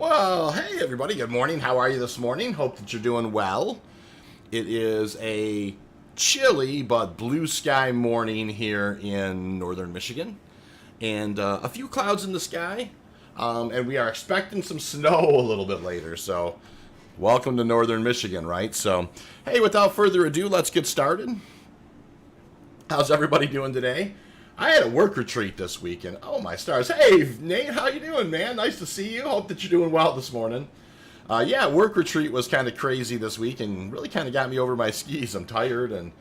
Well, hey everybody, good morning. How are you this morning? Hope that you're doing well. It is a chilly but blue sky morning here in northern Michigan. And a few clouds in the sky. And we are expecting some snow a little bit later. So, welcome to northern Michigan, right? So, hey, without further ado, let's get started. How's everybody doing today? I had a work retreat this weekend. Oh, my stars. Hey, Nate, how you doing, man? Nice to see you. Hope that you're doing well this morning. Yeah, work retreat was kind of crazy this week and really kind of got me over my skis. I'm tired and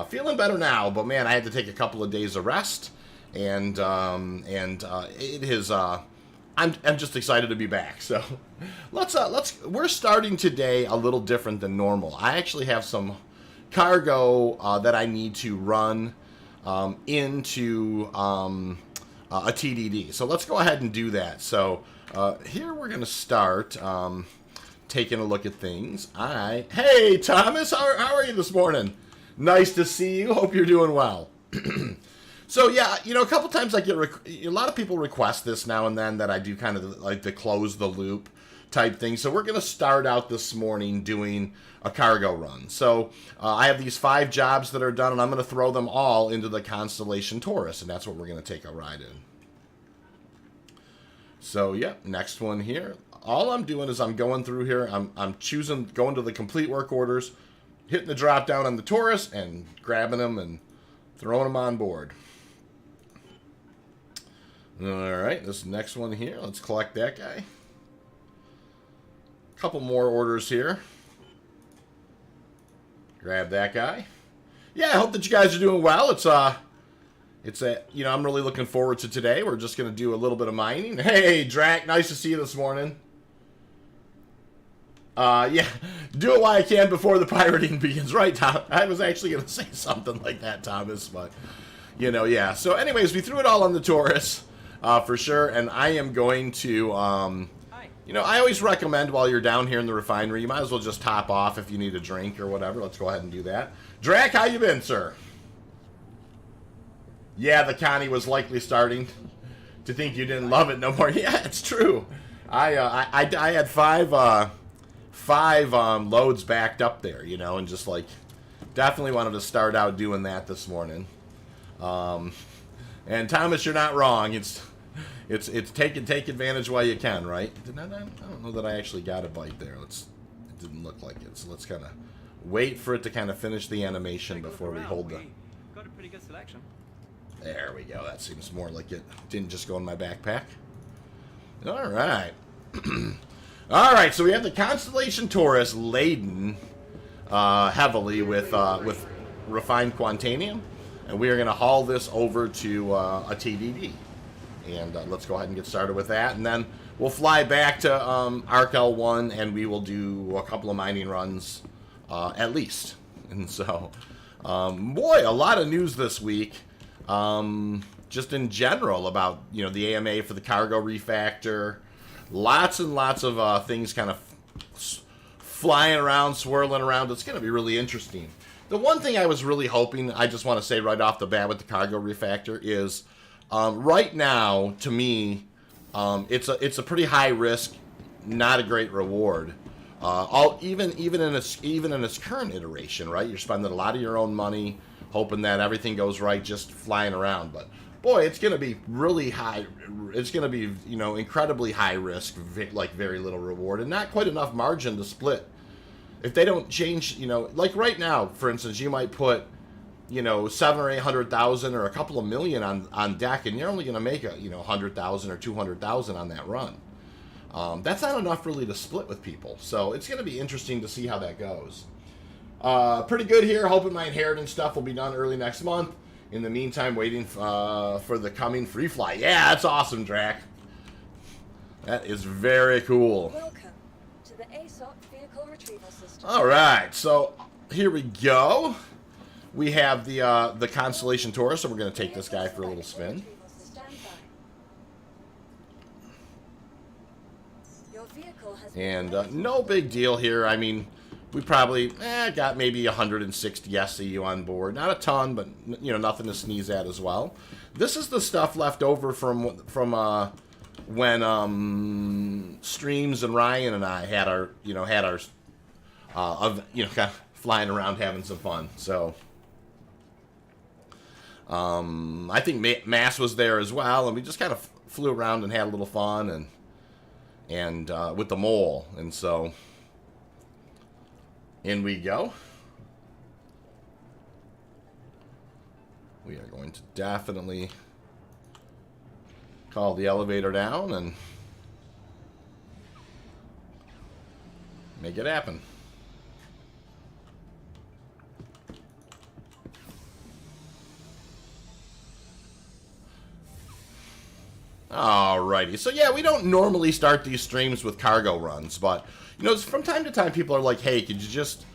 feeling better now, but, man, I had to take a couple of days of rest, and it is... I'm just excited to be back. So we're starting today a little different than normal. I actually have some cargo that I need to run into a TDD. So let's go ahead and do that. So here we're going to start taking a look at things. Hey, Thomas, how are you this morning? Nice to see you. Hope you're doing well. So, yeah, you know, a couple times I get a lot of people request this now and then that I do kind of like the close the loop type thing. So we're going to start out this morning doing a cargo run. So I have these 5 jobs that are done, and I'm going to throw them all into the constellation Taurus, and that's what we're going to take a ride in. So, yeah, next one here. All I'm doing is I'm going through here. I'm choosing, going to the complete work orders, hitting the drop down on the Taurus, and grabbing them and throwing them on board. All right, this next one here, let's collect that guy. Couple more orders here. Grab that guy. Yeah, I hope that you guys are doing well. I'm really looking forward to today. We're just going to do a little bit of mining. Hey, Drac, nice to see you this morning. Yeah, do it while I can before the pirating begins. Right, Tom? I was actually going to say something like that, Thomas, but, you know, yeah. So, anyways, we threw it all on the Taurus. For sure, and I am going to, I always recommend while you're down here in the refinery, you might as well just top off if you need a drink or whatever. Let's go ahead and do that. Drac, how you been, sir? Yeah, the Connie was likely starting to think you didn't love it no more. Yeah, it's true. I had five loads backed up there, you know, and just like definitely wanted to start out doing that this morning. And Thomas, you're not wrong. It's take advantage while you can, right? I don't know that I actually got a bite there. It didn't look like it. So let's kind of wait for it to kind of finish the animation before we hold the. Got a pretty good selection. There we go. That seems more like it didn't just go in my backpack. All right. All right. So we have the constellation Taurus laden heavily with refined Quantanium, and we are going to haul this over to a TDD. And let's go ahead and get started with that. And then we'll fly back to ARC-L1, and we will do a couple of mining runs at least. And so, boy, a lot of news this week. Just in general about, you know, the AMA for the cargo refactor. Lots and lots of things kind of flying around, swirling around. It's going to be really interesting. The one thing I was really hoping, I just want to say right off the bat with the cargo refactor is, right now, to me, it's a pretty high risk, not a great reward. Even in its current iteration, right? You're spending a lot of your own money, hoping that everything goes right, just flying around. But boy, it's going to be really high. It's going to be, you know, incredibly high risk, like very little reward, and not quite enough margin to split. If they don't change, you know, like right now, for instance, you might put, you know, 700,000 or 800,000 or a couple of million on deck, and you're only going to make 100,000 or 200,000 on that run. That's not enough really to split with people. So it's going to be interesting to see how that goes. Pretty good here. Hoping my inheritance stuff will be done early next month. In the meantime, waiting for the coming free fly. Yeah, that's awesome, Drac. That is very cool. Welcome to the ASOC vehicle retrieval system. All right, so here we go. We have the Constellation Taurus, so we're going to take this guy for a little spin. And no big deal here. I mean, we probably got maybe 160 SCU on board. Not a ton, but, you know, nothing to sneeze at as well. This is the stuff left over from when Streams and Ryan and I had our kind of flying around having some fun. So I think Mass was there as well, and we just kind of flew around and had a little fun and with the mole, and so in we go. We are going to definitely call the elevator down and make it happen. Alrighty, so yeah, we don't normally start these streams with cargo runs, but you know, from time to time people are like, hey, could you just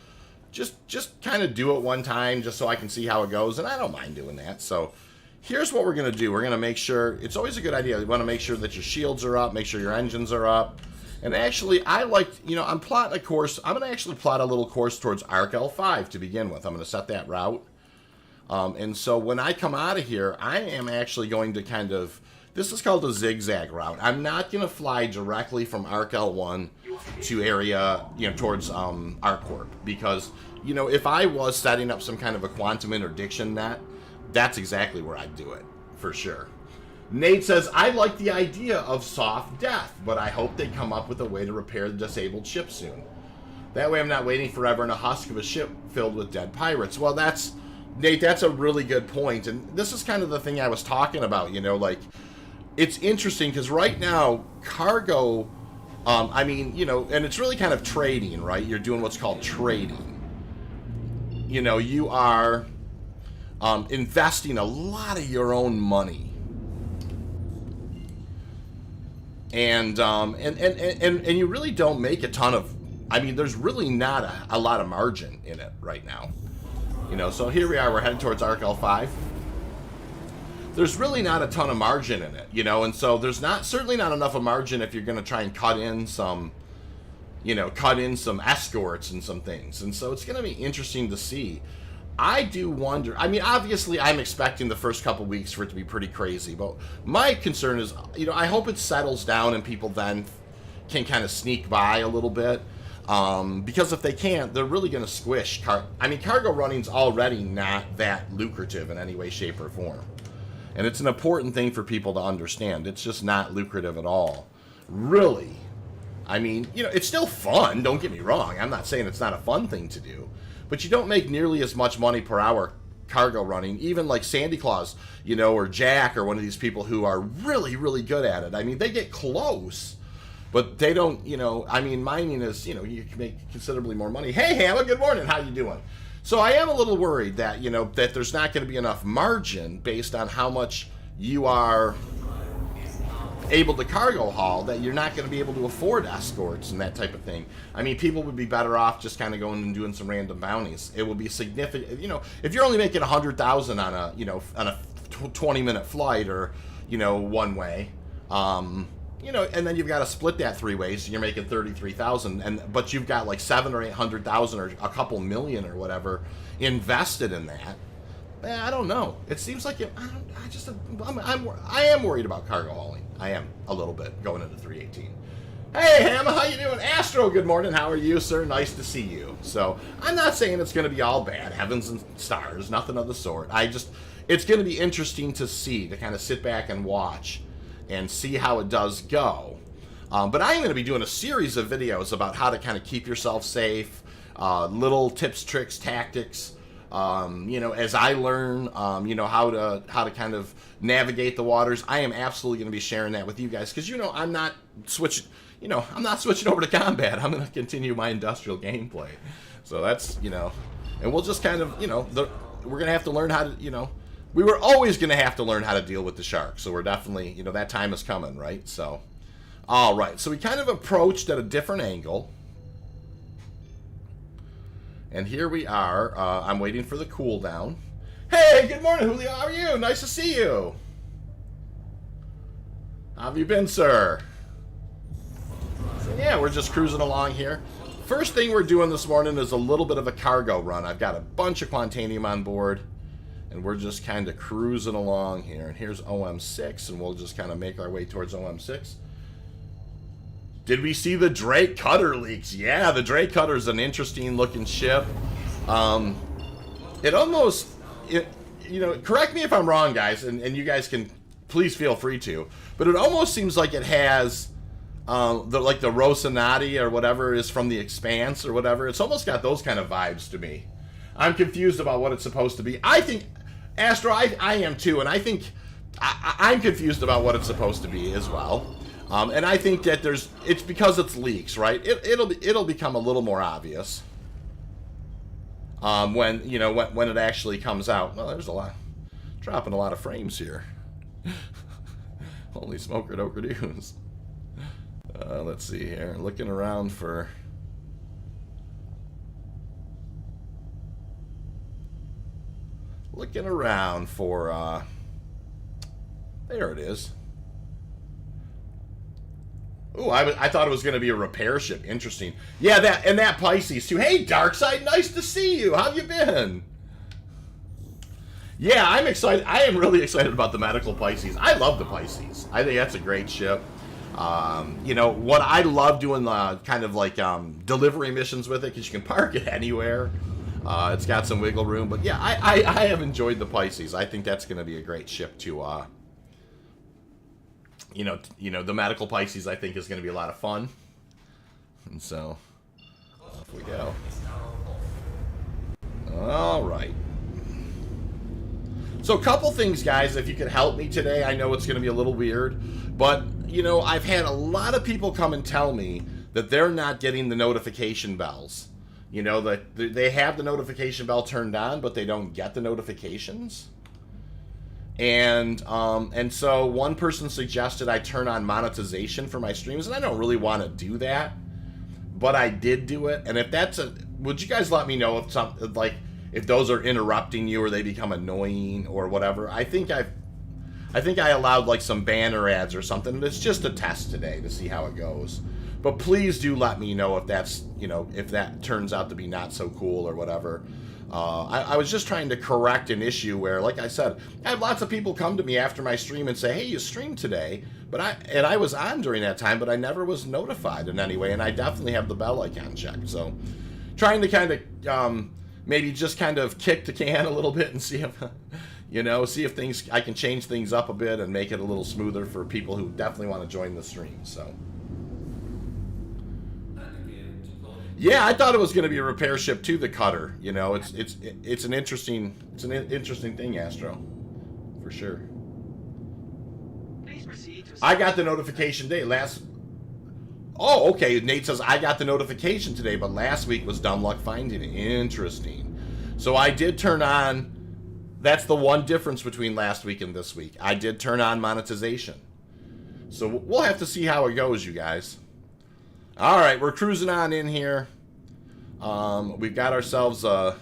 kind of do it one time just so I can see how it goes, and I don't mind doing that. So here's what we're going to do. We're going to make sure, it's always a good idea, you want to make sure that your shields are up, make sure your engines are up, and actually I like, you know, I'm plotting a course, I'm going to actually plot a little course towards ARC-L5 to begin with. I'm going to set that route, and so when I come out of here, I am actually going to kind of, this is called a zigzag route. I'm not going to fly directly from ARC-L1 to area, you know, towards ArcCorp, because, you know, if I was setting up some kind of a quantum interdiction net, that's exactly where I'd do it, for sure. Nate says, I like the idea of soft death, but I hope they come up with a way to repair the disabled ship soon. That way I'm not waiting forever in a husk of a ship filled with dead pirates. Well, that's, Nate, that's a really good point, and this is kind of the thing I was talking about, you know, like, it's interesting because right now, cargo, I mean, you know, and it's really kind of trading, right? You're doing what's called trading. You know, you are investing a lot of your own money. And you really don't make a ton of, I mean, there's really not a lot of margin in it right now. You know, so here we are, we're heading towards ARC-L5. There's really not a ton of margin in it, you know, and so there's certainly not enough of margin if you're going to try and cut in some escorts and some things. And so it's going to be interesting to see. I do wonder, I mean, obviously I'm expecting the first couple weeks for it to be pretty crazy, but my concern is, you know, I hope it settles down and people then can kind of sneak by a little bit. Because if they can't, they're really going to squish. Cargo running's already not that lucrative in any way, shape, or form. And it's an important thing for people to understand. It's just not lucrative at all. Really. I mean, you know, it's still fun. Don't get me wrong. I'm not saying it's not a fun thing to do. But you don't make nearly as much money per hour cargo running. Even like Sandy Claus, you know, or Jack, or one of these people who are really, really good at it. I mean, they get close. But they don't, you know, I mean, mining is, you know, you can make considerably more money. Hey, Hannah, good morning. How you doing? So I am a little worried that, you know, that there's not going to be enough margin based on how much you are able to cargo haul, that you're not going to be able to afford escorts and that type of thing. I mean, people would be better off just kind of going and doing some random bounties. It would be significant, you know, if you're only making 100,000 on a, you know, on a 20-minute flight, or, you know, one way, you know, and then you've got to split that three ways, and you're making 33,000, but you've got like 700,000 or 800,000 or a couple million or whatever invested in that. I don't know. It seems like I am worried about cargo hauling. I am a little bit going into 318. Hey, Hamma, how you doing? Astro, good morning. How are you, sir? Nice to see you. So I'm not saying it's going to be all bad, heavens and stars, nothing of the sort. It's going to be interesting to see, to kind of sit back and watch and see how it does go. But I'm going to be doing a series of videos about how to kind of keep yourself safe, little tips, tricks, tactics, you know, as I learn, you know, how to kind of navigate the waters. I am absolutely going to be sharing that with you guys, because, you know, I'm not switching over to combat. I'm going to continue my industrial gameplay. So that's, you know, and we'll just kind of, you know, we're going to have to learn how to, you know, we were always going to have to learn how to deal with the sharks. So we're definitely, you know, that time is coming, right? So, all right. So we kind of approached at a different angle. And here we are. I'm waiting for the cooldown. Hey, good morning, Julio. How are you? Nice to see you. How have you been, sir? So, yeah, we're just cruising along here. First thing we're doing this morning is a little bit of a cargo run. I've got a bunch of Quantanium on board. And we're just kind of cruising along here. And here's OM6, and we'll just kind of make our way towards OM6. Did we see the Drake Cutter leaks? Yeah, the Drake Cutter is an interesting looking ship. It almost, you know, correct me if I'm wrong, guys, and you guys can please feel free to, but it almost seems like it has like the Rocinante or whatever is from The Expanse or whatever. It's almost got those kind of vibes to me. I'm confused about what it's supposed to be. I think, Astro, I am too, and I think I'm confused about what it's supposed to be as well. And I think that it's because it's leaks, right? It'll become a little more obvious when, you know, when it actually comes out. Well, there's a lot, dropping a lot of frames here. Holy smoker does. Let's see here. Looking around for. There it is. Ooh, I thought it was going to be a repair ship. Interesting. Yeah, that Pisces too. Hey, Darkside, nice to see you. How you been? Yeah, I'm excited. I am really excited about the medical Pisces. I love the Pisces. I think that's a great ship. You know, what I love doing kind of like delivery missions with it, because you can park it anywhere. It's got some wiggle room. But yeah, I have enjoyed the Pisces. I think that's going to be a great ship to... You know, the medical Pisces, I think, is going to be a lot of fun. And so, off we go. All right. So, a couple things, guys, if you could help me today. I know it's going to be a little weird, but, you know, I've had a lot of people come and tell me that they're not getting the notification bells. You know, that they have the notification bell turned on, but they don't get the notifications. And so one person suggested I turn on monetization for my streams, and I don't really want to do that, but I did do it. And if that's would you guys let me know if if those are interrupting you or they become annoying or whatever? I think I allowed like some banner ads or something. And it's just a test today to see how it goes. But please do let me know if that's, you know, if that turns out to be not so cool or whatever. I was just trying to correct an issue where, like I said, I have lots of people come to me after my stream and say, hey, you streamed today, but I was on during that time, but I never was notified in any way, and I definitely have the bell icon checked. So trying to kind of maybe just kind of kick the can a little bit and see if, you know, see if I can change things up a bit and make it a little smoother for people who definitely want to join the stream. So. Yeah, I thought it was going to be a repair ship to the Cutter. You know, it's an interesting thing, Astro, for sure. Please proceed to I got the notification today. Oh, okay. Nate says I got the notification today, but last week was dumb luck finding it. Interesting. So I did turn on. That's the one difference between last week and this week. I did turn on monetization. So we'll have to see how it goes, you guys. All right, we're cruising on in here. We've got ourselves a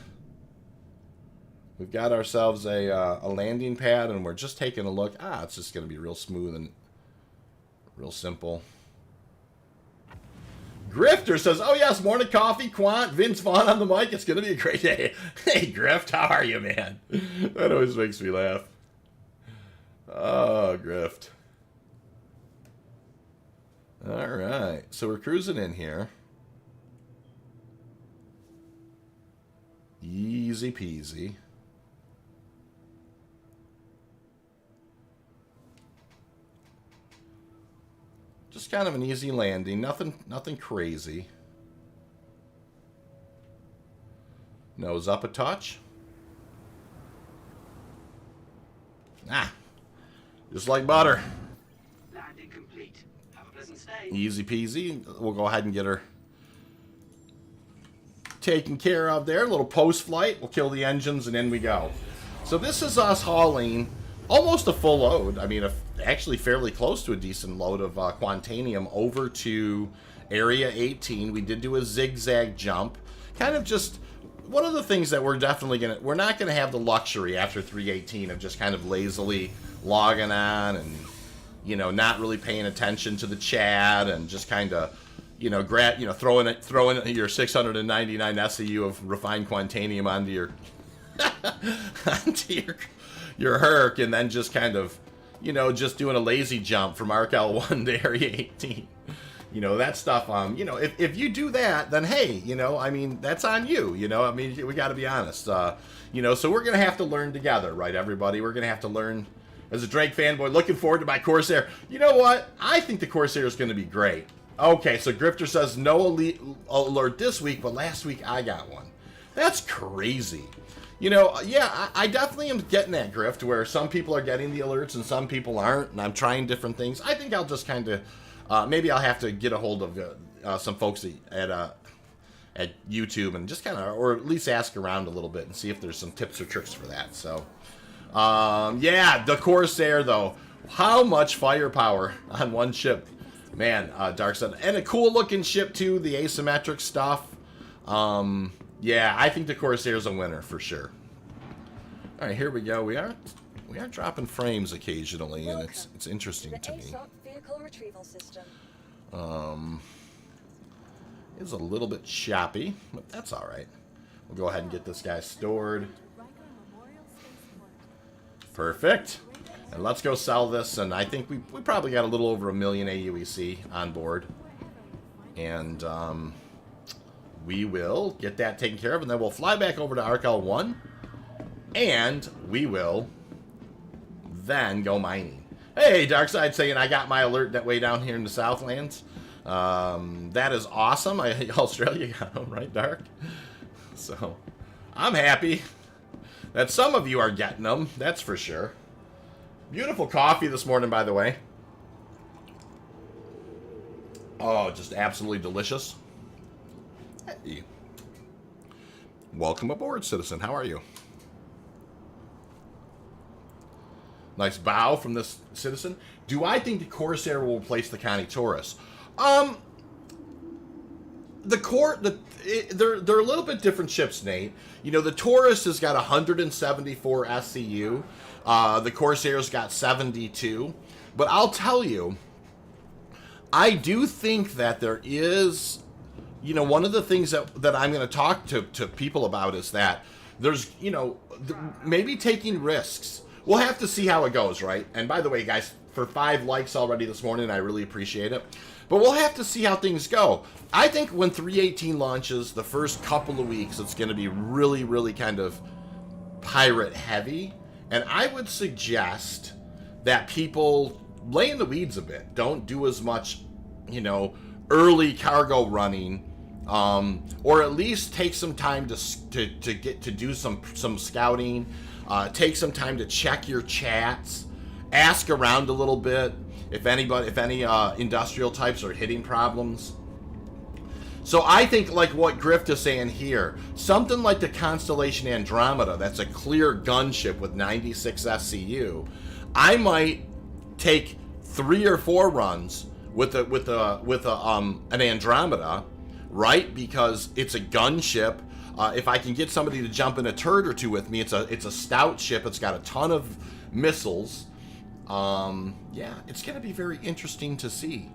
landing pad, and we're just taking a look. It's just going to be real smooth and real simple. Grifter says, "Oh yes, morning coffee, Quant, Vince Vaughn on the mic. It's going to be a great day." Hey, Grift, how are you, man? That always makes me laugh. Oh, Grift. All right, so we're cruising in here. Easy peasy. Just kind of an easy landing, nothing crazy. Nose up a touch. Just like butter. Landing complete. Have a pleasant stay. Easy peasy. We'll go ahead and get her taken care of there. A little post-flight. We'll kill the engines and in we go. So this is us hauling almost a full load. I mean, actually fairly close to a decent load of Quantanium over to Area 18. We did do a zigzag jump. Kind of just one of the things that we're not gonna have the luxury after 318 of just kind of lazily logging on and, you know, not really paying attention to the chat and just kind of, you know, throwing your 699 SEU of refined Quantanium onto your onto your Herc, and then just kind of, you know, just doing a lazy jump from ARC-L1 to Area 18. You know, that stuff, you know, if you do that, then hey, you know, I mean, that's on you, you know, I mean, we got to be honest, you know, so we're going to have to learn together, right, everybody? We're going to have to learn. As a Drake fanboy, looking forward to my Corsair. You know what? I think the Corsair is going to be great. Okay, so Grifter says no elite alert this week, but last week I got one. That's crazy. You know, yeah, I definitely am getting that, Grift, where some people are getting the alerts and some people aren't, and I'm trying different things. I think I'll just kind of, maybe I'll have to get a hold of some folks at YouTube and just kind of, or at least ask around a little bit and see if there's some tips or tricks for that, so... yeah, the Corsair, though. How much firepower on one ship. Man, Darkseid. And a cool-looking ship, too, the asymmetric stuff. Yeah, I think the Corsair's a winner, for sure. All right, here we go. We are dropping frames occasionally, and it's interesting to me. Vehicle retrieval system. It's a little bit choppy, but that's all right. We'll go ahead and get this guy stored. Perfect. And let's go sell this, and I think we probably got a little over 1 million AUEC on board. And we will get that taken care of, and then we'll fly back over to ARC-L1, and we will then go mining. Hey, Darkseid saying I got my alert that way down here in the Southlands. That is awesome. Australia got them, right, Dark? So, I'm happy that some of you are getting them, that's for sure. Beautiful coffee this morning, by the way. Oh, just absolutely delicious. Hey. Welcome aboard, citizen. How are you? Nice bow from this citizen. Do I think the Corsair will replace the Connie Taurus? They're a little bit different ships, Nate. You know, the Taurus has got 174 SCU. The Corsair's got 72. But I'll tell you, I do think that there is, you know, one of the things that I'm going to talk to people about is that there's, you know, maybe taking risks. We'll have to see how it goes, right? And by the way, guys, for 5 likes already this morning, I really appreciate it. But we'll have to see how things go. I think when 318 launches, the first couple of weeks, it's going to be really, really kind of pirate heavy. And I would suggest that people lay in the weeds a bit. Don't do as much, you know, early cargo running, or at least take some time to get to do some scouting. Take some time to check your chats, ask around a little bit. If any industrial types are hitting problems. So I think like what Grift is saying here, something like the Constellation Andromeda, that's a clear gunship with 96 SCU. I might take 3 or 4 runs with an Andromeda, right? Because it's a gunship. If I can get somebody to jump in a turret or two with me, it's a stout ship. It's got a ton of missiles. Yeah, it's going to be very interesting to see,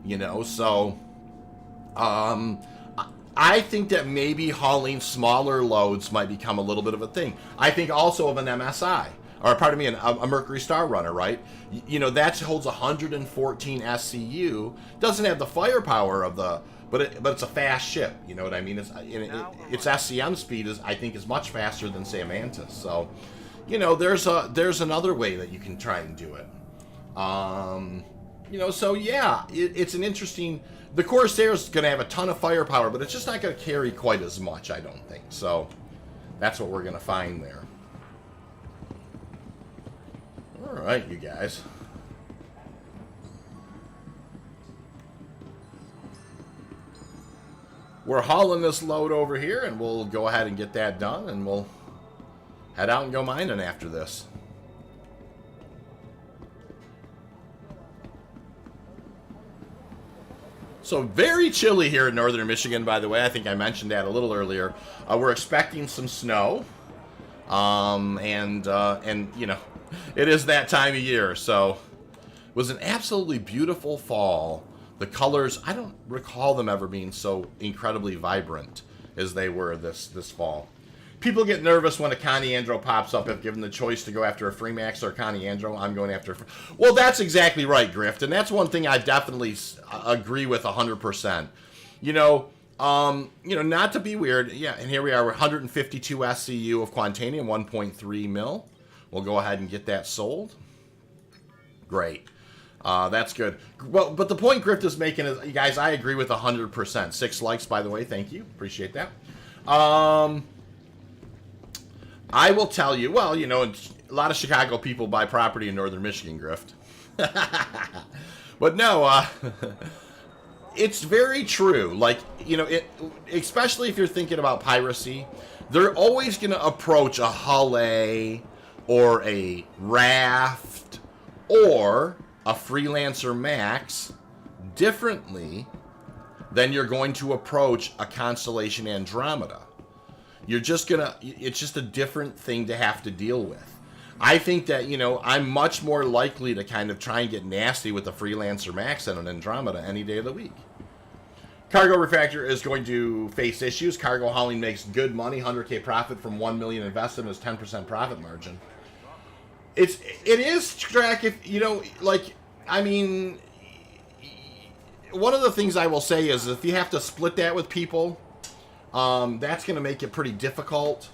you know, so, I think that maybe hauling smaller loads might become a little bit of a thing. I think also of an MSI, or pardon me, a Mercury Star Runner, right? You know, that holds 114 SCU, doesn't have the firepower of the, but it's a fast ship, you know what I mean? Its SCM speed I think is much faster than, say, a Mantis, so... You know, there's another way that you can try and do it. You know, so yeah, it's an interesting... The Corsair's going to have a ton of firepower, but it's just not going to carry quite as much, I don't think. So, that's what we're going to find there. Alright, you guys. We're hauling this load over here, and we'll go ahead and get that done, and we'll head out and go mining after this. So very chilly here in northern Michigan, by the way. I think I mentioned that a little earlier. We're expecting some snow. And you know, it is that time of year. So it was an absolutely beautiful fall. The colors, I don't recall them ever being so incredibly vibrant as they were this fall. people get nervous when a Coniandro pops up. If given the choice to go after a Freemax or a Coniandro, I'm going after. Well, that's exactly right, Grift, and that's one thing I definitely agree with 100%. Not to be weird, yeah. And here we are, we're 152 SCU of Quantanium, 1.3 mil. We'll go ahead and get that sold. Great. That's good. Well, but the point Grift is making is, you guys, I agree with 100%. 6 likes, by the way. Thank you. Appreciate that. I will tell you, well, a lot of Chicago people buy property in northern Michigan, Grift. But no, it's very true. Like, especially if you're thinking about piracy, they're always going to approach a Hull A or a Raft or a Freelancer Max differently than you're going to approach a Constellation Andromeda. It's just a different thing to have to deal with. I think that, I'm much more likely to kind of try and get nasty with the Freelancer Max than an Andromeda any day of the week. Cargo Refactor is going to face issues. Cargo hauling makes good money, 100K profit from $1 million invested in his 10% profit margin. It is track if, one of the things I will say is if you have to split that with people, that's going to make it pretty difficult.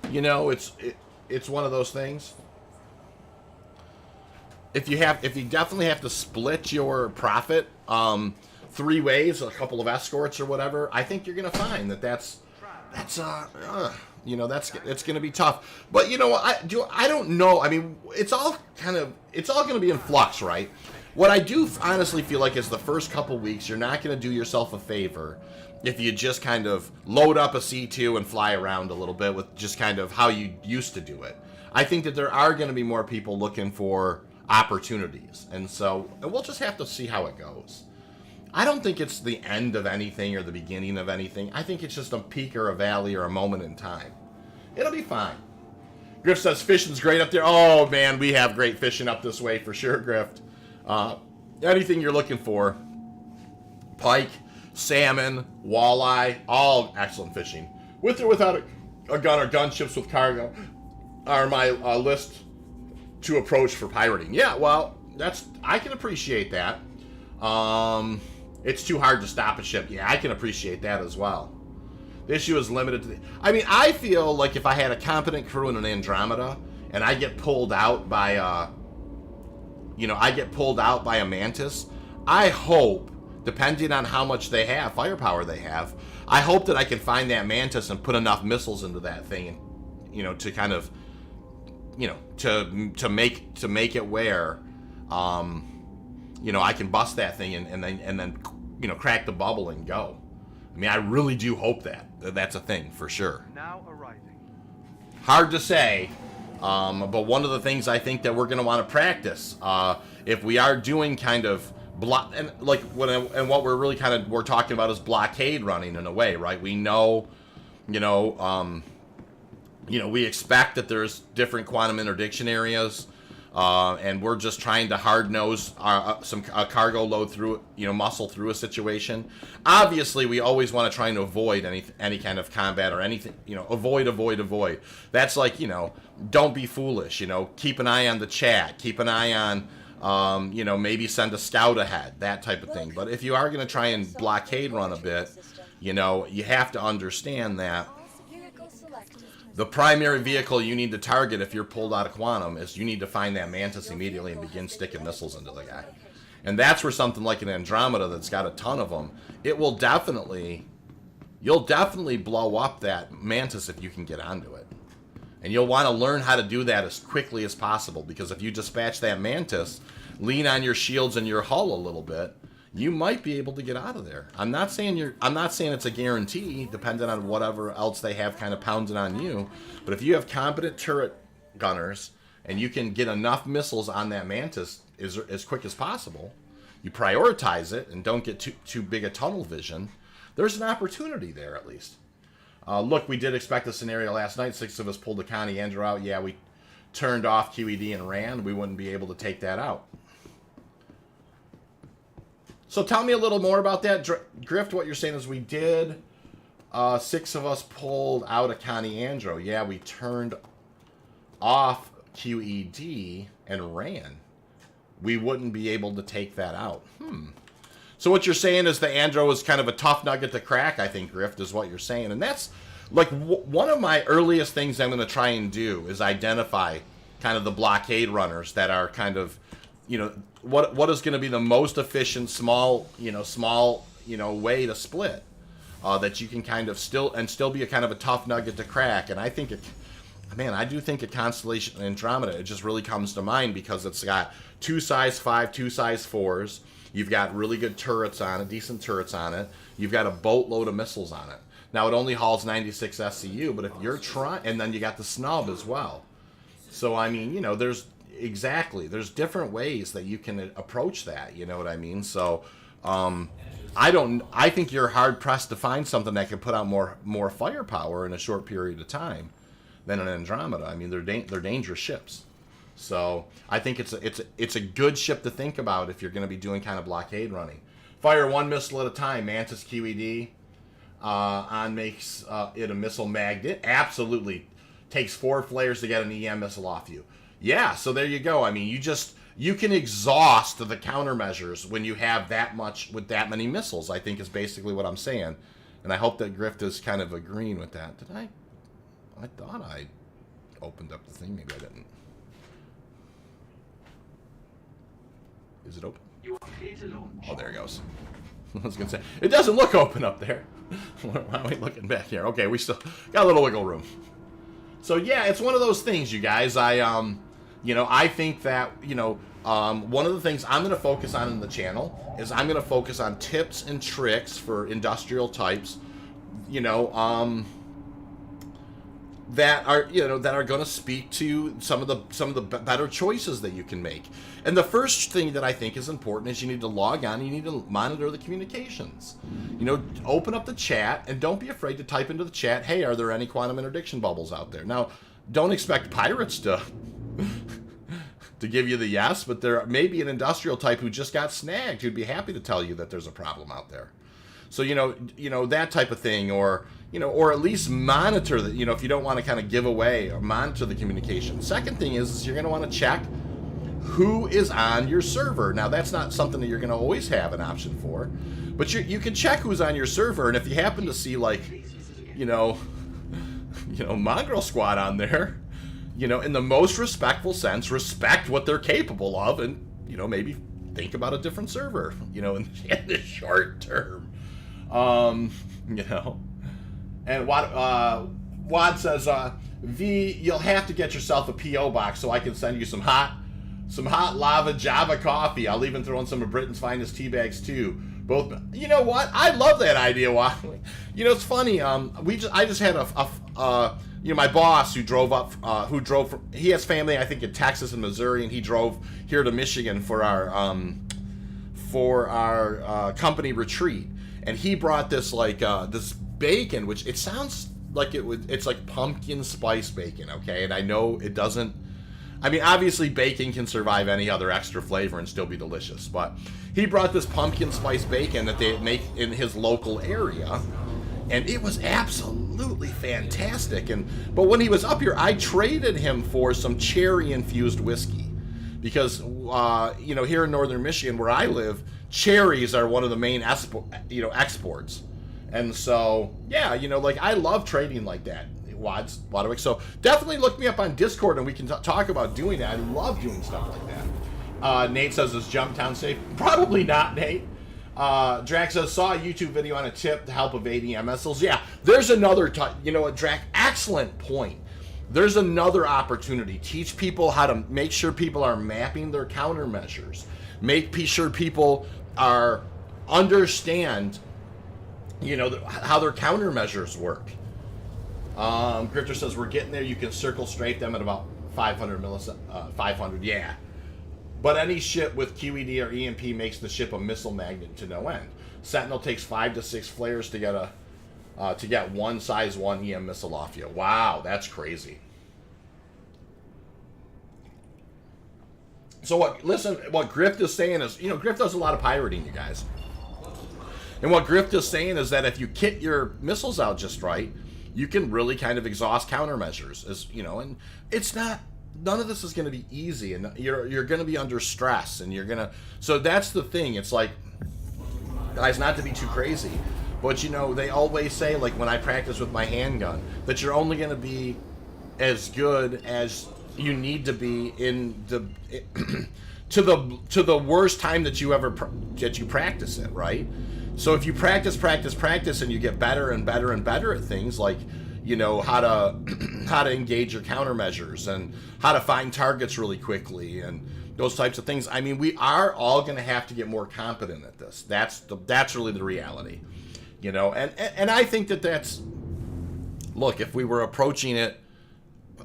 It's one of those things. If you definitely have to split your profit 3 ways, a couple of escorts or whatever, I think you're going to find it's going to be tough. But I don't know. I mean, it's all going to be in flux, right? What I do honestly feel like is the first couple weeks, you're not going to do yourself a favor if you just kind of load up a C2 and fly around a little bit with just kind of how you used to do it. I think that there are going to be more people looking for opportunities. And we'll just have to see how it goes. I don't think it's the end of anything or the beginning of anything. I think it's just a peak or a valley or a moment in time. It'll be fine. Griff says fishing's great up there. Oh, man, we have great fishing up this way for sure, Griff. Anything you're looking for, pike, salmon, walleye, all excellent fishing. With or without a gun or gunships with cargo are my list to approach for pirating. Yeah, well, I can appreciate that. It's too hard to stop a ship. Yeah, I can appreciate that as well. The issue is limited to I feel like if I had a competent crew in an Andromeda and I get pulled out by a Mantis, I hope, depending on how much they have, firepower they have, I hope that I can find that Mantis and put enough missiles into that thing, and, to kind of, to make it where, I can bust that thing and then crack the bubble and go. I mean, I really do hope that's a thing for sure. Now arriving. Hard to say, but one of the things I think that we're going to want to practice, if we are doing kind of what we're really we're talking about is blockade running in a way, right? We know, we expect that there's different quantum interdiction areas. And we're just trying to hard nose a cargo load through, muscle through a situation. Obviously, we always want to try and avoid any kind of combat or anything, avoid. That's like, don't be foolish, keep an eye on the chat, keep an eye on, maybe send a scout ahead, that type of thing. But if you are going to try and blockade run a bit, you have to understand that the primary vehicle you need to target if you're pulled out of Quantum is you need to find that Mantis immediately and begin sticking missiles into the guy. And that's where something like an Andromeda that's got a ton of them, you'll definitely blow up that Mantis if you can get onto it. And you'll want to learn how to do that as quickly as possible, because if you dispatch that Mantis, lean on your shields and your hull a little bit, you might be able to get out of there. I'm not saying it's a guarantee, depending on whatever else they have kind of pounding on you. But if you have competent turret gunners and you can get enough missiles on that Mantis as quick as possible, you prioritize it and don't get too big a tunnel vision, there's an opportunity there at least. Look, we did expect a scenario last night. 6 of us pulled the Coniandro out. Yeah, we turned off QED and ran. We wouldn't be able to take that out. So tell me a little more about that, Grift. What you're saying is we did 6 of us pulled out a Connie Yeah, we turned off QED and ran. We wouldn't be able to take that out. So what you're saying is the Andro is kind of a tough nugget to crack, I think, Grift, is what you're saying. And that's like one of my earliest things I'm going to try and do is identify kind of the blockade runners that are kind of, what is going to be the most efficient small way to split that you can kind of still be a kind of a tough nugget to crack. And I think I do think a Constellation Andromeda, it just really comes to mind because it's got 2 size 5, 2 size 4s. You've got really good turrets on it, decent turrets on it. You've got a boatload of missiles on it. Now, it only hauls 96 SCU, but if you're trying, and then you got the snub as well. So, I mean, there's different ways that you can approach that, you know what I mean? So, I think you're hard-pressed to find something that can put out more firepower in a short period of time than an Andromeda. I mean, they're dangerous ships. So I think it's a good ship to think about if you're going to be doing kind of blockade running. Fire 1 missile at a time. Mantis QED on makes it a missile magnet. Absolutely takes 4 flares to get an EM missile off you. Yeah, so there you go. I mean, you can exhaust the countermeasures when you have that much with that many missiles. I think is basically what I'm saying, and I hope that Grift is kind of agreeing with that. Did I? I thought I opened up the thing. Maybe I didn't. Is it open? You are clear to launch. Oh, there it goes. I was going to say, it doesn't look open up there. Why are we looking back here? Okay, we still got a little wiggle room. So, yeah, it's one of those things, you guys. I think that, one of the things I'm going to focus on in the channel is I'm going to focus on tips and tricks for industrial types, that are going to speak to some of the better choices that you can make. And the first thing that I think is important is you need to log on. You need to monitor the communications. Open up the chat and don't be afraid to type into the chat, hey, are there any quantum interdiction bubbles out there? Now, don't expect pirates to give you the yes, but there may be an industrial type who just got snagged who'd be happy to tell you that there's a problem out there. So, that type of thing, or at least monitor that, if you don't want to kind of give away or monitor the communication. Second thing is you're going to want to check who is on your server. Now, that's not something that you're going to always have an option for, but you can check who's on your server. And if you happen to see Mongrel Squad on there, in the most respectful sense, respect what they're capable of and, maybe think about a different server, in the short term. And Wad says, V, you'll have to get yourself a P.O. box so I can send you some hot lava Java coffee. I'll even throw in some of Britain's finest tea bags too. Both, you know what? I love that idea, Wad. It's funny. I just had my boss who drove up, he has family, I think, in Texas and Missouri, and he drove here to Michigan for our company retreat. And he brought this this bacon, which it sounds like it's like pumpkin spice bacon, okay? And I know it doesn't. I mean, obviously bacon can survive any other extra flavor and still be delicious, but he brought this pumpkin spice bacon that they make in his local area, and it was absolutely fantastic. But when he was up here, I traded him for some cherry infused whiskey because here in northern Michigan where I live, cherries are one of the main exports. And so, yeah, I love trading like that, Wadwick. So definitely look me up on Discord and we can talk about doing that. I love doing stuff like that. Nate says, is Jumptown safe? Probably not, Nate. Drac says, saw a YouTube video on a tip to help evade EM missiles. Yeah, there's another, Drac, excellent point. There's another opportunity. Teach people how to make sure people are mapping their countermeasures. Make sure people understand, how their countermeasures work. Grifter says, we're getting there. You can circle strafe them at about 500 milliseconds. 500, yeah. But any ship with QED or EMP makes the ship a missile magnet to no end. Sentinel takes 5 to 6 flares to get one size 1 EM missile off you. Wow, that's crazy. So what Grift is saying is, Grift does a lot of pirating, you guys. And what Grift is saying is that if you kit your missiles out just right, you can really kind of exhaust countermeasures, as you know. And it's not. None of this is going to be easy, and you're going to be under stress, and you're going to. So that's the thing. It's like, guys, not to be too crazy, but you know, they always say, like when I practice with my handgun, that you're only going to be as good as you need to be in the to the worst time that you ever that you practice it, right? So if you practice, and you get better and better and better at things like, you know, how to engage your countermeasures and how to find targets really quickly and those types of things. I mean, we are all going to have to get more competent at this. That's really the reality, you know. And I think that's, look, if we were approaching it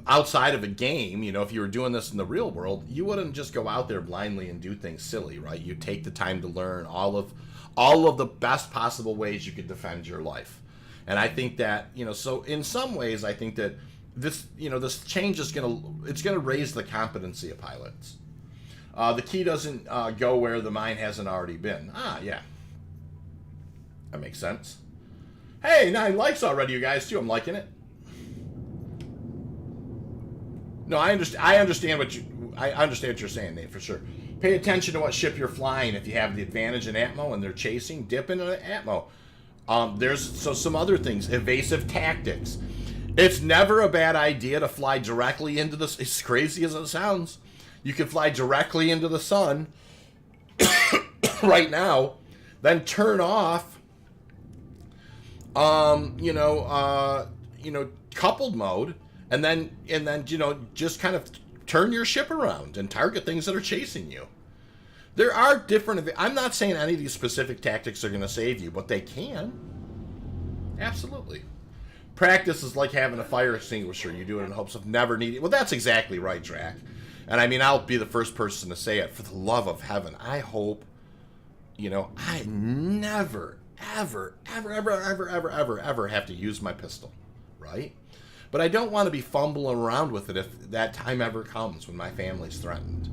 outside of a game, you know, if you were doing this in the real world, you wouldn't just go out there blindly and do things silly, right? You take the time to learn all of the best possible ways you could defend your life. And I think that, you know, so in some ways, I think that this, you know, this change is gonna raise the competency of pilots. The key doesn't go where the mine hasn't already been. Ah, yeah, that makes sense. Hey, 9 likes already, you guys too. I'm liking it. No, I understand what you're saying, Nate, for sure. Pay attention to what ship you're flying. If you have the advantage in atmo and they're chasing, dip into the atmo. There's some other things. Evasive tactics. It's never a bad idea to fly directly into the. As crazy as it sounds, you can fly directly into the sun right now, then turn off. Coupled mode. And then, you know, just kind of turn your ship around and target things that are chasing you. There are different. I'm not saying any of these specific tactics are going to save you, but they can. Absolutely. Practice is like having a fire extinguisher. You do it in hopes of never needing. Well, that's exactly right, Drac. And I mean, I'll be the first person to say it. For the love of heaven, I hope, you know, I never, ever have to use my pistol, right? But I don't want to be fumbling around with it if that time ever comes when my family's threatened.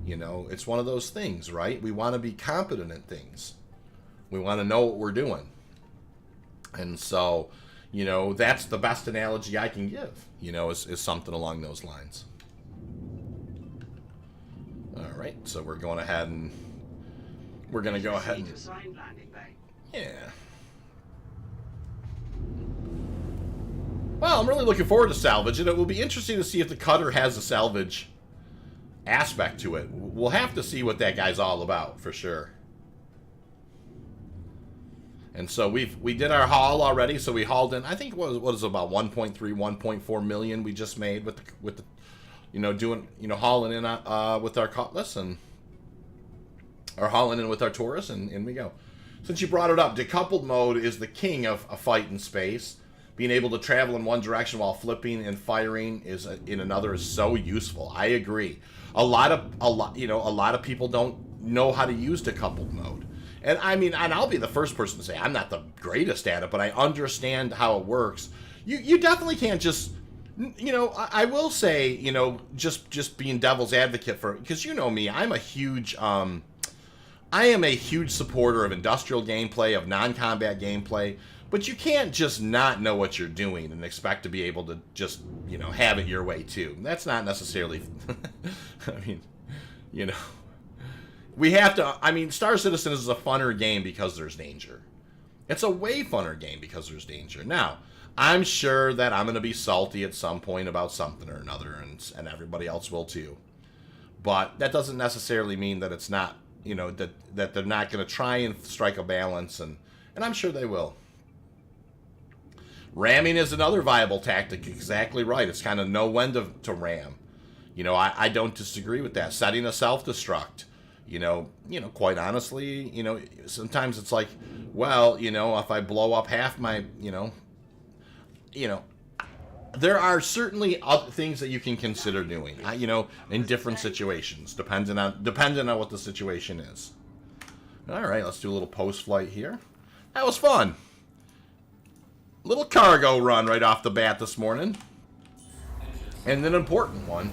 You know, it's one of those things, right? We want to be competent at things. We want to know what we're doing. And so, you know, that's the best analogy I can give, you know, is something along those lines. All right, so we're going ahead and we're going to go ahead and... Yeah. Well, I'm really looking forward to salvage, and it will be interesting to see if the cutter has a salvage aspect to it. We'll have to see what that guy's all about, for sure. And so we did our haul already, so we hauled in, I think it was about 1.3, 1.4 million we just made with the you know, doing, you know, hauling in with our Cutlass and or hauling in with our Taurus, and in we go. Since you brought it up, decoupled mode is the king of a fight in space. Being able to travel in one direction while flipping and firing in another is so useful. I agree. A lot of people don't know how to use decoupled mode. And I mean, and I'll be the first person to say I'm not the greatest at it, but I understand how it works. You definitely can't just, you know, I will say, you know, just being devil's advocate for, because you know me, I am a huge supporter of industrial gameplay, of non-combat gameplay. But you can't just not know what you're doing and expect to be able to just, you know, have it your way too. That's not necessarily, I mean, you know, we have to, I mean, Star Citizen is a funner game because there's danger. It's a way funner game because there's danger. Now, I'm sure that I'm going to be salty at some point about something or another, and everybody else will too. But that doesn't necessarily mean that it's not, you know, that they're not going to try and strike a balance, and I'm sure they will. Ramming is another viable tactic, exactly right. It's kind of know when to ram. You know, I don't disagree with that. Setting a self-destruct, you know, quite honestly, you know, sometimes it's like, well, you know, if I blow up half my, you know, there are certainly other things that you can consider doing, you know, in different situations, depending on what the situation is. All right, let's do a little post-flight here. That was fun. Little cargo run right off the bat this morning. And an important one.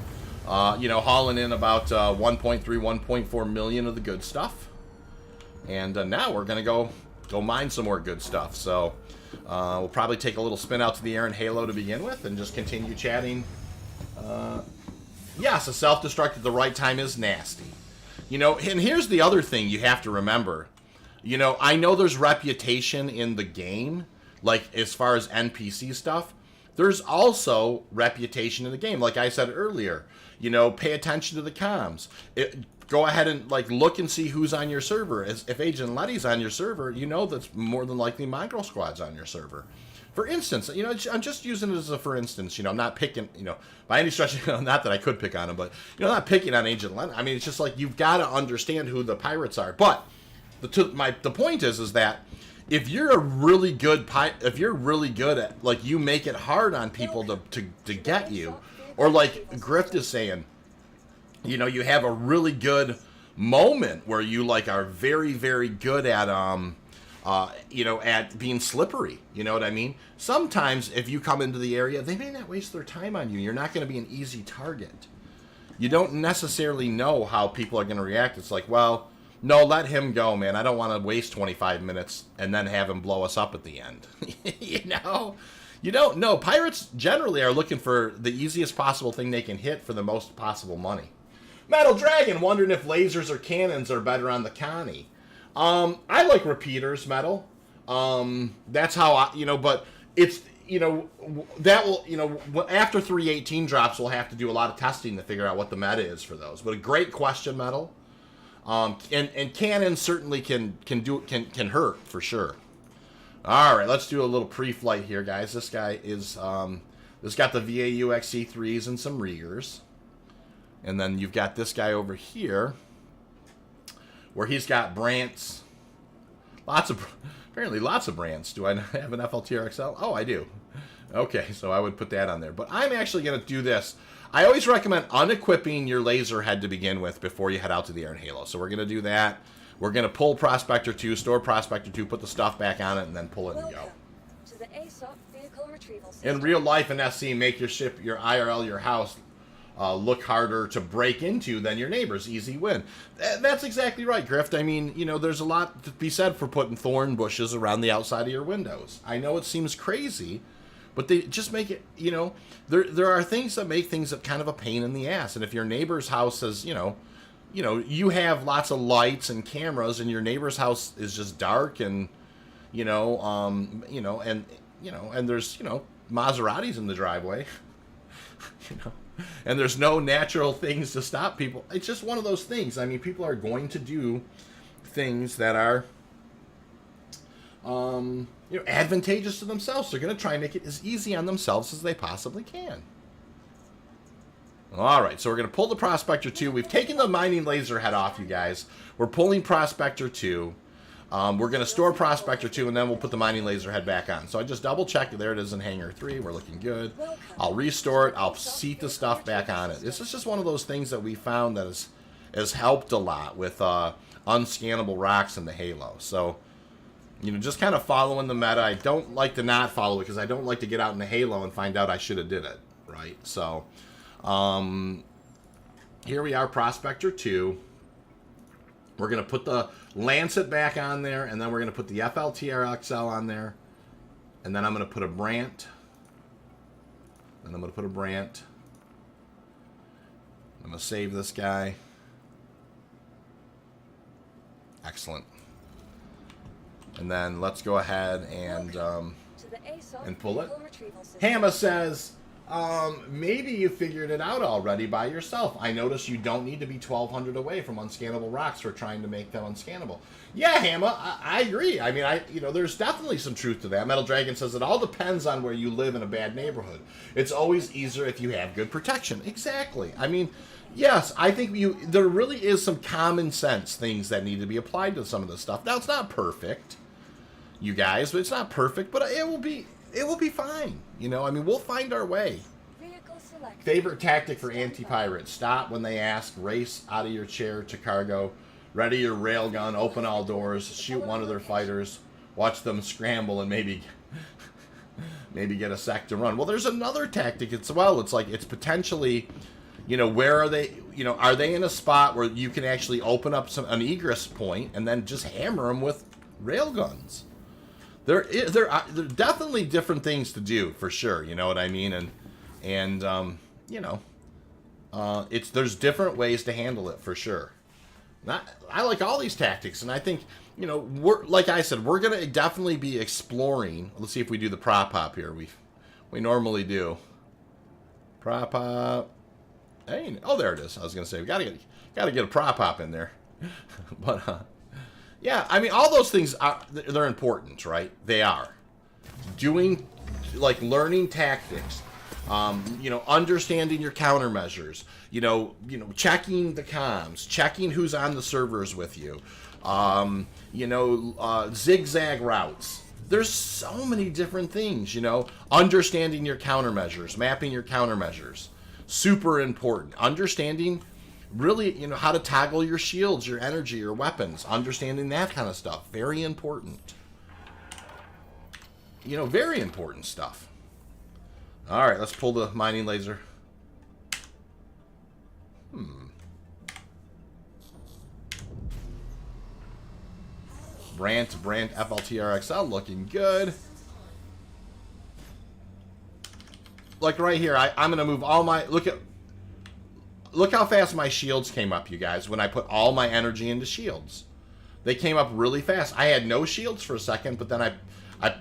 You know, hauling in about 1.3, 1.4 million of the good stuff. And now we're going to go go mine some more good stuff. So we'll probably take a little spin out to the air in Halo to begin with and just continue chatting. Yes, a self-destruct at the right time is nasty. You know, and here's the other thing you have to remember. You know, I know there's reputation in the game, like as far as NPC stuff. There's also reputation in the game. Like I said earlier, you know, pay attention to the comms. Go ahead and like look and see who's on your server. If Agent Letty's on your server, you know that's more than likely Micro Squad's on your server. For instance, you know, I'm just using it as a for instance. You know, I'm not picking, you know, by any stretch, you know, not that I could pick on him, but you know, I'm not picking on Agent Letty. I mean, it's just like you've got to understand who the pirates are. But the point is that if you're a really good if you're really good at, like, you make it hard on people to get you, or like Grift is saying, you know, you have a really good moment where you like are very, very good at you know, at being slippery. You know what I mean? Sometimes if you come into the area, they may not waste their time on you. You're not going to be an easy target. You don't necessarily know how people are going to react. It's like, well, no, let him go, man. I don't want to waste 25 minutes and then have him blow us up at the end. You know? You don't know. Pirates generally are looking for the easiest possible thing they can hit for the most possible money. Metal Dragon, wondering if lasers or cannons are better on the Connie. I like repeaters, Metal. That's how I, you know, but it's, you know, that will, you know, after 318 drops, we'll have to do a lot of testing to figure out what the meta is for those. But a great question, Metal. And cannons certainly can hurt for sure. All right, let's do a little pre-flight here, guys. This guy is this got the VAU XC3s and some Riegers, and then you've got this guy over here where he's got Brandts, apparently lots of Brandts. Do I have an FLTR-XL? Oh, I do. Okay, so I would put that on there. But I'm actually going to do this. I always recommend unequipping your laser head to begin with before you head out to the air in Halo. So we're going to do that. We're going to pull Prospector 2, store Prospector 2, put the stuff back on it, and then pull it and go. Welcome to the ASOP vehicle retrieval system. In real life in SC, make your ship, your IRL, your house, look harder to break into than your neighbors. Easy win. That's exactly right, Grift. I mean, you know, there's a lot to be said for putting thorn bushes around the outside of your windows. I know it seems crazy, but they just make it, you know, there are things that make things kind of a pain in the ass. And if your neighbor's house is, you know, you have lots of lights and cameras, and your neighbor's house is just dark, and and there's, you know, Maseratis in the driveway, you know, and there's no natural things to stop people. It's just one of those things. I mean, people are going to do things that are, you know, advantageous to themselves. They're going to try and make it as easy on themselves as they possibly can. All right, so we're going to pull the Prospector 2. We've taken the mining laser head off, you guys. We're pulling Prospector 2. We're going to store Prospector 2, and then we'll put the mining laser head back on. So I just double-checked. There it is in Hangar 3. We're looking good. I'll restore it. I'll seat the stuff back on it. This is just one of those things that we found that has helped a lot with unscannable rocks in the Halo. So, you know, just kind of following the meta. I don't like to not follow it because I don't like to get out in the Halo and find out I should have did it, right? So, here we are, Prospector 2. We're going to put the Lancet back on there, and then we're going to put the FLTR-XL on there, and then I'm going to put a Brandt, and I'm going to put a Brandt. I'm going to save this guy. Excellent. And then let's go ahead and pull it. Hama says, maybe you figured it out already by yourself. I noticed you don't need to be 1,200 away from unscannable rocks for trying to make them unscannable. Yeah, Hama, I agree. I mean, you know, there's definitely some truth to that. Metal Dragon says it all depends on where you live in a bad neighborhood. It's always easier if you have good protection. Exactly. I mean, yes, I think there really is some common sense things that need to be applied to some of this stuff. Now, it's not perfect, you guys, but it's not perfect, but it will be fine. You know, I mean, we'll find our way. Favorite tactic for anti-pirates: stop when they ask, race out of your chair to cargo, ready your railgun, open all doors, shoot one of their fighters, watch them scramble, and maybe get a sec to run. Well, there's another tactic as well. It's like, it's potentially, you know, where are they? You know, are they in a spot where you can actually open up an egress point and then just hammer them with Railguns. There are definitely different things to do for sure. You know what I mean? And you know, there's different ways to handle it for sure. I like all these tactics, and I think, you know, like I said, we're gonna definitely be exploring. Let's see if we do the prop hop here. We normally do prop hop. Hey, oh, there it is. I was gonna say we gotta get a prop hop in there, but yeah, I mean, all those things they're important, right? They are. Doing, like, learning tactics. You know, understanding your countermeasures, you know, checking the comms, checking who's on the servers with you, you know, zigzag routes. There's so many different things, you know, understanding your countermeasures, mapping your countermeasures, super important. Understanding, really, you know, how to toggle your shields, your energy, your weapons, understanding that kind of stuff, very important. You know, very important stuff. All right, let's pull the mining laser. Brant FLTR-XL looking good. Like right here, I'm gonna move all my look how fast my shields came up, you guys, when I put all my energy into shields. They came up really fast. I had no shields for a second, but then I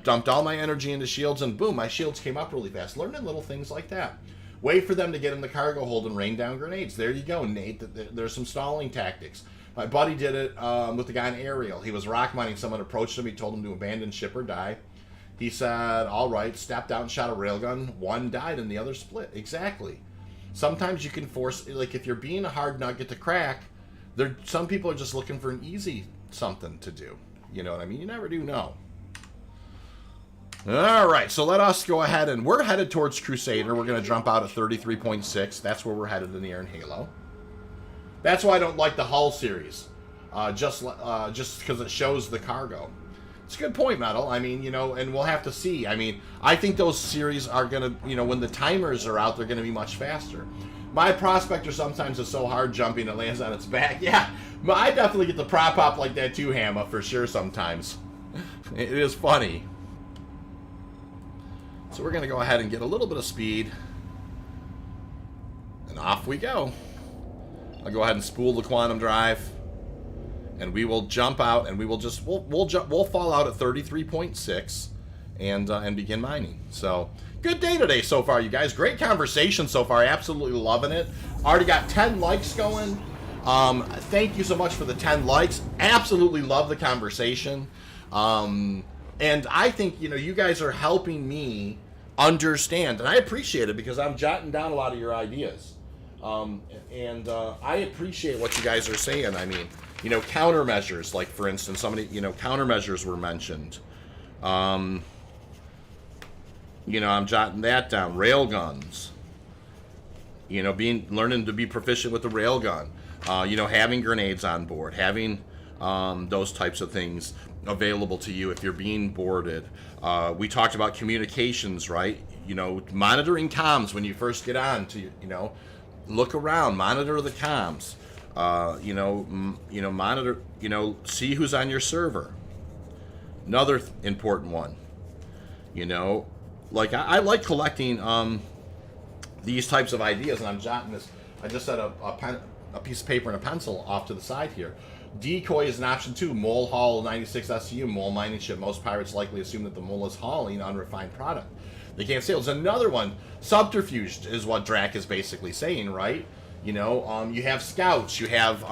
dumped all my energy into shields, and boom, my shields came up really fast. Learning little things like that. Wait for them to get in the cargo hold and rain down grenades. There you go, Nate. There's some stalling tactics. My buddy did it with the guy in Aerial. He was rock mining. Someone approached him. He told him to abandon ship or die. He said, all right, stepped out and shot a railgun. One died and the other split. Exactly. Sometimes you can force, like, if you're being a hard nugget to crack, some people are just looking for an easy something to do. You know what I mean? You never do know. All right, so let us go ahead, and we're headed towards Crusader. We're going to jump out at 33.6. That's where we're headed in the air in Halo. That's why I don't like the Hull series, just because it shows the cargo. It's a good point, Metal. I mean, you know, and we'll have to see. I mean, I think those series are going to, you know, when the timers are out, they're going to be much faster. My Prospector sometimes is so hard jumping it lands on its back. Yeah, I definitely get the prop hop like that too, Hamma, for sure sometimes. It is funny. So we're going to go ahead and get a little bit of speed. And off we go. I'll go ahead and spool the quantum drive. And we will jump out, and we will just, we'll fall out at 33.6 and begin mining. So, good day today so far, you guys. Great conversation so far. Absolutely loving it. Already got 10 likes going. Thank you so much for the 10 likes. Absolutely love the conversation. And I think, you know, you guys are helping me understand, and I appreciate it because I'm jotting down a lot of your ideas. I appreciate what you guys are saying. I mean, you know, countermeasures, like, for instance, countermeasures were mentioned. You know, I'm jotting that down. Railguns. You know, learning to be proficient with the railgun. You know, having grenades on board, having those types of things available to you if you're being boarded. We talked about communications, right? You know, monitoring comms when you first get on to, you know, look around, monitor the comms. Monitor, you know, see who's on your server. Another important one. You know, like I like collecting these types of ideas, and I'm jotting this. I just set a piece of paper and a pencil off to the side here. Decoy is an option too. Mole haul 96 SCU, mole mining ship. Most pirates likely assume that the mole is hauling unrefined product. They can't sail. There's another one. Subterfuge is what Drac is basically saying, right? You know, you have scouts. You have,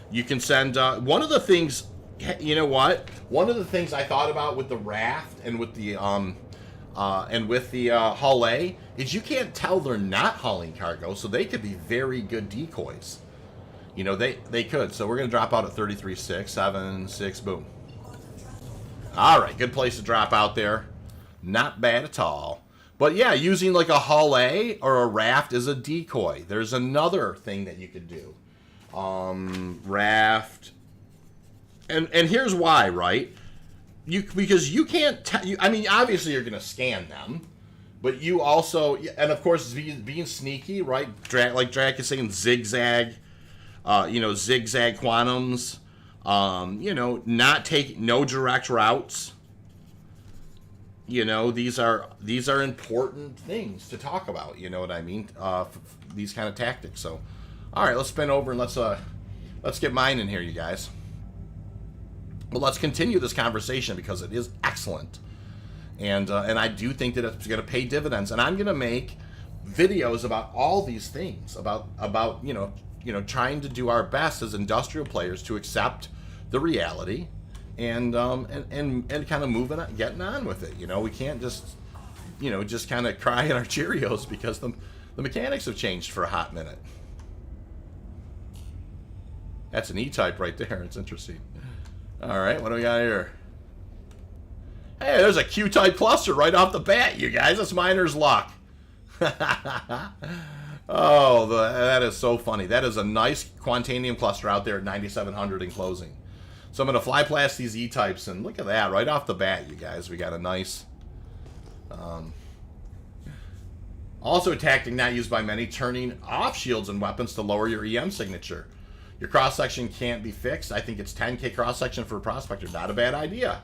you can send, one of the things, you know what? One of the things I thought about with the raft and with the, Hull A is you can't tell they're not hauling cargo, so they could be very good decoys. You know, they could. So we're going to drop out at 33.6, 7, 6, boom. All right, good place to drop out there. Not bad at all. But yeah, using like a Hull A or a raft is a decoy. There's another thing that you could do. Raft. And here's why, right? Because you can't I mean, obviously you're going to scan them. But you also, and of course, being sneaky, right? Like Drac is saying, zigzag. You know, zigzag quantums. You know, no direct routes. You know, these are important things to talk about. You know what I mean? These kind of tactics. So, all right, let's spin over and let's get mine in here, you guys. Well, let's continue this conversation because it is excellent, and I do think that it's going to pay dividends. And I'm going to make videos about all these things, about you know trying to do our best as industrial players to accept the reality. And kind of moving on, getting on with it. You know, we can't just kind of cry in our Cheerios because the mechanics have changed for a hot minute. That's an E-type right there. It's interesting. All right, what do we got here? Hey, there's a Q-type cluster right off the bat, you guys. That's miner's luck. Oh, that is so funny. That is a nice Quantanium cluster out there at 9,700 in closing. So I'm going to fly past these E-types, and look at that, right off the bat, you guys. We got a nice... also a tactic not used by many, turning off shields and weapons to lower your EM signature. Your cross-section can't be fixed. I think it's 10k cross-section for a prospector. Not a bad idea.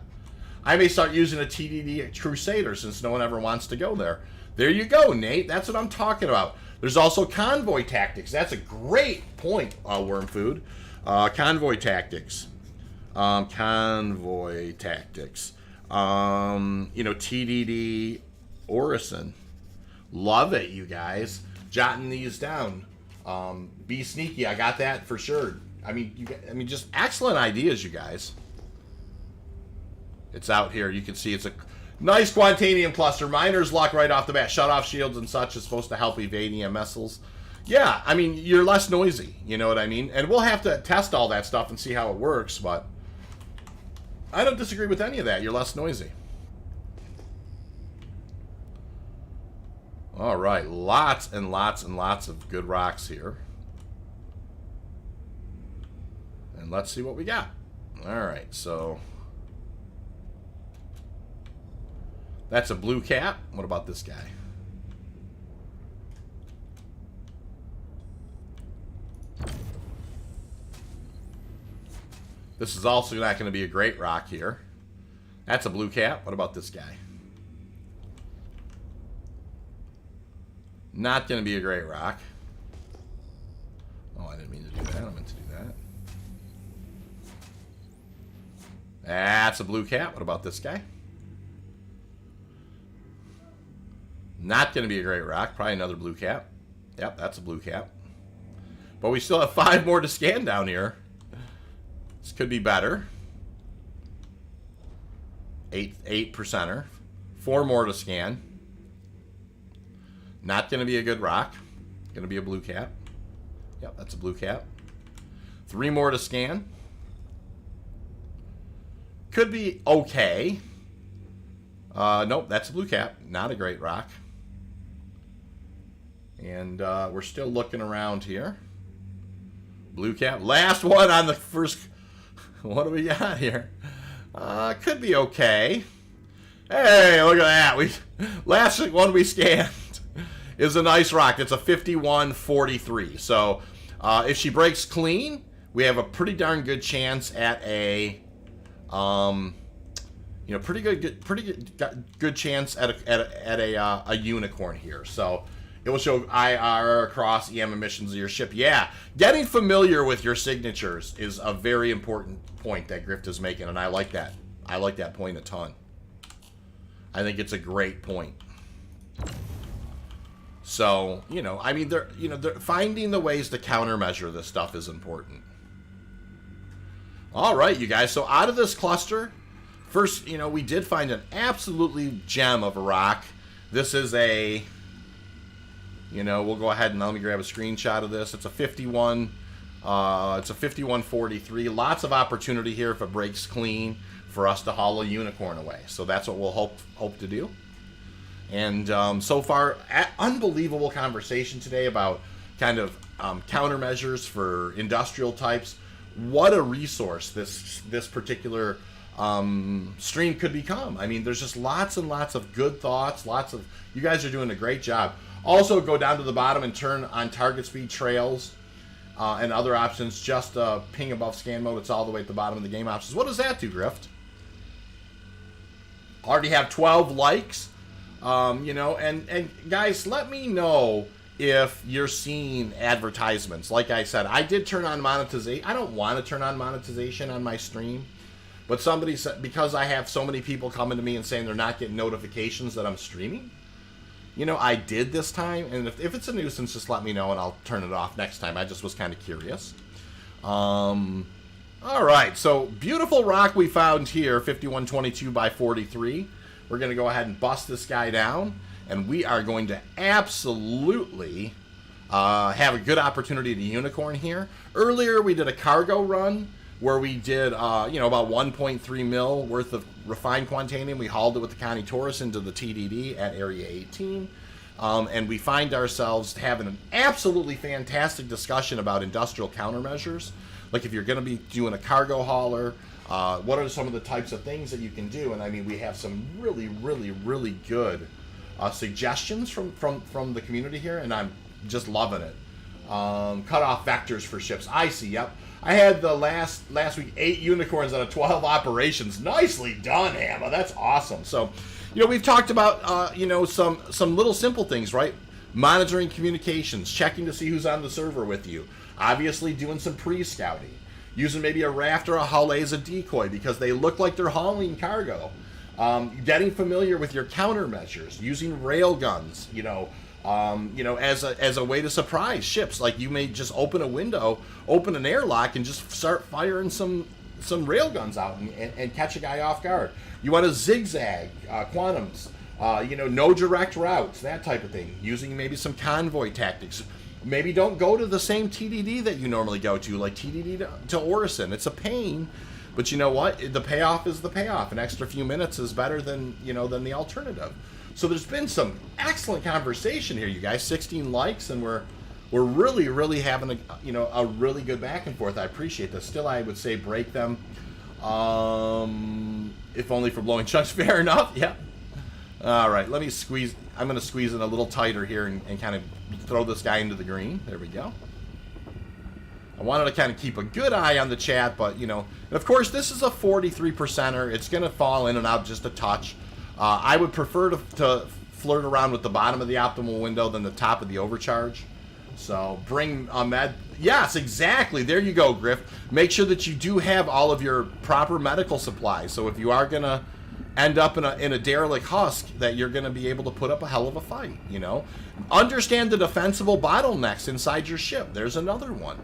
I may start using a TDD Crusader since no one ever wants to go there. There you go, Nate. That's what I'm talking about. There's also convoy tactics. That's a great point, Worm Food. Convoy tactics. Convoy tactics. You know, TDD Orison. Love it, you guys. Jotting these down. Be sneaky. I got that for sure. I mean, just excellent ideas, you guys. It's out here. You can see it's a nice Quantanium cluster. Miner's luck right off the bat. Shut off shields and such is supposed to help evade EM missiles. Yeah, I mean, you're less noisy. You know what I mean? And we'll have to test all that stuff and see how it works, but I don't disagree with any of that. You're less noisy. All right, lots and lots and lots of good rocks here. And let's see what we got. All right, so that's a blue cap. What about this guy? This is also not going to be a great rock here. That's a blue cap. What about this guy? Not going to be a great rock. Oh, I didn't mean to do that. I meant to do that. That's a blue cap. What about this guy? Not going to be a great rock. Probably another blue cap. Yep, that's a blue cap. But we still have 5 more to scan down here. This could be better. 8%er. 4 more to scan. Not going to be a good rock. Going to be a blue cap. Yep, that's a blue cap. 3 more to scan. Could be okay. Nope, that's a blue cap. Not a great rock. And we're still looking around here. Blue cap. Last one on the first. What do we got here? Could be okay. Hey, look at that. Last one we scanned is a nice rock. It's a 5143. So if she breaks clean, we have a pretty darn good chance at a pretty good chance at a unicorn here. So it will show IR across EM emissions of your ship. Yeah, getting familiar with your signatures is a very important point that Grift is making, and I like that. I like that point a ton. I think it's a great point. So, I mean, they're finding the ways to countermeasure this stuff is important. All right, you guys. So out of this cluster, first, we did find an absolutely gem of a rock. This is a, we'll go ahead and let me grab a screenshot of this. It's a 5143. Lots of opportunity here if it breaks clean for us to haul a unicorn away. So that's what we'll hope to do. And so far, unbelievable conversation today about kind of countermeasures for industrial types. What a resource this particular stream could become. I mean, there's just lots and lots of good thoughts. You guys are doing a great job. Also, go down to the bottom and turn on target speed trails. and other options, just ping above scan mode. It's all the way at the bottom of the game options. What does that do, Grift? Already have 12 likes. You know, and guys, let me know if you're seeing advertisements. Like I said, I did turn on monetization. I don't want to turn on monetization on my stream, but somebody said, because I have so many people coming to me and saying they're not getting notifications that I'm streaming, you know, I did this time. And if it's a nuisance, just let me know and I'll turn it off next time. I just was kind of curious. All right, so beautiful rock we found here, 5122 by 43. We're going to go ahead and bust this guy down, and we are going to absolutely have a good opportunity to unicorn here. Earlier, we did a cargo run where we did, you know, about 1.3 mil worth of refined Quantanium. We hauled it with the Connie Taurus into the TDD at Area 18, and we find ourselves having an absolutely fantastic discussion about industrial countermeasures. Like if you're going to be doing a cargo hauler, what are some of the types of things that you can do? And I mean, we have some really, really, really good suggestions from the community here, and I'm just loving it. Cut off vectors for ships. I see. Yep. I had the last week 8 unicorns out of 12 operations. Nicely done, Hamma. That's awesome. So, you know, we've talked about you know, some little simple things, right? Monitoring communications, checking to see who's on the server with you. Obviously, doing some pre-scouting. Using maybe a raft or a hull as a decoy because they look like they're hauling cargo. Getting familiar with your countermeasures. Using rail guns, you know, as a way to surprise ships. Like you may just open a window, open an airlock, and just start firing some rail guns out and catch a guy off guard. You want to zigzag quantums. You know, no direct routes, that type of thing. Using maybe some convoy tactics. Maybe don't go to the same TDD that you normally go to, like TDD to Orison. It's a pain, but you know what? The payoff is the payoff. An extra few minutes is better than, you know, than the alternative. So there's been some excellent conversation here, you guys. 16 likes, and we're really, really having a really good back and forth. I appreciate this. Still, I would say break them, if only for blowing chunks. Fair enough. Yeah. All right, let me squeeze. I'm going to squeeze it a little tighter here and kind of throw this guy into the green. There we go. I wanted to kind of keep a good eye on the chat, but, you know, and of course, this is a 43%er. It's going to fall in and out just a touch. I would prefer to flirt around with the bottom of the optimal window than the top of the overcharge. So bring med. Yes, exactly. There you go, Griff. Make sure that you do have all of your proper medical supplies. So if you are going to end up in a derelict husk, that you're going to be able to put up a hell of a fight, you know. Understand the defensible bottlenecks inside your ship. There's another one.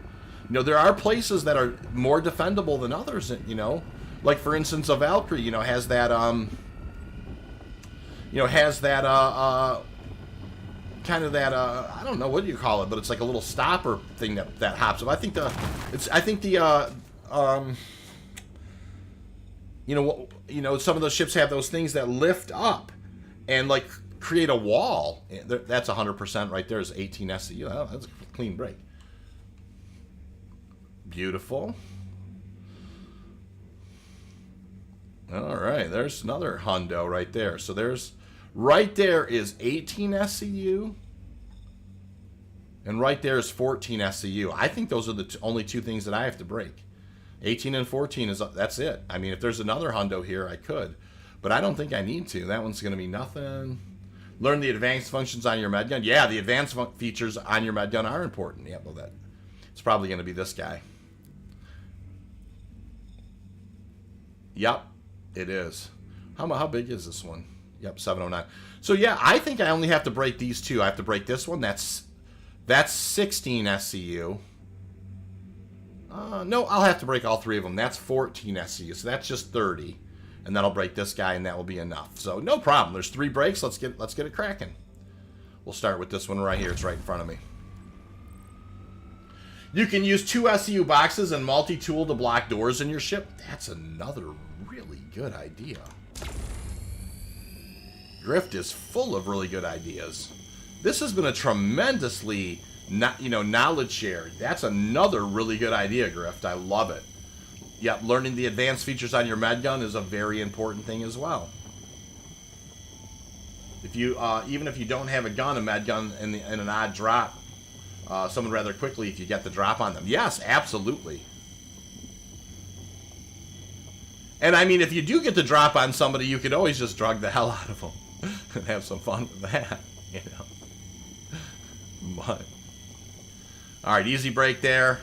You know, there are places that are more defendable than others, you know. Like, for instance, a Valkyrie, you know, has that, kind of that, I don't know, what do you call it, but it's like a little stopper thing that hops up. I think some of those ships have those things that lift up and like create a wall. That's 100% right there is 18 SCU. Oh, that's a clean break. Beautiful. All right, there's another hundo right there. So right there is 18 SCU, and right there is 14 SCU. I think those are the only two things that I have to break. 18 and 14 that's it. I mean, if there's another hundo here, I could, but I don't think I need to. That one's going to be nothing. Learn the advanced functions on your med gun. Yeah, the advanced features on your med gun are important. Yeah, well, it's probably going to be this guy. Yep, it is. How big is this one? Yep, 709. So yeah, I think I only have to break these two. I have to break this one. That's 16 SCU. No, I'll have to break all three of them. That's 14 SCU, so that's just 30. And then I'll break this guy, and that will be enough. So no problem. There's 3 breaks. Let's get it cracking. We'll start with this one right here. It's right in front of me. You can use 2 SCU boxes and multi-tool to block doors in your ship. That's another really good idea. Grift is full of really good ideas. This has been a tremendously, knowledge shared. That's another really good idea, Grift. I love it. Yep, learning the advanced features on your med gun is a very important thing as well. If you, even if you don't have a gun, a med gun, and an odd drop someone rather quickly if you get the drop on them. Yes, absolutely. And I mean, if you do get the drop on somebody, you could always just drug the hell out of them and have some fun with that, you know. But, all right, easy break there.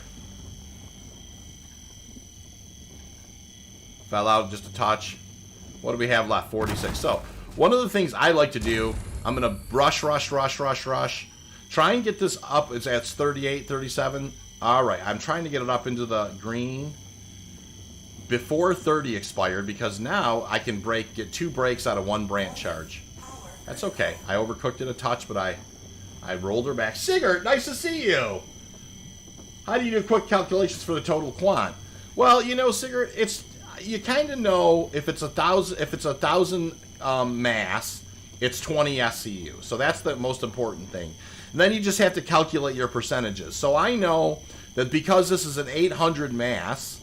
Fell out just a touch. What do we have left? 46. So, one of the things I like to do, I'm going to rush. Try and get this up. It's at 38, 37. All right, I'm trying to get it up into the green before 30 expired, because now I can get 2 breaks out of 1 branch charge. That's okay. I overcooked it a touch, but I rolled her back. Sigurd, nice to see you. How do you do quick calculations for the total quant? Well, you know, Sigurd, you kind of know if it's 1,000 mass, it's 20 SCU. So that's the most important thing. And then you just have to calculate your percentages. So I know that because this is an 800 mass,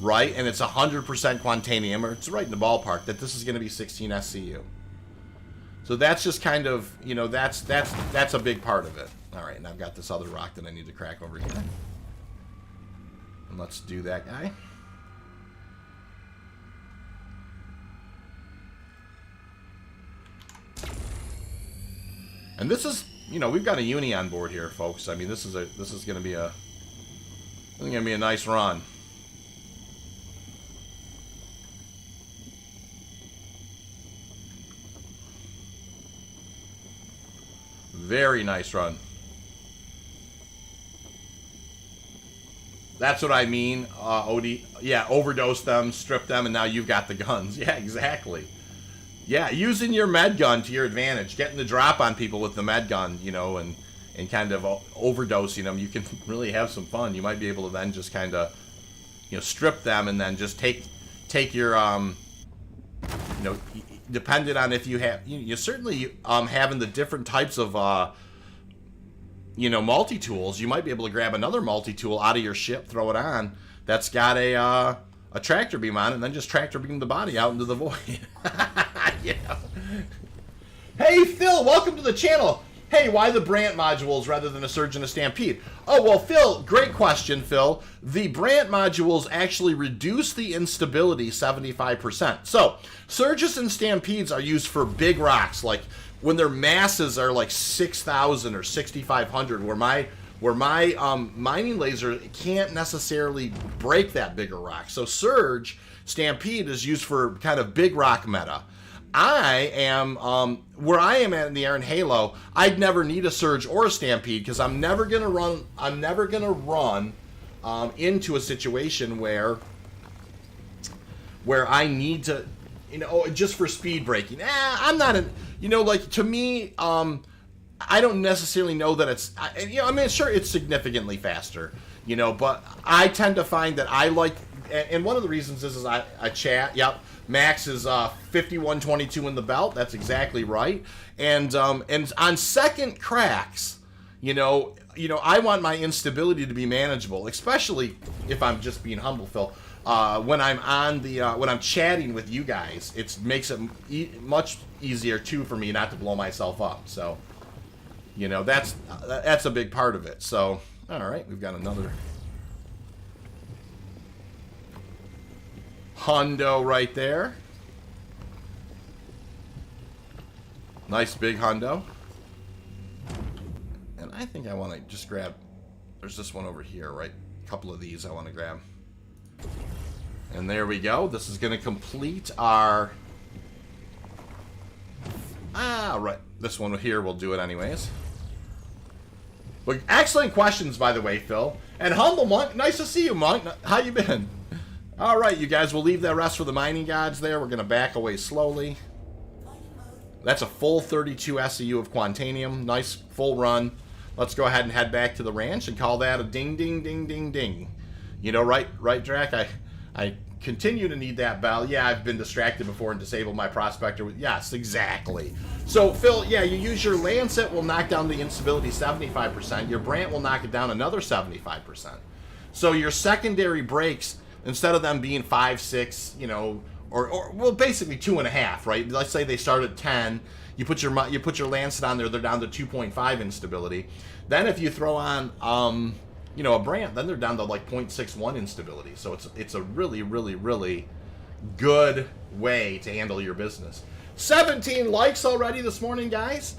right, and it's 100% Quantanium, or it's right in the ballpark, that this is going to be 16 SCU. So that's just kind of, you know, that's a big part of it. All right, and I've got this other rock that I need to crack over here. And let's do that guy. And this is, you know, we've got a uni on board here, folks. I mean, this is going to be a nice run. Very nice run. That's what I mean, Odie. Yeah, overdose them, strip them, and now you've got the guns. Yeah, exactly. Yeah, using your med gun to your advantage, getting the drop on people with the med gun, you know, and kind of overdosing them, you can really have some fun. You might be able to then just kind of, you know, strip them and then just take your, you know, depending on if you have, you certainly having the different types of, you know, multi-tools, you might be able to grab another multi-tool out of your ship, throw it on, that's got a tractor beam on it, and then just tractor beam the body out into the void. You know? Hey, Phil, welcome to the channel. Hey, why the Brant modules rather than a Surge and a Stampede? Oh, well, Phil, great question, Phil. The Brant modules actually reduce the instability 75%. So, Surges and Stampedes are used for big rocks, like when their masses are like 6,000 or 6,500, where my mining laser can't necessarily break that bigger rock. So Surge Stampede is used for kind of big rock meta. I am, where I am at in the air in Halo, I'd never need a Surge or a Stampede because I'm never gonna run into a situation where I need to, you know, just for speed breaking. I'm not an, you know, like to me, I don't necessarily know that it's, you know, I mean, sure, it's significantly faster, you know, but I tend to find that I like, and one of the reasons is I chat, yep, Max is 5122 in the belt, that's exactly right, and on second cracks, you know, I want my instability to be manageable, especially if I'm just being humble, Phil. When I'm on the when I'm chatting with you guys, it makes it much easier too for me not to blow myself up. So, you know, that's a big part of it. So, all right, we've got another hundo right there. Nice big hundo. And I think I want to just grab. There's this one over here, right? A couple of these I want to grab. And there we go. This is going to complete our... right. This one here, we'll do it anyways. But excellent questions, by the way, Phil. And Humble Monk, nice to see you, Monk. How you been? All right, you guys, we'll leave that rest for the mining gods there. We're going to back away slowly. That's a full 32 SCU of Quantanium. Nice full run. Let's go ahead and head back to the ranch and call that a ding, ding, ding, ding, ding. You know, right, Drac? I continue to need that bell. Yeah, I've been distracted before and disabled my prospector. Yes, exactly. So, Phil, yeah, you use your Lancet will knock down the instability 75%. Your Brant will knock it down another 75%. So your secondary breaks, instead of them being 5, 6, you know, or well, basically 2.5, right? Let's say they start at 10. you put your Lancet on there, they're down to 2.5 instability. Then if you throw on you know, a Brant, then they're down to like 0.61 instability. So it's a really, really, really good way to handle your business. 17 likes already this morning, guys.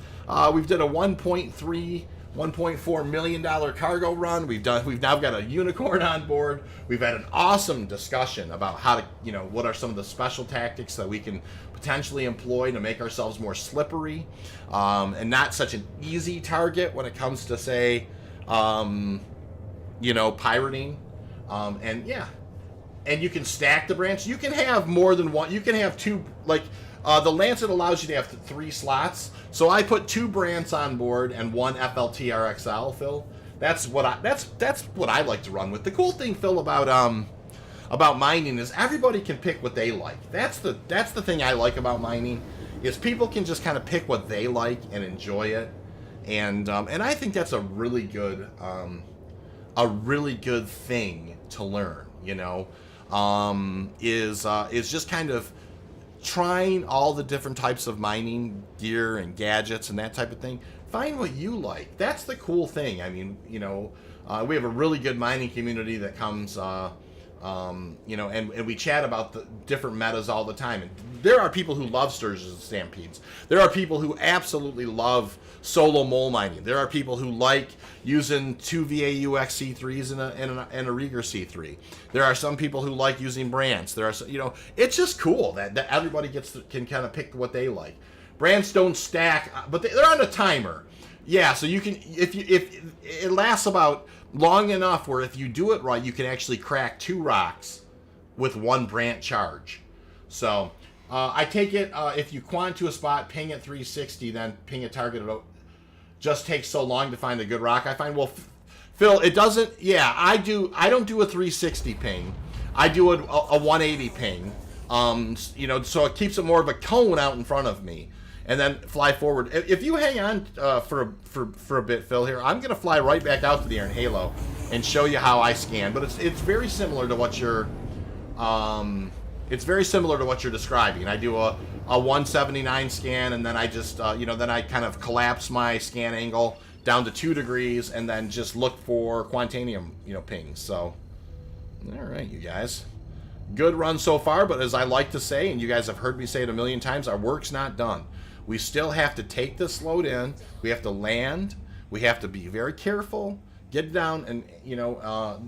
We've did a $1.4 million cargo run. We've now got a unicorn on board. We've had an awesome discussion about how to, you know, what are some of the special tactics that we can potentially employ to make ourselves more slippery, and not such an easy target when it comes to, say, you know, pirating, and yeah, and you can stack the branch. You can have more than one. You can have two. Like the Lancet allows you to have 3 slots. So I put 2 Brants on board and 1 FLTR-XL. Phil, that's what I like to run with. The cool thing, Phil, about mining is everybody can pick what they like. That's the thing I like about mining, is people can just kind of pick what they like and enjoy it, and I think that's a really good thing to learn. You know, is just kind of trying all the different types of mining gear and gadgets and that type of thing. Find what you like. That's the cool thing. I mean, you know, we have a really good mining community that comes, you know, and we chat about the different metas all the time. And there are people who love Sturges and Stampedes. There are people who absolutely love solo mole mining. There are people who like using 2 VAU XC3s and a Rieger C3. There are some people who like using Brants. There are, you know, it's just cool that everybody can kind of pick what they like. Brants don't stack, but they're on a timer. Yeah, so you can, if it lasts about long enough where if you do it right, you can actually crack 2 rocks with 1 Brant charge. So I take it, if you quant to a spot, ping at 360, then ping a target at, just takes so long to find a good rock. I find, well, Phil, it doesn't, yeah, I don't do a 360 ping. I do a 180 ping. You know, so it keeps it more of a cone out in front of me, and then fly forward. If you hang on for a bit, Phil, here, I'm going to fly right back out to the air in Halo and show you how I scan. But it's very similar to what you're describing. I do a 179 scan, and then I just you know, then I kind of collapse my scan angle down to 2 degrees, and then just look for Quantanium, you know, pings. So, all right, you guys. Good run so far, but as I like to say, and you guys have heard me say it a million times, our work's not done. We still have to take this load in. We have to land. We have to be very careful. Get down, and you know,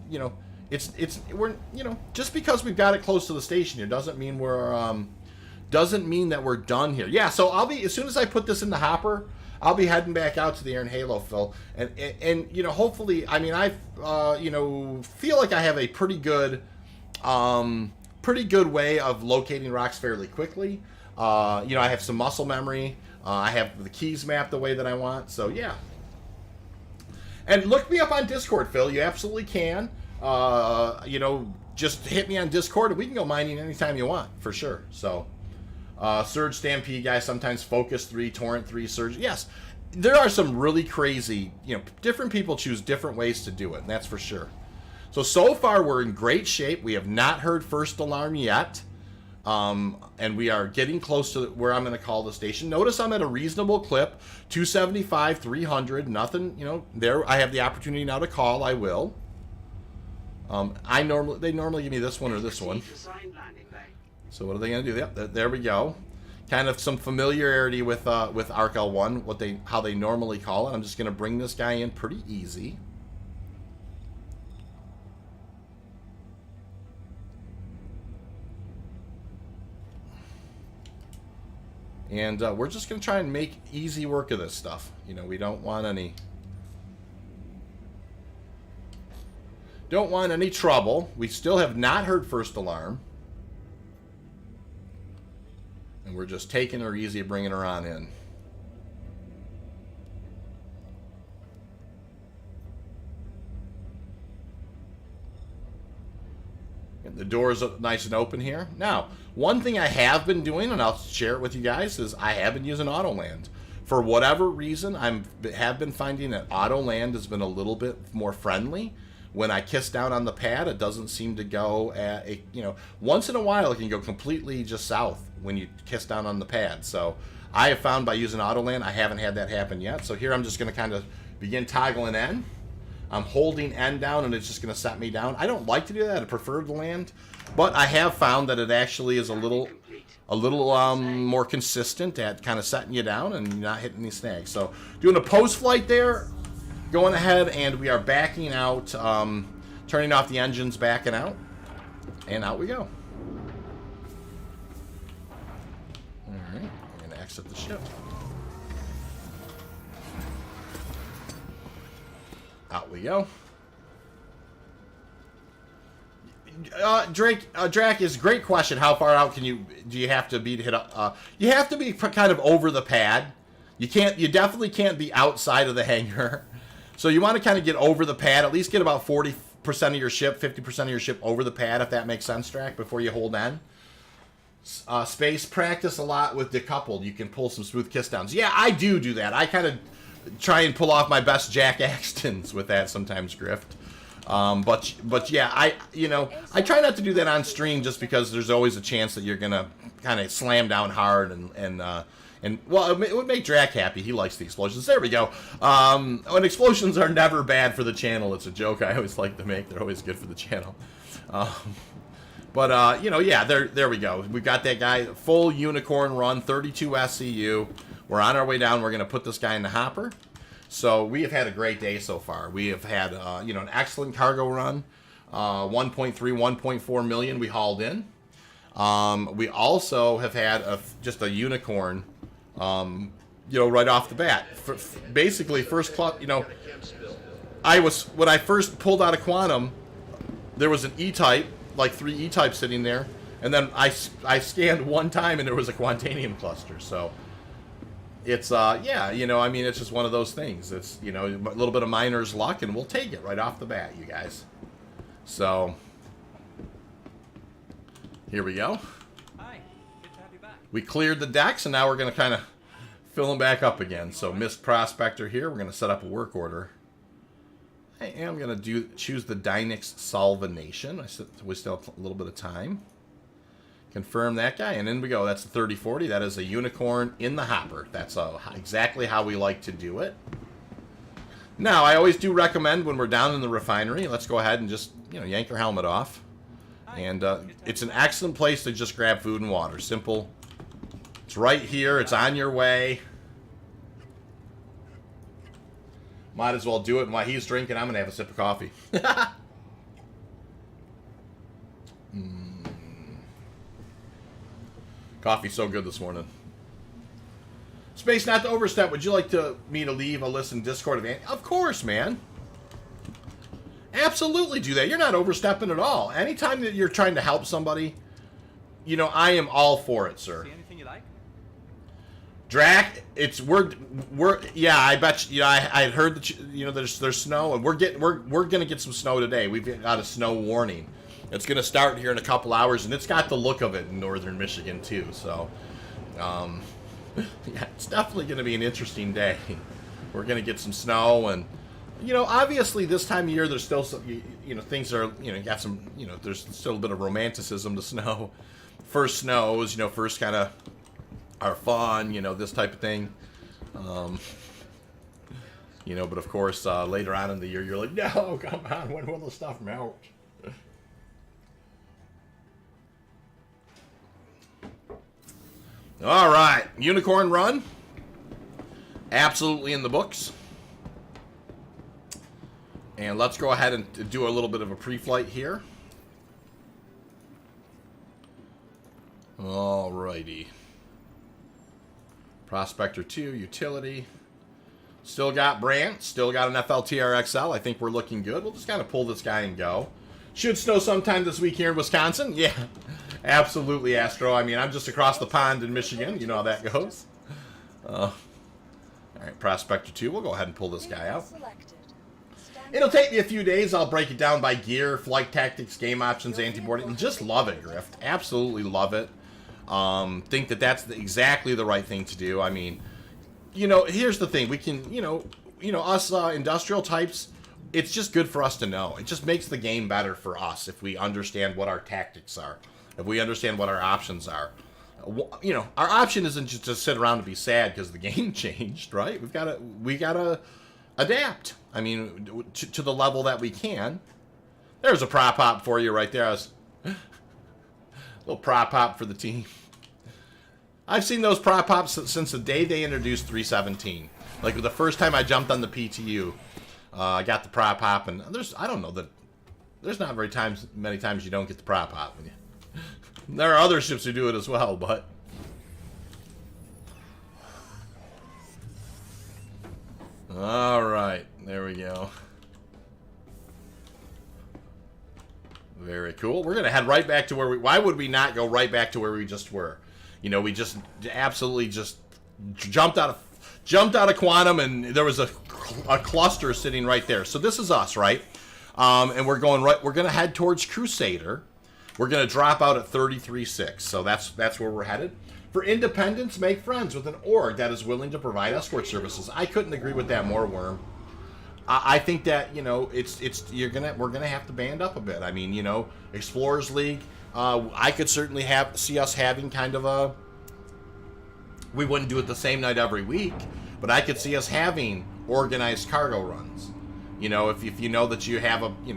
we're, you know, just because we've got it close to the station here doesn't mean that we're done here. Yeah, so I'll be, as soon as I put this in the hopper, I'll be heading back out to the air in Halo, Phil, and you know, hopefully, I mean, I you know, feel like I have a pretty good way of locating rocks fairly quickly. You know, I have some muscle memory. I have the keys mapped the way that I want. So yeah. And look me up on Discord, Phil. You absolutely can. You know, just hit me on Discord, and we can go mining anytime you want, for sure. So, Surge Stampede guys, sometimes Focus 3, Torrent 3, Surge. Yes, there are some really crazy, you know, different people choose different ways to do it, and that's for sure. So far, we're in great shape. We have not heard first alarm yet. And we are getting close to where I'm going to call the station. Notice I'm at a reasonable clip, 275, 300, nothing, you know, there. I have the opportunity now to call. I will. They normally give me this one or this one. So what are they going to do? Yep, there we go. Kind of some familiarity with ARC L1, how they normally call it. I'm just going to bring this guy in pretty easy. And we're just going to try and make easy work of this stuff. You know, we don't want any trouble. We still have not heard first alarm. And we're just taking her easy, bringing her on in. And the doors are nice and open here. Now, one thing I have been doing, and I'll share it with you guys, is I have been using auto land. For whatever reason, I have been finding that auto land has been a little bit more friendly. When I kiss down on the pad, it doesn't seem to go at a, you know, once in a while it can go completely just south when you kiss down on the pad. So I have found by using Autoland, I haven't had that happen yet. So here I'm just going to kind of begin toggling N. I'm holding N down, and it's just going to set me down. I don't like to do that. I prefer the land, but I have found that it actually is a little more consistent at kind of setting you down and not hitting these snags. So doing a post flight there, going ahead, and we are backing out, turning off the engines, backing out, and out we go. All right, I'm going to exit the ship. Out we go. Drac is a great question. How far out do you have to be to hit up? You have to be kind of over the pad. You definitely can't be outside of the hangar. So you want to kind of get over the pad, at least get about 40% of your ship, 50% of your ship over the pad, if that makes sense, Drac, before you hold in. Space, practice a lot with decoupled. You can pull some smooth kiss downs. Yeah, I do that. I kind of try and pull off my best Jack Axtons with that sometimes, Grift. But yeah, I try not to do that on stream just because there's always a chance that you're gonna kind of slam down hard and well, it would make Drac happy. He likes the explosions. There we go. And explosions are never bad for the channel. It's a joke I always like to make. They're always good for the channel. Yeah, there we go. We've got that guy, full unicorn run, 32 SCU. We're on our way down. We're going to put this guy in the hopper. So we have had a great day so far. We have had, an excellent cargo run. 1.3, 1.4 million we hauled in. We also have had just a unicorn, right off the bat. Basically, first club, when I first pulled out of Quantum, there was an E-type, like 3 E-types sitting there. And then I scanned one time and there was a Quantanium cluster. So it's, it's just one of those things. It's, a little bit of miner's luck, and we'll take it right off the bat, you guys. So here we go. Hi, good to have you back. We cleared the decks, and now we're going to kind of fill them back up again. So missed prospector here. We're going to set up a work order. I am going to choose the Dynix Solvanation. We still have a little bit of time. Confirm that guy, and in we go. That's the 3040. That is a unicorn in the hopper. That's exactly how we like to do it. Now, I always do recommend when we're down in the refinery, let's go ahead and just, yank your helmet off. And it's an excellent place to just grab food and water. Simple. It's right here. It's on your way. Might as well do it. And while he's drinking, I'm going to have a sip of coffee. Coffee's so good this morning. Space, not to overstep, would you like me to leave a list in Discord? Of course, man. Absolutely do that. You're not overstepping at all. Anytime that you're trying to help somebody, I am all for it, sir. See anything you like? Drac, yeah, I bet you, I heard that there's snow, and we're gonna get some snow today. We've got a snow warning. It's gonna start here in a couple hours, and it's got the look of it in northern Michigan too. So, yeah, it's definitely gonna be an interesting day. We're gonna get some snow, and obviously this time of year there's still some, things are, got some, there's still a bit of romanticism to snow. First snows, first kind of are fun, this type of thing. But of course, later on in the year, you're like, no, come on, when will the stuff melt? All right, unicorn run. Absolutely in the books. And let's go ahead and do a little bit of a pre-flight here. All righty. Prospector 2, utility. Still got Brant. Still got an FLTR-XL. I think we're looking good. We'll just kind of pull this guy and go. Should snow sometime this week here in Wisconsin. Yeah, absolutely, Astro. I mean, I'm just across the pond in Michigan. You know how that goes. All right, Prospector 2. We'll go ahead and pull this guy out. It'll take me a few days. I'll break it down by gear, flight tactics, game options, anti-boarding. Just love it, Grift. Absolutely love it. Think that that's exactly the right thing to do. I mean, here's the thing. We can, us industrial types, it's just good for us to know. It just makes the game better for us if we understand what our tactics are, if we understand what our options are. you know, our option isn't just to sit around and be sad because the game changed, right? We gotta adapt. I mean, to the level that we can. There's a prop hop for you right there. A little prop hop for the team. I've seen those prop hops since the day they introduced 317. Like the first time I jumped on the PTU, I got the prop hop, and there's not many times you don't get the prop hop. There are other ships who do it as well, but all right, there we go. Very cool. We're gonna head right back to where we. Why would we not go right back to where we just were? You know, we just absolutely just jumped out of Quantum, and there was a cluster sitting right there. So this is us, right? And we're going right. We're gonna head towards Crusader. We're gonna drop out at 33.6. So that's where we're headed. For independence, make friends with an org that is willing to provide escort services. I couldn't agree with that more, Worm. I think that, you know, we're gonna have to band up a bit. I mean, you know, Explorers League. I could certainly see us having kind of a. We wouldn't do it the same night every week, but I could see us having organized cargo runs. You know, if you know that you have a, you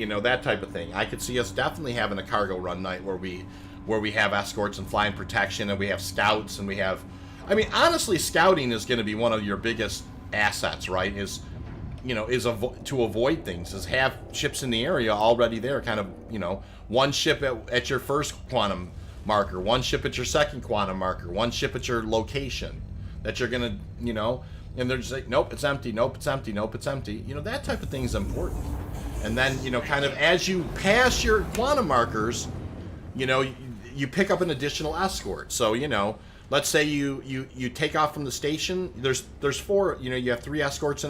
know that type of thing. I could see us definitely having a cargo run night where we have escorts and flying protection, and we have scouts, and we have. I mean, honestly, scouting is going to be one of your biggest assets, right? To avoid things, is have ships in the area already there, kind of, you know, one ship at your first quantum marker, one ship at your second quantum marker, one ship at your location that you're gonna, you know, and they're just like, nope, it's empty, nope, it's empty, nope, it's empty. You know, that type of thing is important. And then, you know, kind of as you pass your quantum markers, you know, you pick up an additional escort. So, you know, let's say you take off from the station. There's four. You know, you have three escorts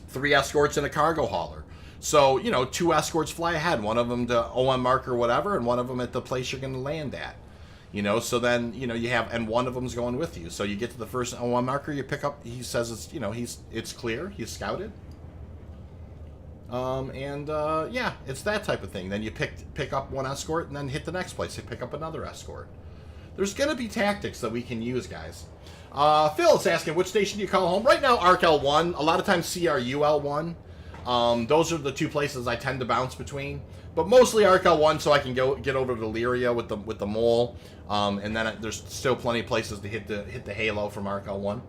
three escorts in a cargo hauler. So, you know, two escorts fly ahead, one of them to OM marker whatever, and one of them at the place you're going to land at. You know, so then, you know, you have, and one of them's going with you. So you get to the first OM marker, you pick up, he says it's, you know, it's clear, he's scouted. Yeah, it's that type of thing. Then you pick up one escort and then hit the next place, you pick up another escort. There's going to be tactics that we can use, guys. Phil is asking, which station do you call home? Right now, ARC-L1, a lot of times CRU-L1. Those are the two places I tend to bounce between. But mostly ARC-L1, so I can get over to Lyria with the mole. And then there's still plenty of places to hit the halo from ARC-L1.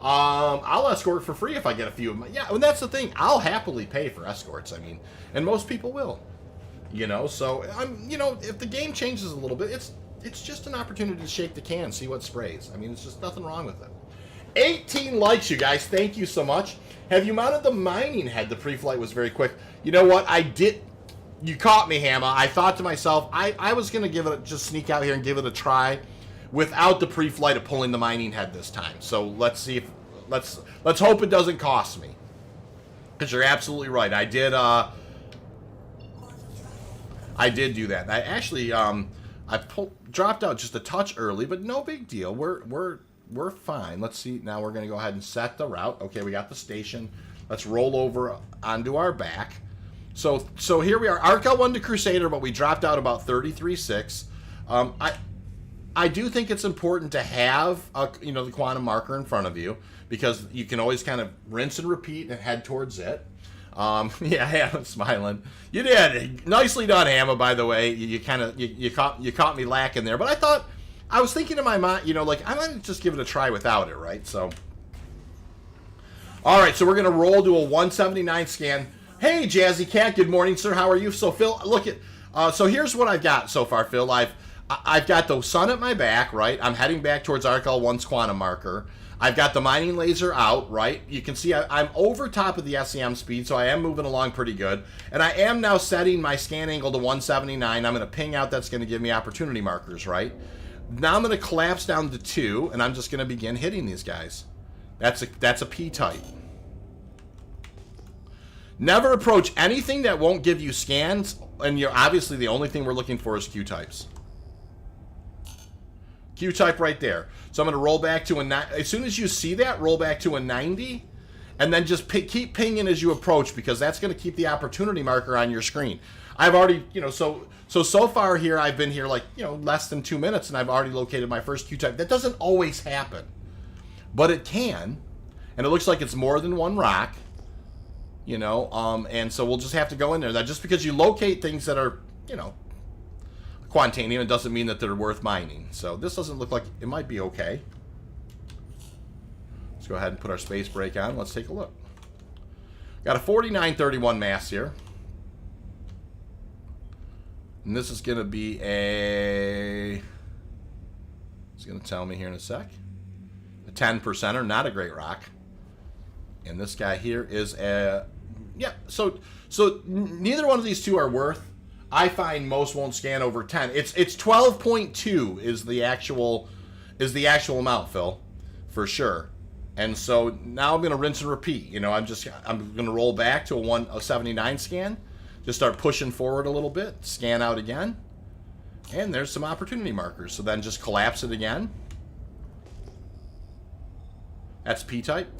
I'll escort for free if I get a few of them. Yeah, and that's the thing. I'll happily pay for escorts. I mean, and most people will. You know, so you know, if the game changes a little bit, it's just an opportunity to shake the can, see what sprays. I mean, it's just nothing wrong with it. 18 likes, you guys. Thank you so much. Have you mounted the mining head? The pre-flight was very quick. You know what? I did. You caught me, Hamma. I thought to myself, I was going to just sneak out here and give it a try without the pre-flight of pulling the mining head this time. So let's see if, let's hope it doesn't cost me. Because you're absolutely right. I did do that. I actually, dropped out just a touch early, but no big deal. We're fine. Let's see. Now we're going to go ahead and set the route. Okay, we got the station. Let's roll over onto our back. So here we are, ARC-L1 to Crusader, but we dropped out about 33.6. I do think it's important to have the quantum marker in front of you, because you can always kind of rinse and repeat and head towards it. Yeah, Hamma smiling. You did nicely done, Hamma. By the way, you caught me lacking there, but I was thinking in my mind, like I might just give it a try without it, right? So, all right, so we're gonna roll to a 179 scan. Hey, Jazzy Cat. Good morning, sir. How are you? So, Phil, look at. So here's what I've got so far, Phil. I've got the sun at my back, right? I'm heading back towards ARC-L1's quantum marker. I've got the mining laser out, right? You can see I'm over top of the SEM speed, so I am moving along pretty good. And I am now setting my scan angle to 179. I'm going to ping out. That's going to give me opportunity markers, right? Now I'm going to collapse down to 2, and I'm just going to begin hitting these guys. That's a P-type. Never approach anything that won't give you scans, and obviously the only thing we're looking for is Q-types. Q-type right there. So I'm going to roll back to as soon as you see that, roll back to a 90, and then just keep pinging as you approach, because that's going to keep the opportunity marker on your screen. I've already, so far here, I've been here like, less than 2 minutes, and I've already located my first Q-type. That doesn't always happen, but it can, and it looks like it's more than one rock, and so we'll just have to go in there. That just because you locate things that are, Quantanium, it doesn't mean that they're worth mining. So this doesn't look like it might be okay. Let's go ahead and put our space brake on. Let's take a look. Got a 4931 mass here. And this is going to be a... It's going to tell me here in a sec. A 10%er, not a great rock. And this guy here is a... Yeah, so neither one of these two are worth. I find most won't scan over 10. It's 12.2 is the actual amount, Phil, for sure. And so now I'm going to rinse and repeat. I'm going to roll back to a 79 scan, just start pushing forward a little bit, scan out again, and there's some opportunity markers. So then just collapse it again. That's P-type.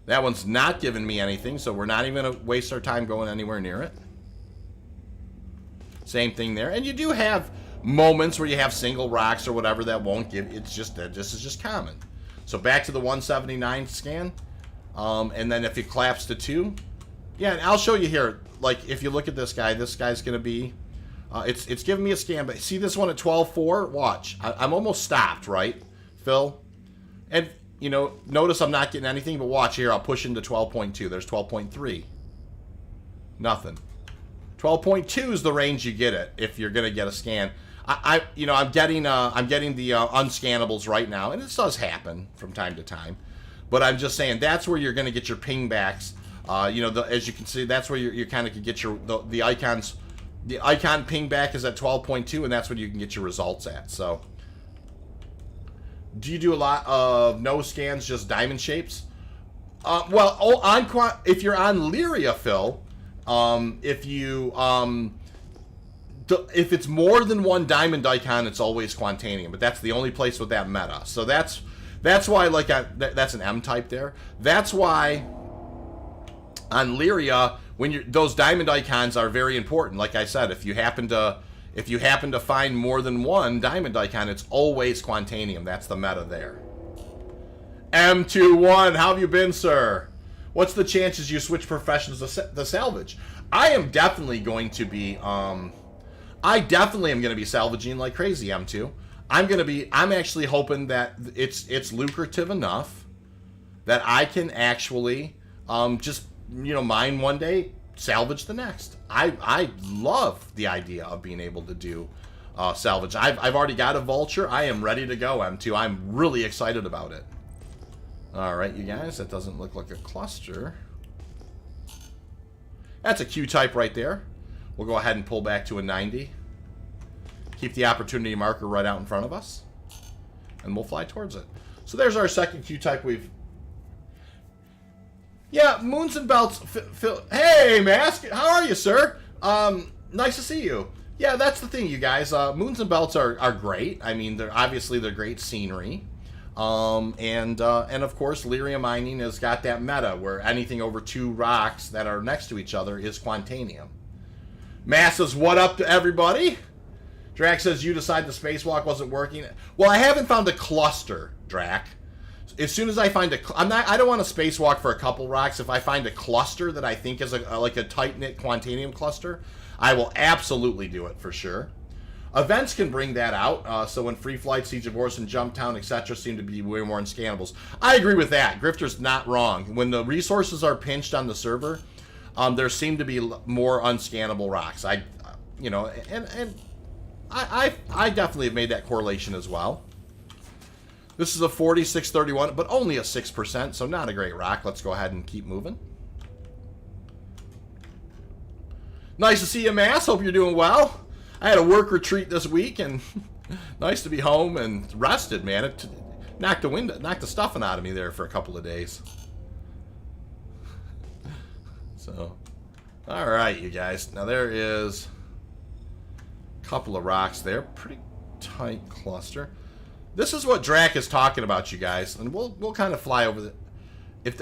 That one's not giving me anything, so we're not even going to waste our time going anywhere near it. Same thing there. And you do have moments where you have single rocks or whatever that won't give. It's just that this is just common. So back to the 179 scan. And then if you collapse to 2. Yeah, and I'll show you here. Like, if you look at this guy's going to be... it's giving me a scan, but see this one at 12.4? Watch. I'm almost stopped, right, Phil? And... notice I'm not getting anything, but watch here. I'll push into 12.2. There's 12.3. Nothing. 12.2 is the range you get it if you're gonna get a scan. I'm getting the unscannables right now, and this does happen from time to time. But I'm just saying that's where you're gonna get your ping backs. As you can see, that's where you kind of can get the icons. The icon ping back is at 12.2, and that's where you can get your results at. So. Do you do a lot of no scans, just diamond shapes? If you're on Lyria, Phil, if it's more than one diamond icon, it's always Quantanium. But that's the only place with that meta. So that's why that's an M type there. That's why on Lyria, those diamond icons are very important. Like I said, if you happen to find more than one diamond icon, it's always Quantanium. That's the meta there. M21, how have you been, sir? What's the chances you switch professions to salvage? I am definitely going to be, I definitely am going to be salvaging like crazy, M2. I'm actually hoping that it's lucrative enough that I can actually, just, mine one day, salvage the next. I love the idea of being able to do salvage. I've already got a vulture. I am ready to go, M2. I'm really excited about it. Alright, you guys, that doesn't look like a cluster. That's a Q-type right there. We'll go ahead and pull back to a 90. Keep the opportunity marker right out in front of us. And we'll fly towards it. So there's our second Q-type we've... Yeah, Moons and Belts. Hey, Mask. How are you, sir? Nice to see you. Yeah, that's the thing, you guys. Moons and Belts are great. I mean, they're great scenery. And of course, Lyria mining has got that meta where anything over 2 rocks that are next to each other is Quantanium. Mass says, what up to everybody? Drac says, you decide the spacewalk wasn't working. Well, I haven't found a cluster, Drac. As soon as I find I don't want a spacewalk for a couple rocks. If I find a cluster that I think is like a tight-knit Quantanium cluster, I will absolutely do it for sure. Events can bring that out. So when Free Flight, Siege of Orson, Jump Town, etc. seem to be way more unscannables. I agree with that. Grifter's not wrong. When the resources are pinched on the server, there seem to be more unscannable rocks. I definitely have made that correlation as well. This is a 4631, but only a 6%, so not a great rock. Let's go ahead and keep moving. Nice to see you, Mass. Hope you're doing well. I had a work retreat this week, and nice to be home and rested, man. It knocked the stuffing out of me there for a couple of days. So, all right, you guys. Now there is a couple of rocks there. Pretty tight cluster. This is what Drac is talking about, you guys, and we'll kind of fly over the.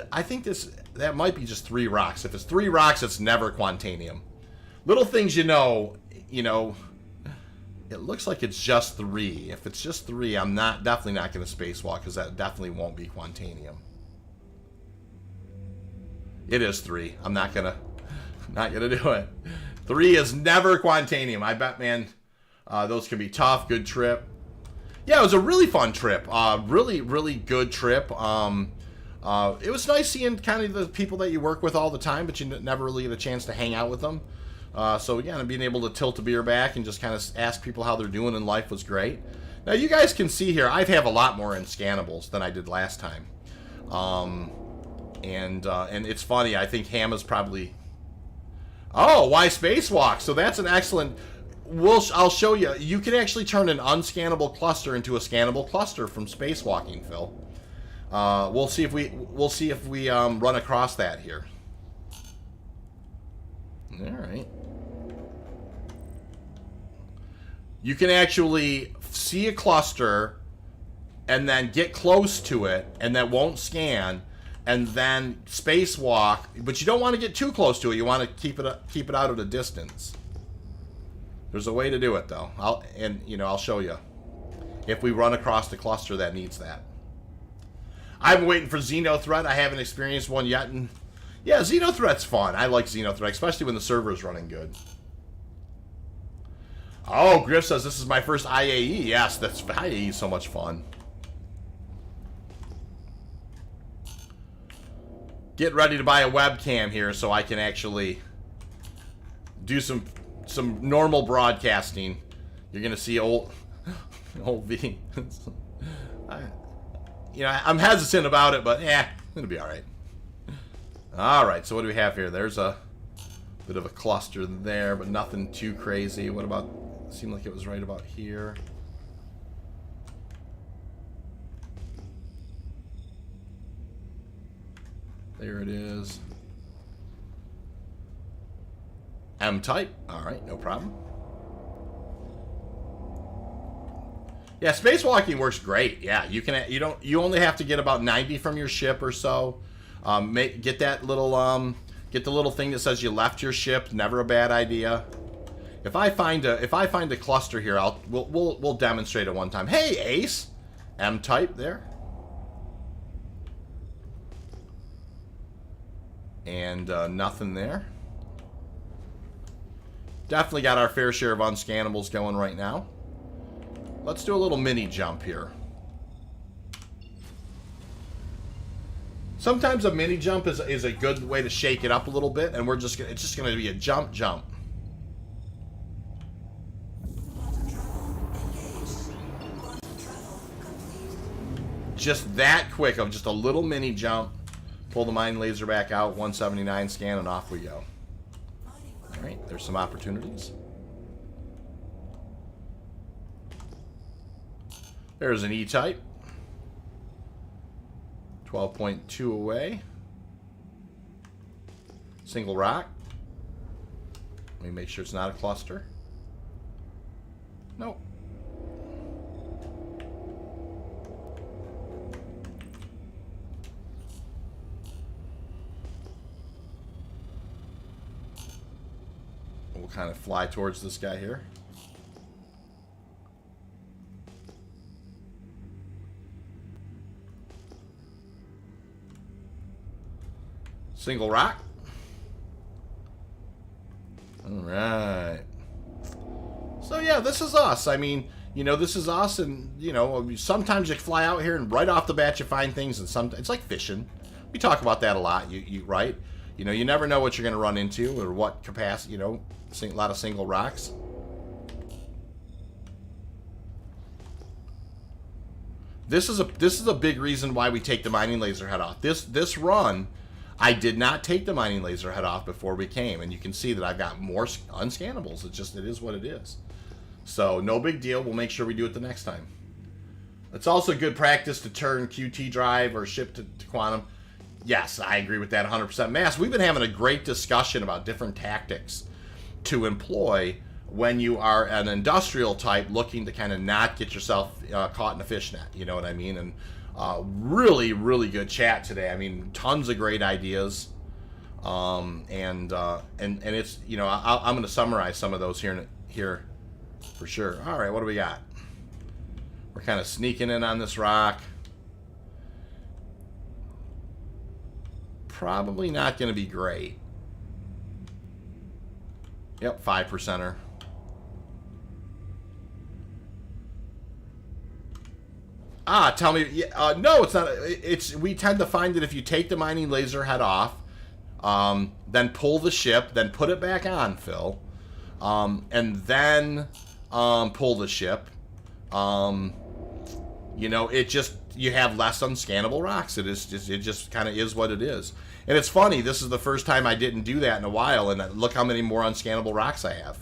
I think that might be just 3 rocks. If it's 3 rocks, it's never Quantanium. Little things, you know. It looks like it's just 3. If it's just 3, I'm definitely not going to spacewalk because that definitely won't be Quantanium. It is 3. I'm not gonna do it. 3 is never Quantanium. I bet, man. Those can be tough. Good trip. Yeah, it was a really fun trip. Really, really good trip. It was nice seeing kind of the people that you work with all the time, but you never really get a chance to hang out with them. So again, being able to tilt a beer back and just kind of ask people how they're doing in life was great. Now you guys can see here, I have a lot more inscannables than I did last time. And it's funny, I think Hama's probably... Oh, why spacewalk? So that's an excellent... I'll show you. You can actually turn an unscannable cluster into a scannable cluster from spacewalking, Phil. We'll see if we run across that here. All right. You can actually see a cluster and then get close to it, and that won't scan, and then spacewalk. But you don't want to get too close to it. You want to keep it out at a distance. There's a way to do it, though. I'll show you if we run across the cluster that needs that. I'm waiting for Xenothreat. I haven't experienced one yet, and yeah, Xenothreat's fun. I like Xenothreat, especially when the server is running good. Oh, Griff says this is my first IAE. Yes, that's IAE is so much fun. Get ready to buy a webcam here so I can actually do some normal broadcasting. You're gonna see old V. I'm hesitant about it, but yeah, it'll be all right. All right, so what do we have here? There's a bit of a cluster there, but nothing too crazy. What about? Seemed like it was right about here. There it is. M-type. All right, no problem. Yeah, spacewalking works great. Yeah, you only have to get about 90 from your ship or so. Get the little thing that says you left your ship. Never a bad idea. If I find a cluster here, we'll demonstrate it one time. Hey, Ace, M-type there. And nothing there. Definitely got our fair share of unscannables going right now. Let's do a little mini jump here. Sometimes a mini jump is a good way to shake it up a little bit, and it's just gonna be a jump. Just that quick of just a little mini jump. Pull the mine laser back out, 179 scan, and off we go. All right, there's some opportunities. There's an E-type. 12.2 away. Single rock. Let me make sure it's not a cluster. Nope. We'll kind of fly towards this guy here. Single rock. All right. So yeah, this is us. I mean, this is us, and sometimes you fly out here and right off the bat you find things, and sometimes it's like fishing. We talk about that a lot. Right? You never know what you're going to run into or what capacity. A lot of single rocks. This is a big reason why we take the mining laser head off. This run, I did not take the mining laser head off before we came, and you can see that I've got more unscannables. It is what it is. So no big deal. We'll make sure we do it the next time. It's also good practice to turn QT drive or ship to quantum. Yes, I agree with that 100%. Mass, we've been having a great discussion about different tactics to employ when you are an industrial type looking to kind of not get yourself caught in a fish net. You know what I mean? And really, really good chat today. I mean, tons of great ideas. And it's, you know, I'm going to summarize some of those here for sure. All right, what do we got? We're kind of sneaking in on this rock. Probably not going to be great. Yep, 5%er. Tell me. No, it's not. We tend to find that if you take the mining laser head off, then pull the ship, then put it back on, Phil, and then pull the ship. You know, you have less unscannable rocks. It just kind of is what it is. And it's funny. This is the first time I didn't do that in a while, and look how many more unscannable rocks I have.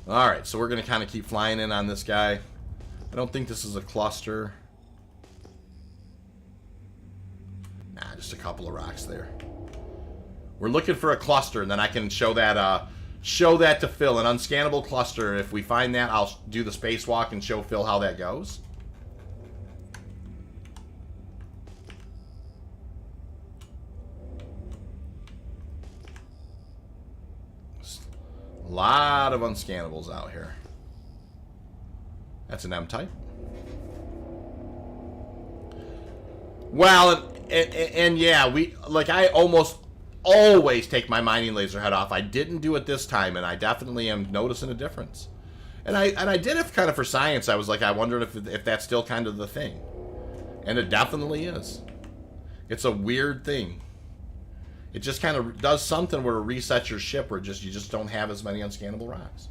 All right, so we're gonna kind of keep flying in on this guy. I don't think this is a cluster. Nah, just a couple of rocks there. We're looking for a cluster, and then I can show that to Phil, an unscannable cluster. If we find that, I'll do the spacewalk and show Phil how that goes. A lot of unscannables out here. That's an M-type. Well, and yeah, I almost always take my mining laser head off. I didn't do it this time, and I definitely am noticing a difference. And I did it kind of for science. I was like, I wondered if that's still kind of the thing. And it definitely is. It's a weird thing. It just kind of does something where it resets your ship where you just don't have as many unscannable rocks.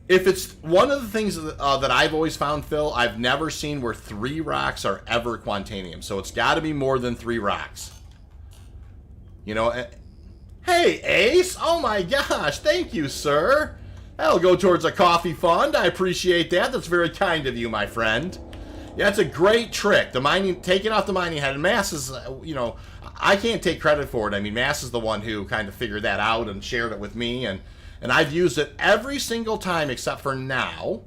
If it's one of the things that I've always found, Phil, I've never seen where 3 rocks are ever Quantanium. So it's got to be more than 3 rocks. You know, hey, Ace! Oh my gosh, thank you, sir. That'll go towards a coffee fund. I appreciate that. That's very kind of you, my friend. Yeah, it's a great trick. The mining, taking off the mining head. And Mass is, you know, I can't take credit for it. I mean, Mass is the one who kind of figured that out and shared it with me, and I've used it every single time except for now.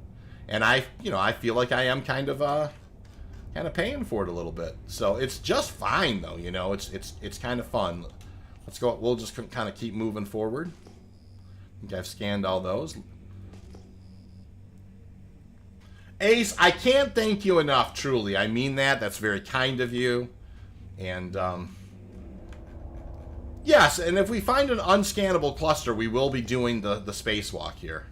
And I feel like I am kind of paying for it a little bit. So it's just fine though, you know. It's kind of fun. Let's go. We'll just kind of keep moving forward. I think I've scanned all those. Ace, I can't thank you enough, truly. I mean that. That's very kind of you. And, yes, and if we find an unscannable cluster, we will be doing the spacewalk here.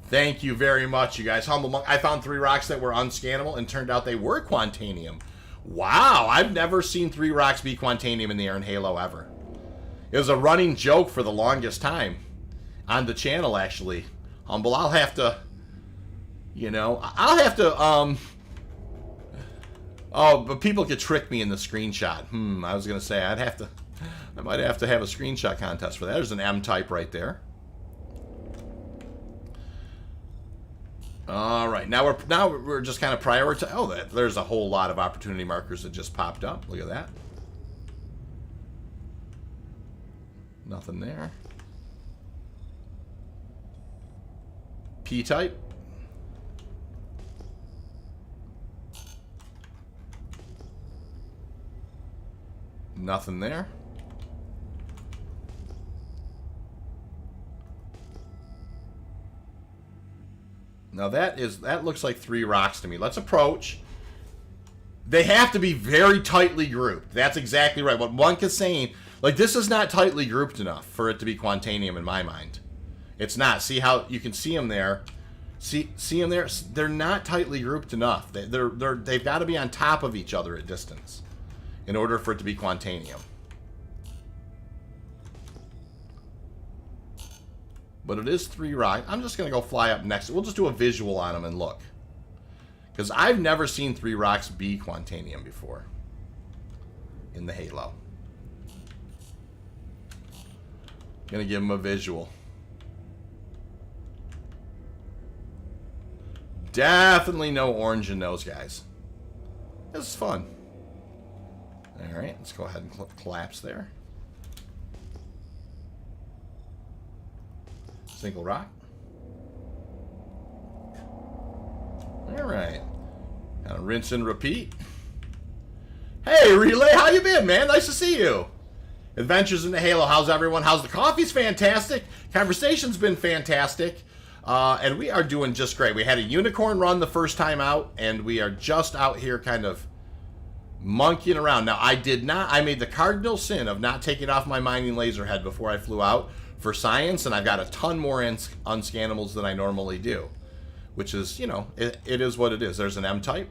Thank you very much, you guys. Humble Monk. I found 3 rocks that were unscannable, and turned out they were Quantanium. Wow, I've never seen 3 rocks be Quantanium in the air in Halo ever. It was a running joke for the longest time. On the channel, actually. Humble, I'll have to, you know, oh, but people could trick me in the screenshot. I was going to say, I might have to have a screenshot contest for that. There's an M-type right there. All right, now we're just kind of prioritizing. Oh, there's a whole lot of opportunity markers that just popped up. Look at that. Nothing there. P-type. Nothing there. Now that looks like 3 rocks to me. Let's approach. They have to be very tightly grouped. That's exactly right. What Monk is saying, like, this is not tightly grouped enough for it to be Quantanium in my mind. It's not. See how you can see them there? See them there? They're not tightly grouped enough. They've got to be on top of each other at distance in order for it to be Quantanium. But it is 3 rocks. I'm just going to go fly up next. We'll just do a visual on them and look. Because I've never seen 3 rocks be Quantanium before in the Halo. Going to give them a visual. Definitely no orange in those guys. This is fun. All Alright, let's go ahead and collapse there. Single rock. Alright. Kind of rinse and repeat. Hey, Relay, how you been, man? Nice to see you. Adventures in the Halo. How's everyone? How's the coffee's fantastic. Conversation's been fantastic. And we are doing just great. We had a unicorn run the first time out, and we are just out here kind of monkeying around. Now, I made the cardinal sin of not taking off my mining laser head before I flew out for science, and I've got a ton more unscannables than I normally do, which is, you know, it is what it is. There's an M-type,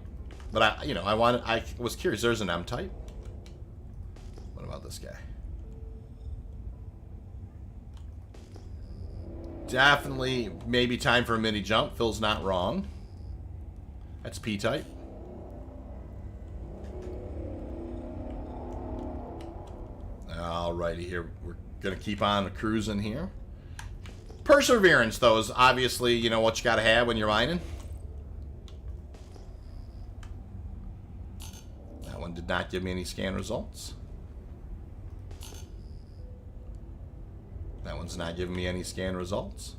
but I was curious. There's an M-type. What about this guy? Definitely, maybe time for a mini jump. Phil's not wrong. That's P-type. Alrighty, here we're gonna keep on cruising here. Perseverance, though, is obviously, you know, what you gotta have when you're mining. That one did not give me any scan results. That one's not giving me any scan results.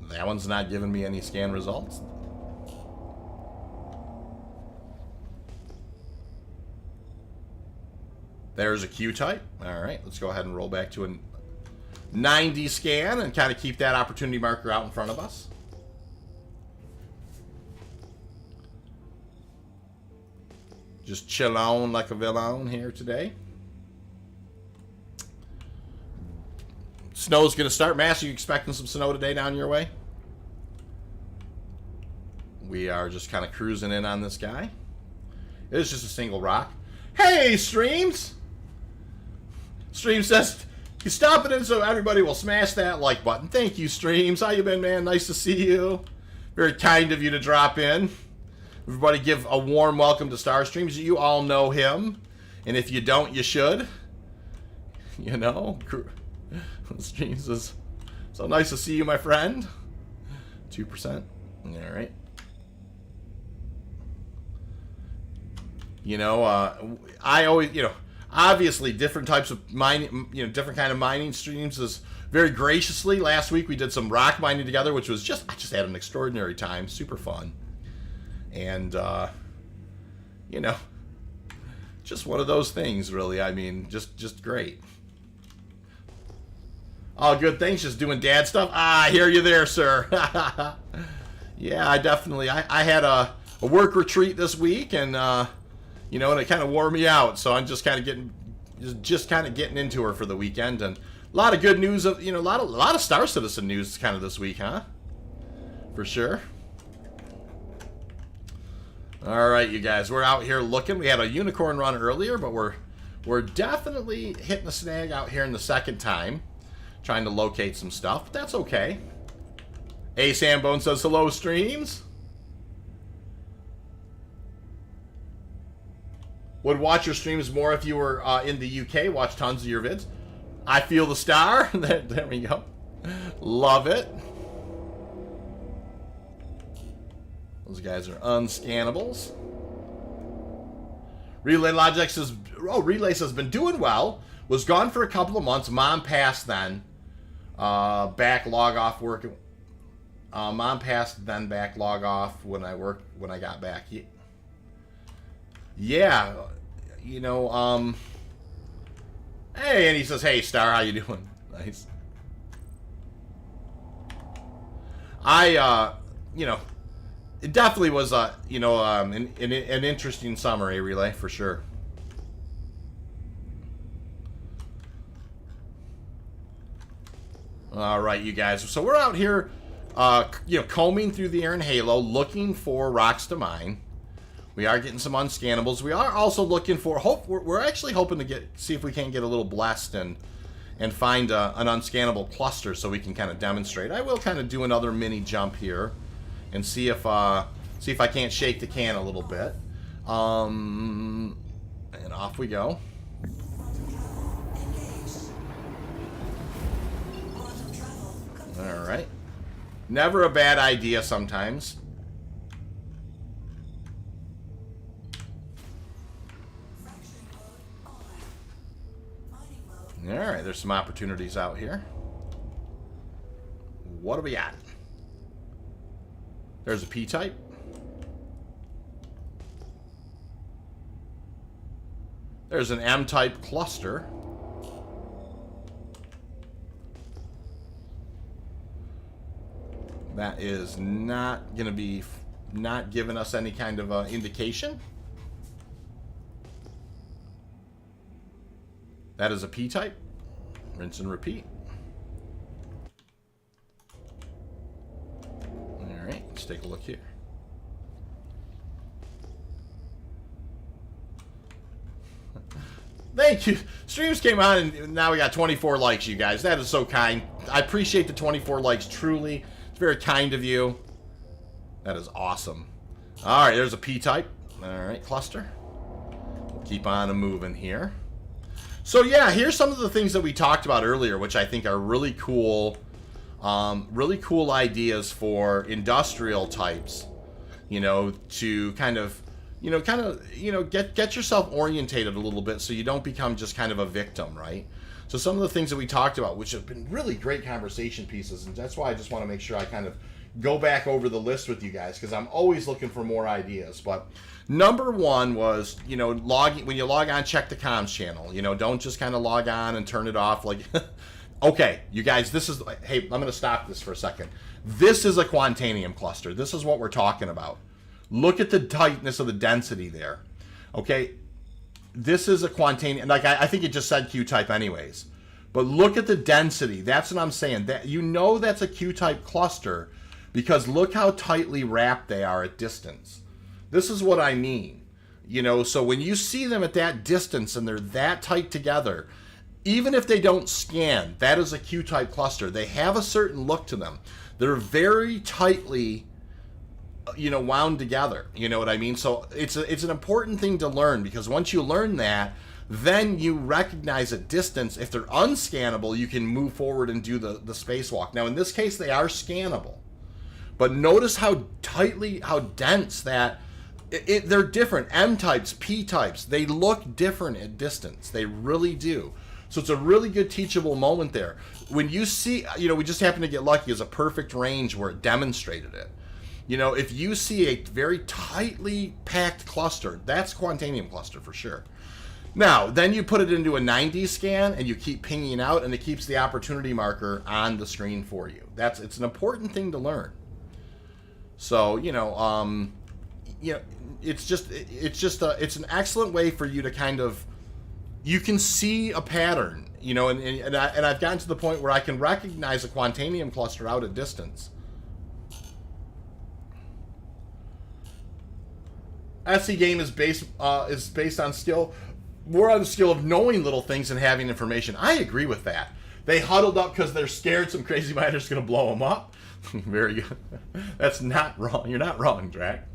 That one's not giving me any scan results. There's a Q-type. Alright, let's go ahead and roll back to a 90 scan and kind of keep that opportunity marker out in front of us. Just chill on like a villain here today. Snow's going to start. Mass, are you expecting some snow today down your way? We are just kind of cruising in on this guy. It is just a single rock. Hey, Streams! Stream says he's stopping in so everybody will smash that like button. Thank you, Streams. How you been, man? Nice to see you. Very kind of you to drop in. Everybody give a warm welcome to Star Streams. You all know him. And if you don't, you should. You know. Streams is so nice to see you, my friend. 2%. All right. You know, I always, you know, obviously different types of mining, you know, different kind of mining streams is very graciously. Last week we did some rock mining together, which was I just had an extraordinary time. Super fun. And, you know, just one of those things, really. I mean, just great. All good things, just doing dad stuff. Ah, I hear you there, sir. Yeah, I definitely, I had a work retreat this week, and, you know, and it kind of wore me out, so I'm just kind of getting into her for the weekend, and a lot of good news of, you know, a lot of Star Citizen news kind of this week, huh? For sure. All right, you guys, we're out here looking. We had a unicorn run earlier, but we're definitely hitting the snag out here in the second time, trying to locate some stuff. But that's okay. A Sambone says hello, Streams. Would watch your streams more if you were in the UK. Watch tons of your vids. I feel the star. There we go. Love it. Those guys are unscannables. Relay Logic says, oh, Relay says, been doing well. Was gone for a couple of months. Mom passed then. Back log off work. Mom passed then back log off when I got back. Yeah. You know, hey, and he says, hey, Star, how you doing? Nice. You know, it definitely was, you know, an interesting summer, Relay, for sure. All right, you guys. So we're out here, you know, combing through the air in Halo, looking for rocks to mine. We are getting some unscannables. We are also looking for we're actually hoping to see if we can get a little blessed and find an unscannable cluster so we can kind of demonstrate. I will kind of do another mini jump here and see if I can't shake the can a little bit. And off we go. All right. Never a bad idea sometimes. All right, there's some opportunities out here. What do we got? There's a P-type. There's an M-type cluster. That is not going to be not giving us any kind of indication. That is a P-type. Rinse and repeat. All right, let's take a look here. Thank you. Streams came on and now we got 24 likes, you guys. That is so kind. I appreciate the 24 likes, truly. It's very kind of you. That is awesome. All right, there's a P-type. All right, cluster. We'll keep on moving here. So yeah, here's some of the things that we talked about earlier, which I think are really cool ideas for industrial types, you know, to kind of get yourself orientated a little bit so you don't become just kind of a victim, right? So some of the things that we talked about, which have been really great conversation pieces, and that's why I just want to make sure I kind of go back over the list with you guys, because I'm always looking for more ideas. But number one was, you know, when you log on, check the comms channel. You know, don't just kind of log on and turn it off like... Okay, you guys, this is... Hey, I'm going to stop this for a second. This is a Quantanium cluster. This is what we're talking about. Look at the tightness of the density there. Okay, this is a Quantanium... Like, I think it just said Q-type anyways. But look at the density. That's what I'm saying. That, you know that's a Q-type cluster because look how tightly wrapped they are at distance. This is what I mean. You know, so when you see them at that distance and they're that tight together, even if they don't scan, that is a Q-type cluster. They have a certain look to them. They're very tightly, you know, wound together. You know what I mean? So it's an important thing to learn, because once you learn that, then you recognize at distance, if they're unscannable, you can move forward and do the spacewalk. Now, in this case, they are scannable. But notice how dense that... they're different. M-types, P-types, they look different at distance. They really do. So it's a really good teachable moment there. When you see, you know, we just happened to get lucky as a perfect range where it demonstrated it. You know, if you see a very tightly packed cluster, that's Quantanium cluster for sure. Now, then you put it into a 90 scan and you keep pinging out, and it keeps the opportunity marker on the screen for you. It's an important thing to learn. So, you know, it's an excellent way for you to kind of, you can see a pattern, you know, and I've gotten to the point where I can recognize a Quantanium cluster out at distance. SC game is based on skill. More on the skill of knowing little things and having information. I agree with that. They huddled up because they're scared some crazy miner's going to blow them up. Very good. That's not wrong. You're not wrong, Drac.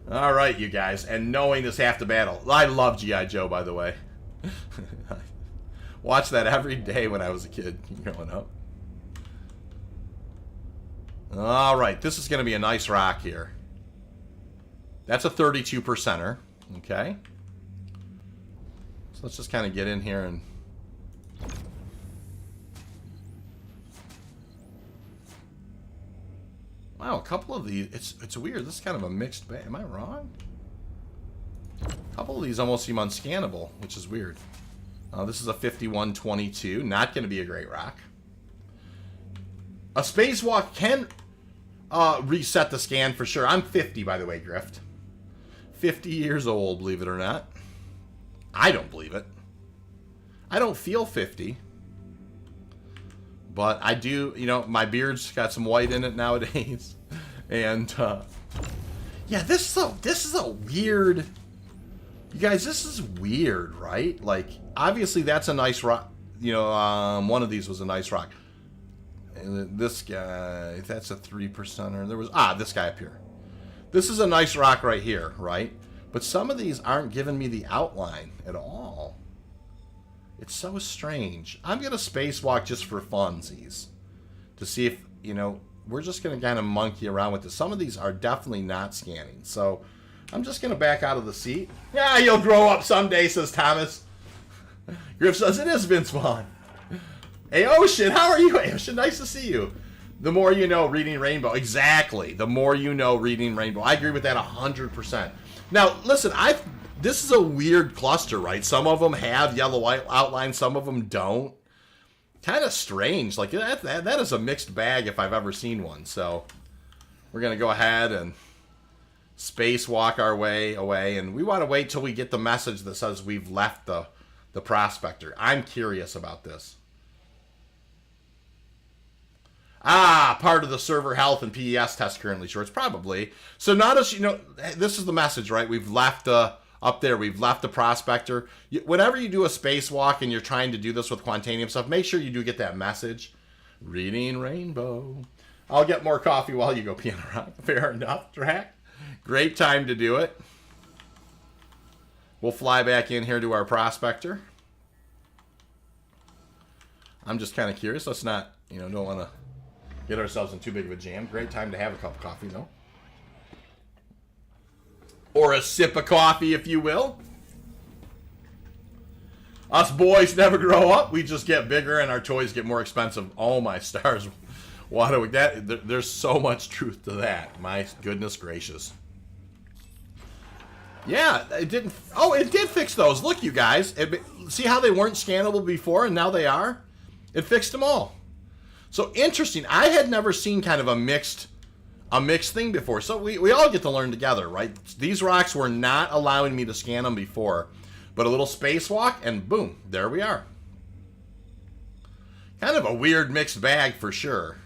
All right, you guys. And knowing is half the battle. I love G.I. Joe, by the way. Watched that every day when I was a kid growing up. All right, this is going to be a nice rock here. That's a 32%er. Okay. So let's just kind of get in here and... Wow, a couple of these, it's weird. This is kind of a mixed bag. Am I wrong? A couple of these almost seem unscannable, which is weird. This is a 5122. Not going to be a great rock. A spacewalk can reset the scan for sure. I'm 50, by the way, Grift. 50 years old, believe it or not. I don't believe it. I don't feel 50. But I do, you know, my beard's got some white in it nowadays. And, yeah, this is a weird... You guys, this is weird, right? Like, obviously that's a nice rock. You know, one of these was a nice rock. And this guy, that's a 3%er. There was, this guy up here. This is a nice rock right here, right? But some of these aren't giving me the outline at all. It's so strange. I'm going to spacewalk just for funsies. To see if, you know, we're just going to kind of monkey around with this. Some of these are definitely not scanning. So, I'm just going to back out of the seat. Yeah, you'll grow up someday, says Thomas. Griff says, it is Vince Vaughn. Hey, Ocean, how are you, Ocean? Nice to see you. The more you know, reading Rainbow. Exactly. The more you know, reading Rainbow. I agree with that 100%. Now, listen, this is a weird cluster, right? Some of them have yellow outline, some of them don't. Kind of strange. Like, that is a mixed bag if I've ever seen one. So, we're going to go ahead and spacewalk our way away. And we want to wait till we get the message that says we've left the prospector. I'm curious about this. Part of the server health and PES test currently shorts. Probably. So notice, this is the message, right? We've left up there, we've left the prospector. Whenever you do a spacewalk and you're trying to do this with Quantanium stuff, make sure you do get that message. Reading Rainbow. I'll get more coffee while you go peeing around. Fair enough, Drac. Great time to do it. We'll fly back in here to our prospector. I'm just kind of curious. Let's not, don't want to get ourselves in too big of a jam. Great time to have a cup of coffee, though. Or a sip of coffee, if you will. Us boys never grow up. We just get bigger and our toys get more expensive. Oh, my stars. There's so much truth to that. My goodness gracious. Yeah, it didn't... Oh, it did fix those. Look, you guys. See how they weren't scannable before and now they are? It fixed them all. So, interesting. I had never seen kind of a mixed thing before. So, we all get to learn together, right? These rocks were not allowing me to scan them before. But a little spacewalk, and boom, there we are. Kind of a weird mixed bag for sure.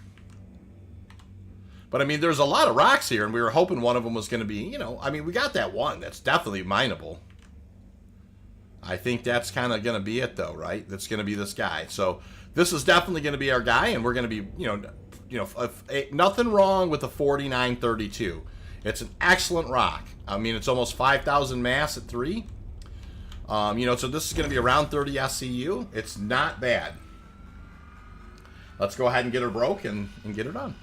But, I mean, there's a lot of rocks here, and we were hoping one of them was going to be, we got that one. That's definitely mineable. I think that's kind of going to be it, though, right? That's going to be this guy. So, this is definitely going to be our guy, and we're going to be, nothing wrong with the 4932. It's an excellent rock. I mean, it's almost 5,000 mass at 3. So this is going to be around 30 SCU. It's not bad. Let's go ahead and get her broke and get her done.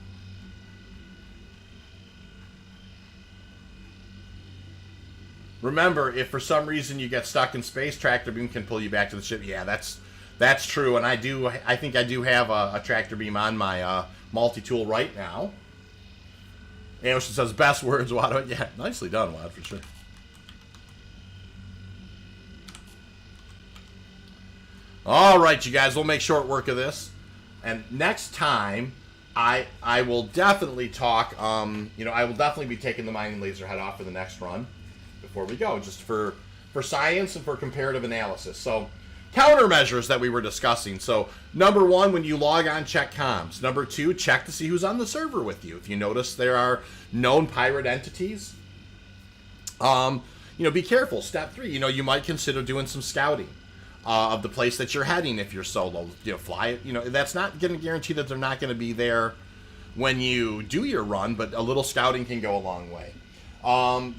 Remember, if for some reason you get stuck in space, tractor beam can pull you back to the ship. Yeah, that's true, and I think I do have a tractor beam on my multi-tool right now. And Ocean says, best words, Wad. Yeah, nicely done, Wad, for sure. All right, you guys, we'll make short work of this. And next time, I will definitely talk, I will definitely be taking the mining laser head off for the next run before we go, just for science and for comparative analysis. So, countermeasures that we were discussing. So, number 1, when you log on, check comms. Number 2, check to see who's on the server with you. If you notice there are known pirate entities, be careful. Step 3, you might consider doing some scouting of the place that you're heading if you're solo. Fly it. That's not going to guarantee that they're not going to be there when you do your run, but a little scouting can go a long way.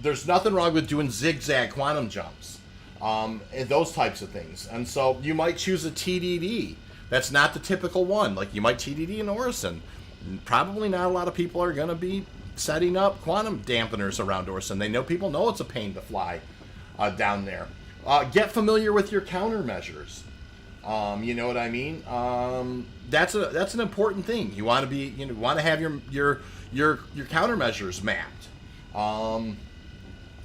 There's nothing wrong with doing zigzag quantum jumps. And those types of things. And so you might choose a TDD. That's not the typical one. Like you might TDD in Orison. Probably not a lot of people are going to be setting up quantum dampeners around Orison. People know it's a pain to fly down there. Get familiar with your countermeasures. You know what I mean? That's an important thing. You want to have your countermeasures mapped.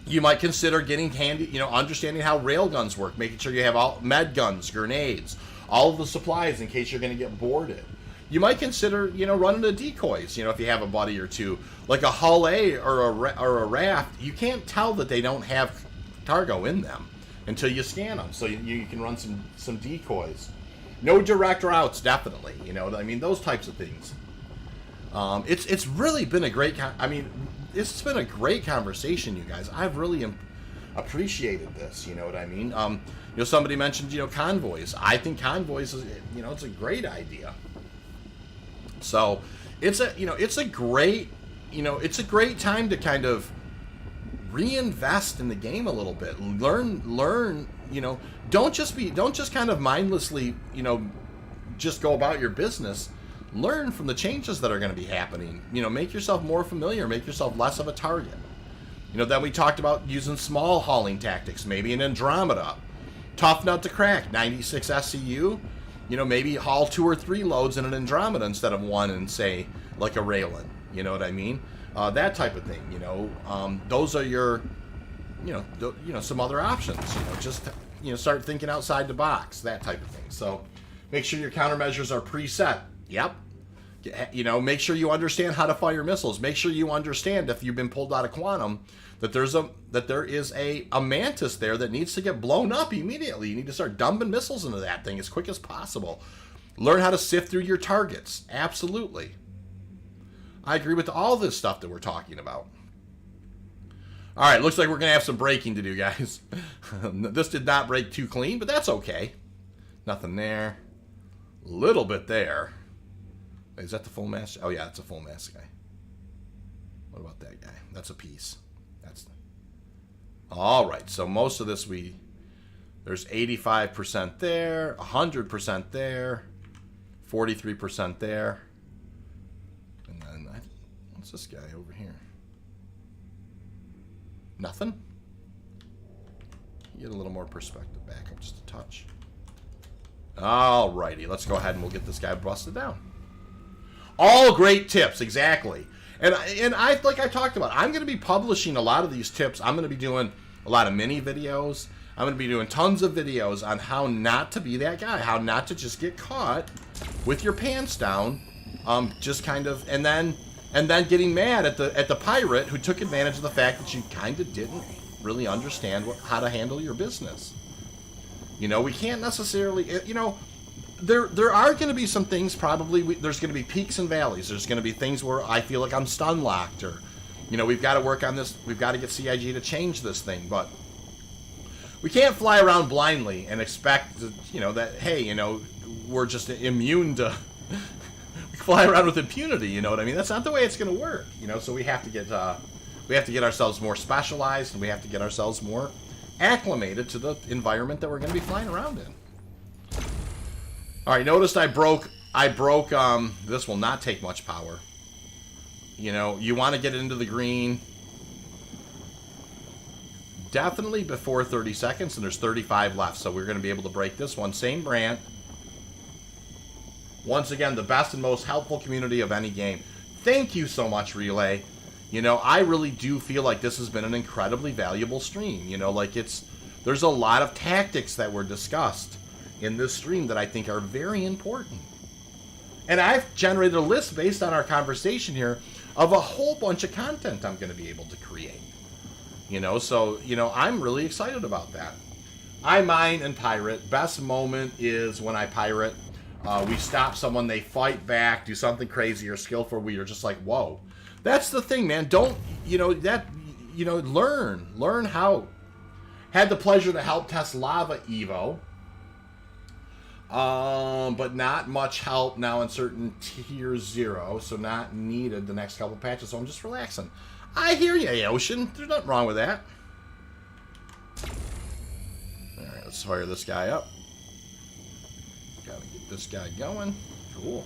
You might consider getting handy, understanding how railguns work, making sure you have all med guns, grenades, all of the supplies in case you're going to get boarded. You might consider, running the decoys, if you have a buddy or two. Like a Hull A or a raft, you can't tell that they don't have cargo in them until you scan them. So you can run some decoys. No direct routes, definitely. Those types of things. It's really been a great... It's been a great conversation, you guys. I've really appreciated this, you know what I mean? Somebody mentioned, convoys. I think convoys is, it's a great idea. So, it's a great time to kind of reinvest in the game a little bit. Learn, don't just kind of mindlessly, just go about your business. Learn from the changes that are going to be happening. Make yourself more familiar. Make yourself less of a target. Then we talked about using small hauling tactics, maybe an Andromeda. tough nut to crack. 96 SCU. You know, maybe haul 2 or 3 loads in an Andromeda instead of one in, say, like a Raylan. You know what I mean? That type of thing. You know, those are your, you know, some other options. You know, just, you know, start thinking outside the box. That type of thing. So, make sure your countermeasures are preset. Yep. You know, make sure you understand how to fire missiles. Make sure you understand, if you've been pulled out of Quantum, that there is a mantis there that needs to get blown up immediately. You need to start dumping missiles into that thing as quick as possible. Learn how to sift through your targets. Absolutely. I agree with all this stuff that we're talking about. All right, looks like we're going to have some braking to do, guys. This did not break too clean, but that's okay. Nothing there. Little bit there. Is that the full mass? Oh, yeah, that's a full mass guy. What about that guy? That's a piece. All right, so most of this there's 85% there, 100% there, 43% there. And then, what's this guy over here? Nothing? Get a little more perspective back up just a touch. All righty, let's go ahead and we'll get this guy busted down. All great tips, exactly. And I like I talked about, I'm going to be publishing a lot of these tips. I'm going to be doing a lot of mini videos. I'm going to be doing tons of videos on how not to be that guy, how not to just get caught with your pants down, just kind of, and then getting mad at the pirate who took advantage of the fact that you kind of didn't really understand how to handle your business. You know, we can't necessarily, you know, there are going to be some things probably, there's going to be peaks and valleys. There's going to be things where I feel like I'm stun locked, or, you know, we've got to work on this. We've got to get CIG to change this thing, but we can't fly around blindly and expect, you know, that, hey, you know, we're just immune to, we fly around with impunity, you know what I mean? That's not the way it's going to work, you know, so we have to get ourselves more specialized, and we have to get ourselves more acclimated to the environment that we're going to be flying around in. All right, notice I broke, this will not take much power. You know, you want to get into the green definitely before 30 seconds, and there's 35 left, so we're going to be able to break this one. Same brand. Once again, the best and most helpful community of any game. Thank you so much, Relay. You know, I really do feel like this has been an incredibly valuable stream. You know, like there's a lot of tactics that were discussed in this stream that I think are very important. And I've generated a list based on our conversation here of a whole bunch of content I'm going to be able to create. You know, so, you know, I'm really excited about that. I mine and pirate. Best moment is when I pirate. We stop someone, they fight back, do something crazy or skillful where you're just like, whoa. That's the thing, man. Don't, you know, learn how. Had the pleasure to help test Lava Evo. But not much help now in certain tier 0, so not needed the next couple patches, so I'm just relaxing. I hear you, Ocean. There's nothing wrong with that. Alright, let's fire this guy up. Gotta get this guy going. Cool.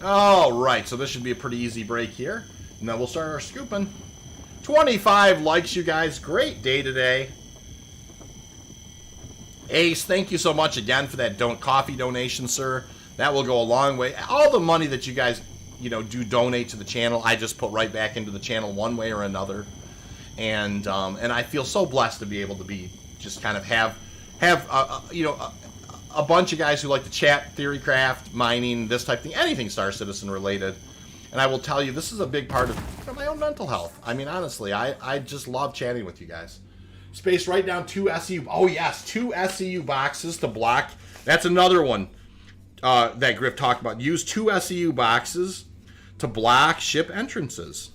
Alright, so this should be a pretty easy break here. And then we'll start our scooping. 25 likes, you guys. Great day today. Ace, thank you so much again for that coffee donation, sir. That will go a long way. All the money that you guys, you know, do donate to the channel, I just put right back into the channel one way or another. And I feel so blessed to be able to be just kind of have you know, a bunch of guys who like to chat, theorycraft, mining, this type of thing, anything Star Citizen related. And I will tell you, this is a big part of my own mental health. I mean, honestly, I just love chatting with you guys. Space right down 2 SCU. Oh, yes, 2 SCU boxes to block. That's another one that Griff talked about. Use 2 SCU boxes to block ship entrances.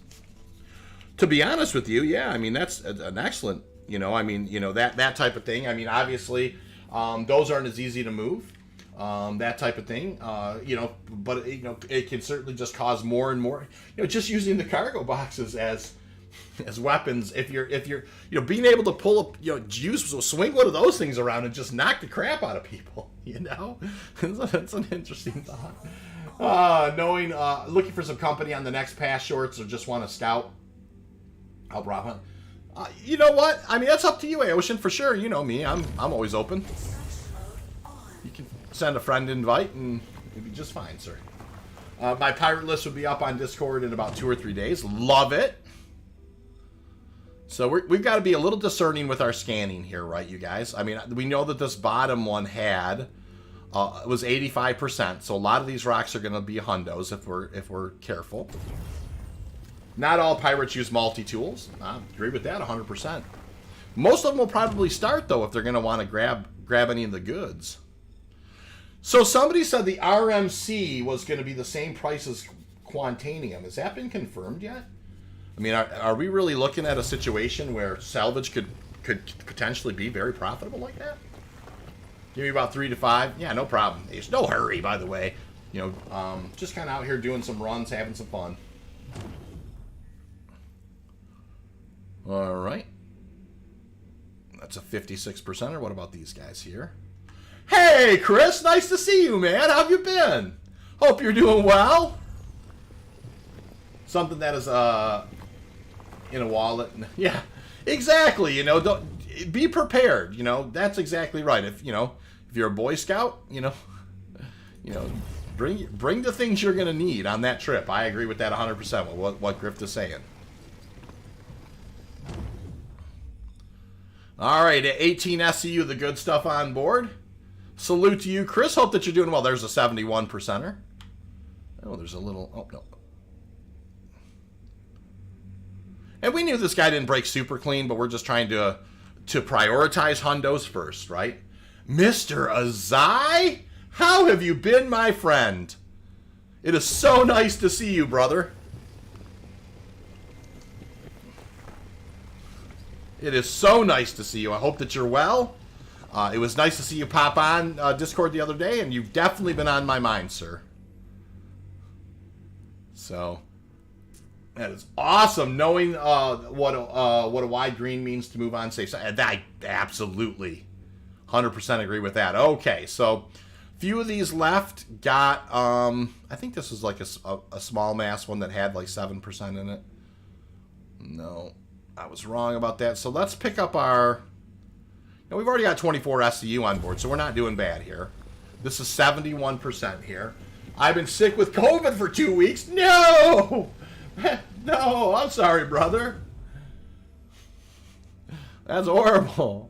To be honest with you, yeah, I mean, that's an excellent, you know, I mean, you know, that type of thing. I mean, obviously, those aren't as easy to move. That type of thing, you know, but, you know, it can certainly just cause more and more, you know, just using the cargo boxes as weapons. If you're, you know, being able to pull up, you know, swing one of those things around and just knock the crap out of people, you know, that's an interesting thought. Looking for some company on the next pass shorts or just want to scout. I'll Brahma. You know what? I mean, that's up to you, Ocean, for sure. You know me. I'm always open. You can send a friend invite, and it'll be just fine, sir. My pirate list will be up on Discord in about 2 or 3 days. Love it. So we've got to be a little discerning with our scanning here, right, you guys? I mean, we know that this bottom one had it was 85%. So a lot of these rocks are going to be hundos if we're careful. Not all pirates use multi-tools. I agree with that 100%. Most of them will probably start, though, if they're going to want to grab any of the goods. So somebody said the RMC was going to be the same price as Quantanium. Has that been confirmed yet? I mean, are we really looking at a situation where salvage could potentially be very profitable like that? Give me about 3 to 5. Yeah, no problem. There's no hurry, by the way. You know, just kind of out here doing some runs, having some fun. All right. That's a 56%er. What about these guys here? Hey, Chris. Nice to see you, man. How have you been? Hope you're doing well. Something that is in a wallet. Yeah, exactly. You know, don't be prepared. You know, that's exactly right. If you're a Boy Scout, you know, bring the things you're gonna need on that trip. I agree with that 100% with what Grift is saying. All right, at 18 SCU, the good stuff on board. Salute to you, Chris. Hope that you're doing well. There's a 71%er. Oh, there's a little. Oh no. And we knew this guy didn't break super clean, but we're just trying to prioritize hundos first, right? Mr. Azai, how have you been, my friend? It is so nice to see you, brother. It is so nice to see you. I hope that you're well. It was nice to see you pop on Discord the other day, and you've definitely been on my mind, sir. So that is awesome, knowing what a wide green means to move on safe side. I absolutely 100% agree with that. Okay, so few of these left got. I think this was like a small mass one that had like 7% in it. No, I was wrong about that. So let's pick up our. We've already got 24 SCU on board, so we're not doing bad here. This is 71% here. I've been sick with COVID for 2 weeks. No! No, I'm sorry, brother. That's horrible.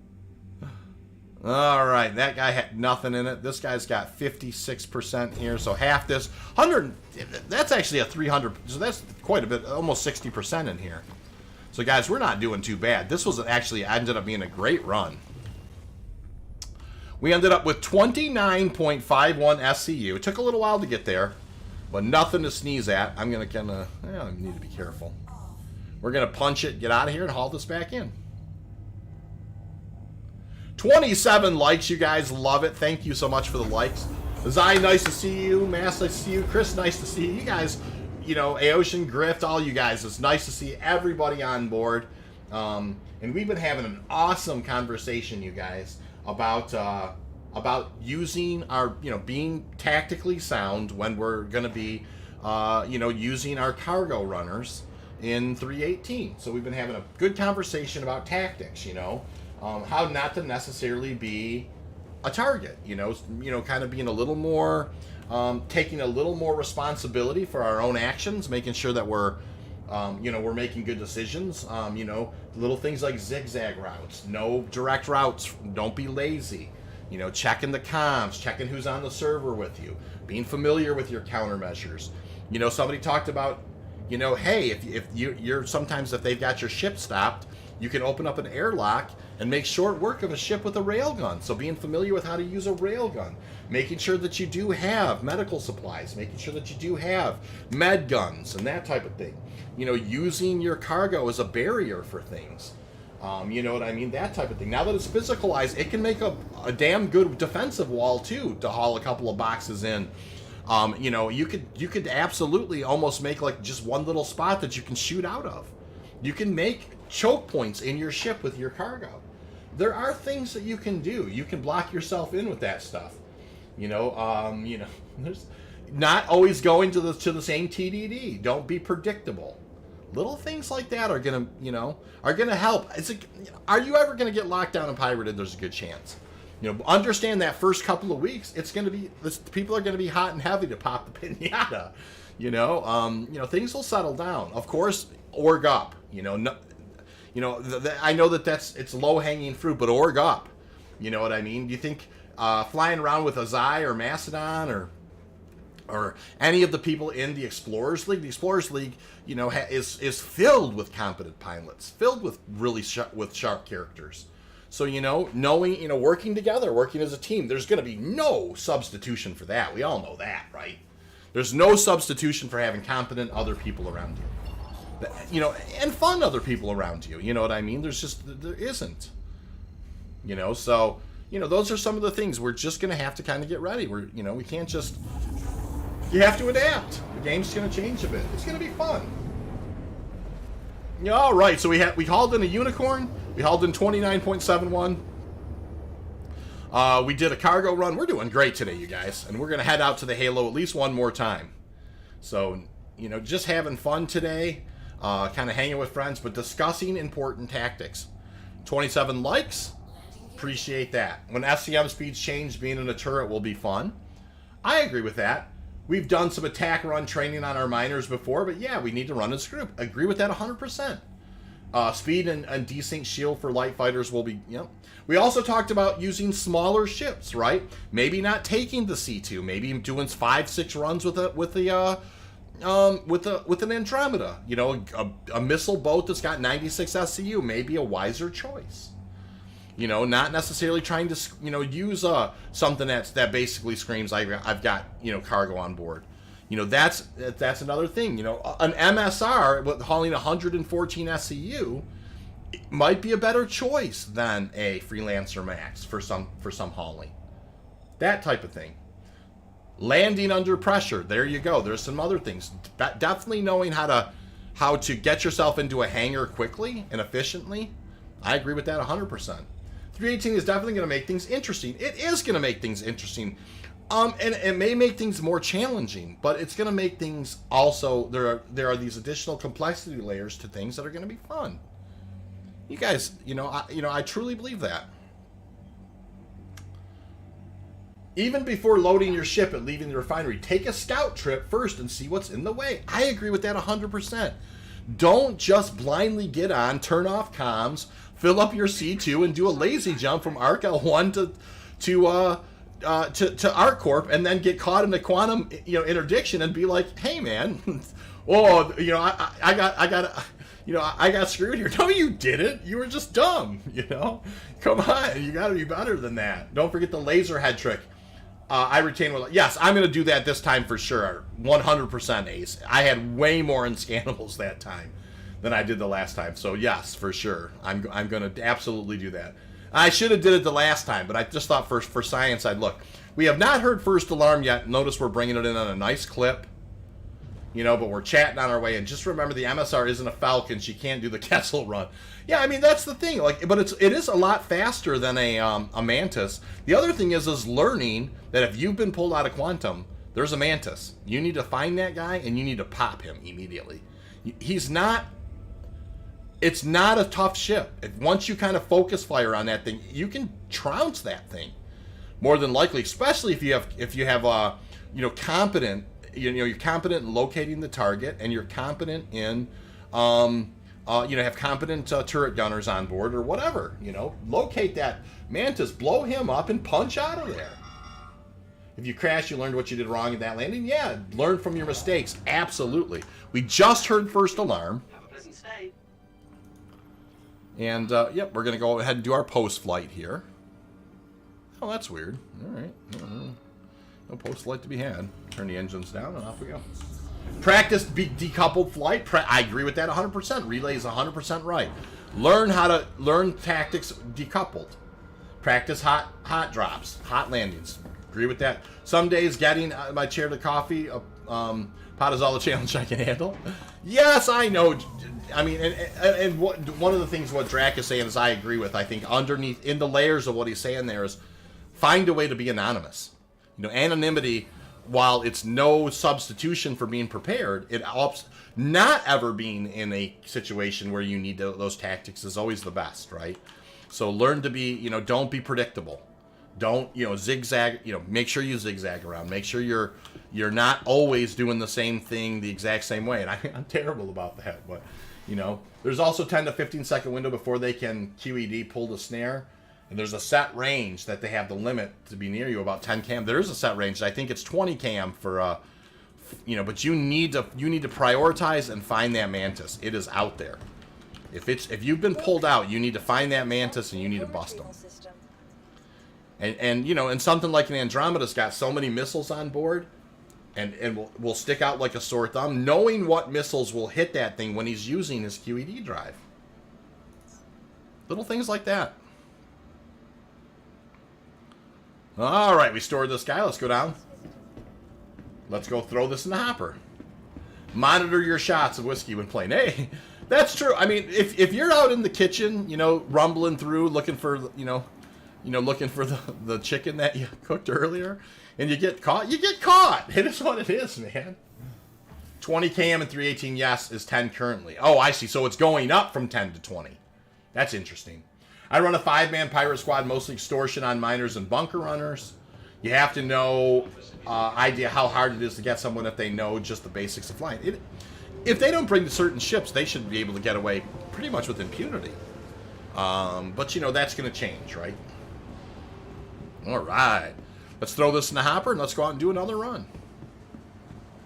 All right, that guy had nothing in it. This guy's got 56% here, so half this. 100, that's actually a 300, so that's quite a bit, almost 60% in here. So, guys, we're not doing too bad. This was actually ended up being a great run. We ended up with 29.51 SCU. It took a little while to get there, but nothing to sneeze at. I'm going to I need to be careful. We're going to punch it, get out of here, and haul this back in. 27 likes, you guys. Love it. Thank you so much for the likes. Zai, nice to see you. Mass, nice to see you. Chris, nice to see you. You guys, Aocean, Grift, all you guys. It's nice to see everybody on board. And we've been having an awesome conversation, you guys, about using our, being tactically sound when we're going to be, using our cargo runners in 318. So we've been having a good conversation about tactics, how not to necessarily be a target, kind of being a little more, taking a little more responsibility for our own actions, making sure that we're making good decisions. Little things like zigzag routes, no direct routes, don't be lazy. Checking the comms, checking who's on the server with you, being familiar with your countermeasures. Somebody talked about, hey, if you're sometimes if they've got your ship stopped, you can open up an airlock and make short work of a ship with a railgun. So being familiar with how to use a railgun, making sure that you do have medical supplies, making sure that you do have med guns and that type of thing. Using your cargo as a barrier for things. You know what I mean? That type of thing. Now that it's physicalized, it can make a damn good defensive wall too to haul a couple of boxes in. You could absolutely almost make like just one little spot that you can shoot out of. You can make choke points in your ship with your cargo. There are things that you can do. You can block yourself in with that stuff. There's not always going to the same TDD. Don't be predictable. Little things like that are gonna, are gonna help. Are you ever gonna get locked down and pirated? There's a good chance. Understand that first couple of weeks, people are gonna be hot and heavy to pop the pinata. Things will settle down. Of course, org up. I know it's low hanging fruit, but org up. You know what I mean? Do you think flying around with Azai or Macedon or any of the people in the Explorers League? The Explorers League, is filled with competent pilots, filled with really sharp characters. So, knowing, working together, working as a team, there's going to be no substitution for that. We all know that, right? There's no substitution for having competent other people around you. And fun other people around you. You know what I mean? There isn't. So, those are some of the things we're just going to have to kind of get ready. We can't just... You have to adapt. The game's going to change a bit. It's going to be fun. All right, so we hauled in a unicorn. We hauled in 29.71. We did a cargo run. We're doing great today, you guys. And we're going to head out to the Halo at least one more time. So, just having fun today. Kind of hanging with friends, but discussing important tactics. 27 likes. Appreciate that. When SCM speeds change, being in a turret will be fun. I agree with that. We've done some attack run training on our miners before, but yeah, we need to run as a group. Agree with that 100%. Speed and desync shield for light fighters will be, We also talked about using smaller ships, right? Maybe not taking the C2, maybe doing 5-6 runs with an Andromeda. A missile boat that's got 96 SCU may be a wiser choice. Not necessarily trying to, use something that basically screams I've got, cargo on board. That's another thing. An MSR with hauling 114 SCU might be a better choice than a Freelancer Max for some hauling. That type of thing. Landing under pressure. There you go. There's some other things. Definitely knowing how to get yourself into a hangar quickly and efficiently. I agree with that 100%. 318 is definitely going to make things interesting. It is going to make things interesting. And it may make things more challenging, but it's going to make things also, there are these additional complexity layers to things that are going to be fun. You guys, I truly believe that. Even before loading your ship and leaving the refinery, take a scout trip first and see what's in the way. I agree with that 100%. Don't just blindly get on, turn off comms, fill up your C2, and do a lazy jump from Arc L1 to ArcCorp, and then get caught in the quantum interdiction and be like, hey man, I got screwed here. No, you didn't. You were just dumb. Come on, you got to be better than that. Don't forget the laser head trick. I retain one. Yes, I'm going to do that this time for sure. 100% Ace. I had way more unscannables that time than I did the last time. So yes, for sure. I'm going to absolutely do that. I should have did it the last time, but I just thought for science I'd look. We have not heard first alarm yet. Notice we're bringing it in on a nice clip. But we're chatting on our way. And just remember, the MSR isn't a Falcon. She can't do the Kessel run. Yeah, I mean, that's the thing. But it is a lot faster than a Mantis. The other thing is learning that if you've been pulled out of Quantum, there's a Mantis. You need to find that guy, and you need to pop him immediately. It's not a tough ship. Once you kind of focus fire on that thing, you can trounce that thing. More than likely, especially if you have competent. You're competent in locating the target, and you're competent in, have competent turret gunners on board or whatever. Locate that Mantis, blow him up, and punch out of there. If you crash, you learned what you did wrong in that landing. Yeah, learn from your mistakes. Absolutely. We just heard first alarm. Have a pleasant stay. And yep, we're gonna go ahead and do our post flight here. Oh, that's weird. All right. No post flight to be had. Turn the engines down and off we go. Practice decoupled flight. I agree with that 100%. Relay is 100% right. Learn tactics decoupled. Practice hot drops, hot landings. Agree with that. Some days getting my chair to coffee pot is all the challenge I can handle. Yes, I know. I mean, and one of the things what Drac is saying is I agree with. I think underneath, in the layers of what he's saying there is find a way to be anonymous. Anonymity while it's no substitution for being prepared, it helps not ever being in a situation where you need those tactics is always the best, right? So learn to be, don't be predictable. Don't, zigzag, make sure you zigzag around. Make sure you're not always doing the same thing the exact same way. And I'm terrible about that, but, there's also 10 to 15 second window before they can QED pull the snare. And there's a set range that they have the limit to be near you, about 10 cam. There is a set range. I think it's 20 cam for, but you need to prioritize and find that mantis. It is out there. If you've been pulled out, you need to find that mantis and you need to bust them. And something like an Andromeda's got so many missiles on board, and will stick out like a sore thumb, knowing what missiles will hit that thing when he's using his QED drive. Little things like that. All right, we stored this guy. Let's go down. Let's go throw this in the hopper. Monitor your shots of whiskey when playing. Hey, that's true. I mean, if you're out in the kitchen, rumbling through, looking for, looking for the chicken that you cooked earlier, and you get caught, you get caught. It is what it is, man. 20 cam and 318, yes, is 10 currently. Oh, I see. So it's going up from 10 to 20. That's interesting. I run a 5-man pirate squad, mostly extortion on miners and bunker runners. You have to know idea how hard it is to get someone if they know just the basics of flying. If they don't bring to certain ships, they should be able to get away pretty much with impunity. But, that's going to change, right? All right. Let's throw this in the hopper and let's go out and do another run.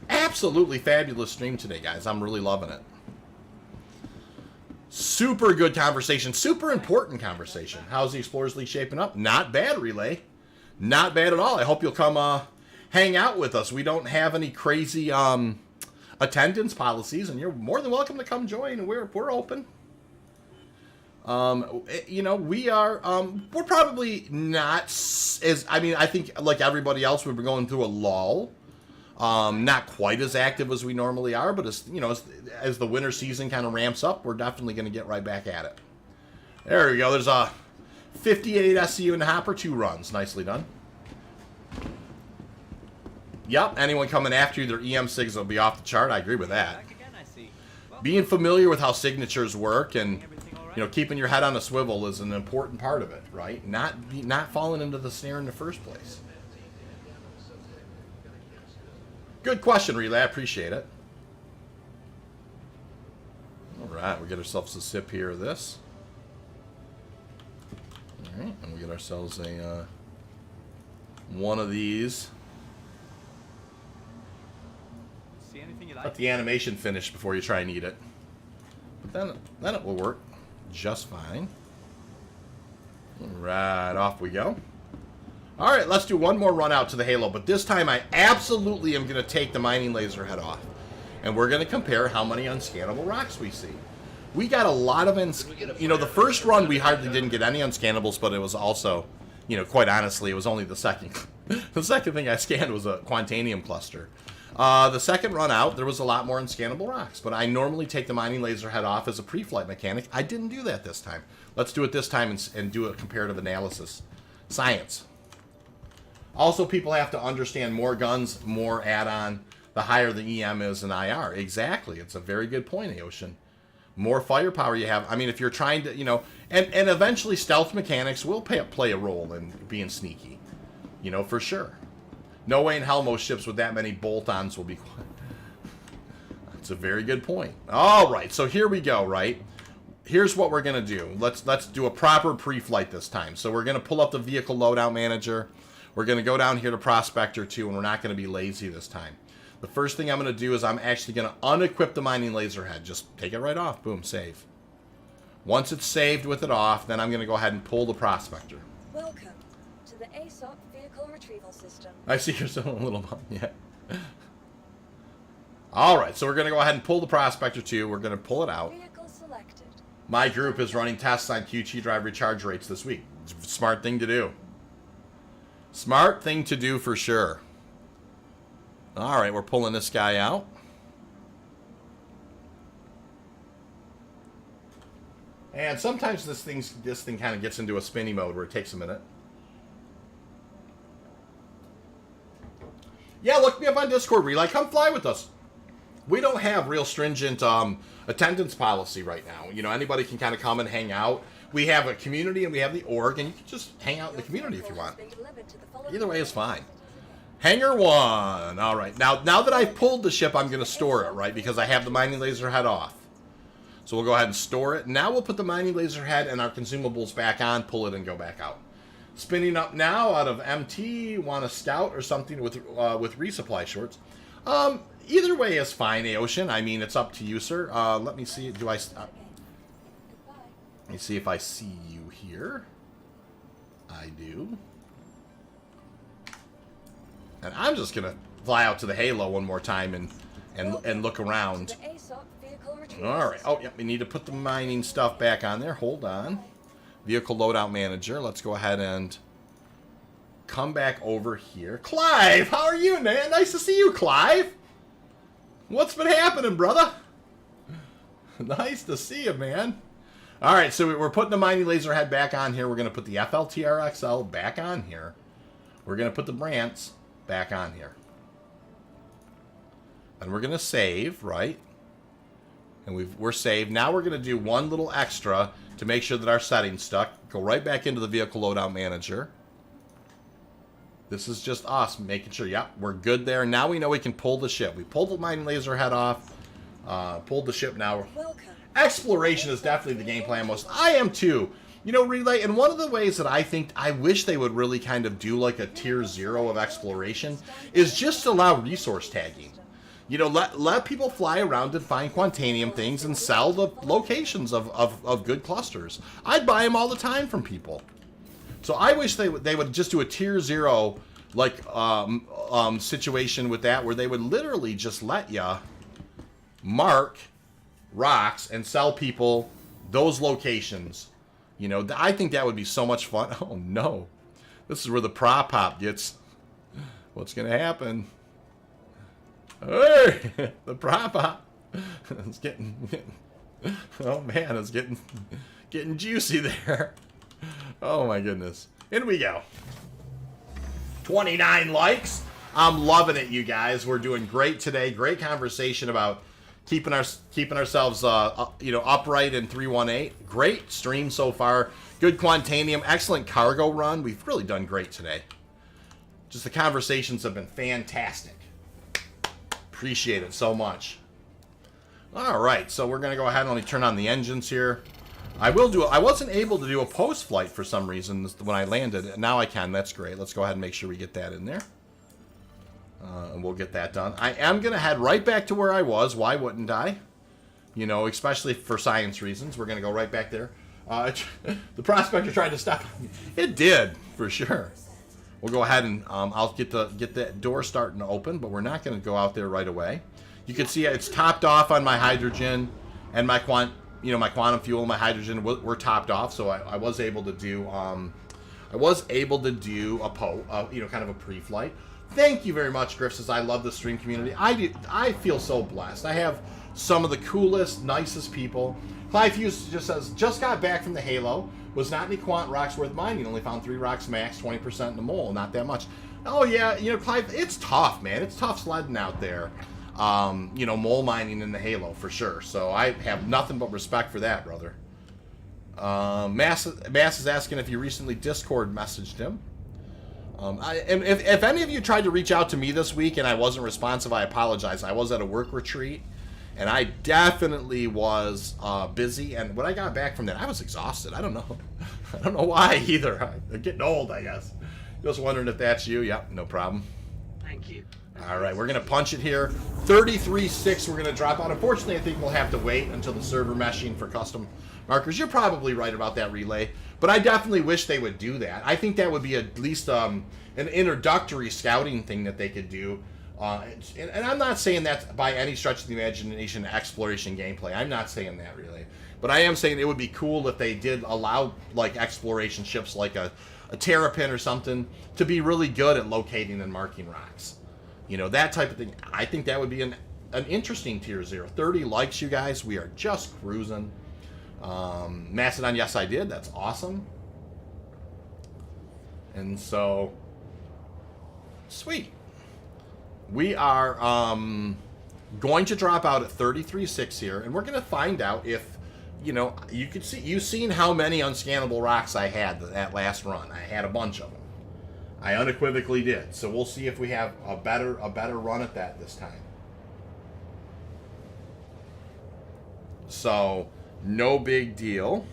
Absolutely fabulous stream today, guys. I'm really loving it. Super good conversation. Super important conversation. How's the Explorers League shaping up? Not bad, Relay. Not bad at all. I hope you'll come hang out with us. We don't have any crazy attendance policies, and you're more than welcome to come join. We're open. We are, we're probably not as, I think like everybody else, we've been going through a lull. Not quite as active as we normally are, but as the winter season kind of ramps up, we're definitely going to get right back at it. There we go. There's a 58 SCU in the hopper, 2 runs. Nicely done. Yep, anyone coming after you, their EM sigs will be off the chart. I agree with that. Back again, I see. Well, Being familiar with how signatures work and, keeping your head on a swivel is an important part of it, right? Not falling into the snare in the first place. Good question, Relay. I appreciate it. All right, we'll get ourselves a sip here of this. All right, and we get ourselves a one of these. see anything you like? Let the animation finish before you try and eat it. But then it will work just fine. All right, off we go. All right, let's do one more run out to the Halo, but this time I absolutely am going to take the mining laser head off. And we're going to compare how many unscannable rocks we see. We got a lot of, the first run we hardly didn't get any unscannables, but it was also, quite honestly, it was only the second. The second thing I scanned was a Quantanium cluster. The second run out, there was a lot more unscannable rocks, but I normally take the mining laser head off as a pre-flight mechanic. I didn't do that this time. Let's do it this time and do a comparative analysis. Science. Also, people have to understand more guns, more add-on, the higher the EM is in IR. Exactly. It's a very good point, Aocean. More firepower you have. I mean, if you're trying to, and eventually stealth mechanics will play a role in being sneaky. For sure. No way in hell most ships with that many bolt-ons will be... That's a very good point. All right, so here we go, right? Here's what we're going to do. Let's do a proper pre-flight this time. So we're going to pull up the Vehicle Loadout Manager. We're going to go down here to Prospector 2, and we're not going to be lazy this time. The first thing I'm going to do is I'm actually going to unequip the mining laser head. Just take it right off. Boom, save. Once it's saved with it off, then I'm going to go ahead and pull the Prospector. Welcome to the ASOC Vehicle Retrieval System. I see you're still a little bummed. Yeah. All right, so we're going to go ahead and pull the Prospector 2. We're going to pull it out. Vehicle selected. My group is running tests on QT drive recharge rates this week. It's a smart thing to do. Smart thing to do for sure. All right, we're pulling this guy out. And sometimes this thing kind of gets into a spinny mode where it takes a minute. Yeah, look, Discord relay, come fly with us. We don't have real stringent attendance policy right now. You know, anybody can kind of come and hang out. We have a community and we have the org, and you can just hang out in the community if you want. Either way is fine. Hangar 1. All right. Now that I've pulled the ship, I'm going to store it, right? Because I have the mining laser head off. So we'll go ahead and store it. Now we'll put the mining laser head and our consumables back on, pull it, and go back out. Spinning up now out of MT. Want a scout or something with resupply shorts. Either way is fine, Aocean. I mean, it's up to you, sir. Let me see. Let me see if I see you here. I do. And I'm just gonna fly out to the Halo one more time and look around. All right. Oh, yep. We need to put the mining stuff back on there. Hold on. Vehicle loadout manager. Let's go ahead and come back over here. Clive, how are you, man? Nice to see you, Clive. What's been happening, brother? Nice to see you, man. All right, so we're putting the mining laser head back on here. We're going to put the FLTR-XL back on here. We're going to put the Brants back on here. And we're going to save, right? And we're saved. Now we're going to do one little extra to make sure that our settings stuck. Go right back into the vehicle loadout manager. This is just us making sure, yep, we're good there. Now we know we can pull the ship. We pulled the mining laser head off. Pulled the ship now. Exploration is definitely the game plan most. I am too. You know, Relay, and one of the ways that I wish they would really kind of do like a tier 0 of exploration is just allow resource tagging. You know, let people fly around and find Quantanium things and sell the locations of good clusters. I'd buy them all the time from people. So I wish they would just do a tier 0 like situation with that, where they would literally just let you mark rocks and sell people those locations. You know, I think that would be so much fun. Oh no, this is where the prop hop gets. What's gonna happen? Hey, the prop hop. It's getting. Oh man, it's getting juicy there. Oh my goodness. In we go. 29 likes. I'm loving it, you guys. We're doing great today. Great conversation about keeping ourselves upright in 318. Great stream so far. Good Quantanium. Excellent cargo run. We've really done great today. Just the conversations have been fantastic. Appreciate it so much. All right, so we're going to go ahead and only turn on the engines here. I wasn't able to do a post-flight for some reason when I landed. Now I can. That's great. Let's go ahead and make sure we get that in there. And we'll get that done. I am going to head right back to where I was. Why wouldn't I? You know, especially for science reasons. We're going to go right back there. The prospector tried to stop me. It did, for sure. We'll go ahead and I'll get that door starting to open, but we're not going to go out there right away. You can see it's topped off on my hydrogen and my quantum fuel, my hydrogen were topped off, so I was able to do kind of a pre-flight. Thank you very much, Griff. Says I love the stream community. I feel so blessed. I have some of the coolest, nicest people. Clive Hughes just says, just got back from the Halo. Was not any quant rocks worth mining. Only found 3 rocks max, 20% in a mole. Not that much. Oh yeah, you know, Clive, it's tough, man. It's tough sledding out there. Mole mining in the Halo for sure. So I have nothing but respect for that, brother. Mass is asking if you recently Discord messaged him. If any of you tried to reach out to me this week and I wasn't responsive, I apologize. I was at a work retreat, and I definitely was busy. And when I got back from that, I was exhausted. I don't know. I don't know why either. I'm getting old, I guess. Just wondering if that's you. Yep, no problem. Thank you. All right, we're going to punch it here. 33.6, we're going to drop out. Unfortunately, I think we'll have to wait until the server meshing for custom markers. You're probably right about that, Relay. But I definitely wish they would do that. I think that would be at least an introductory scouting thing that they could do. And I'm not saying that by any stretch of the imagination exploration gameplay. I'm not saying that, really. But I am saying it would be cool if they did allow like exploration ships like a Terrapin or something to be really good at locating and marking rocks. You know, that type of thing. I think that would be an interesting tier 0. 30 likes, you guys. We are just cruising. Macedon, yes, I did. That's awesome. And so, sweet. We are going to drop out at 33.6 here, and we're going to find out if, you know, you could see, you've seen how many unscannable rocks I had that last run. I had a bunch of them. I unequivocally did. So we'll see if we have a better run at that this time. So, no big deal.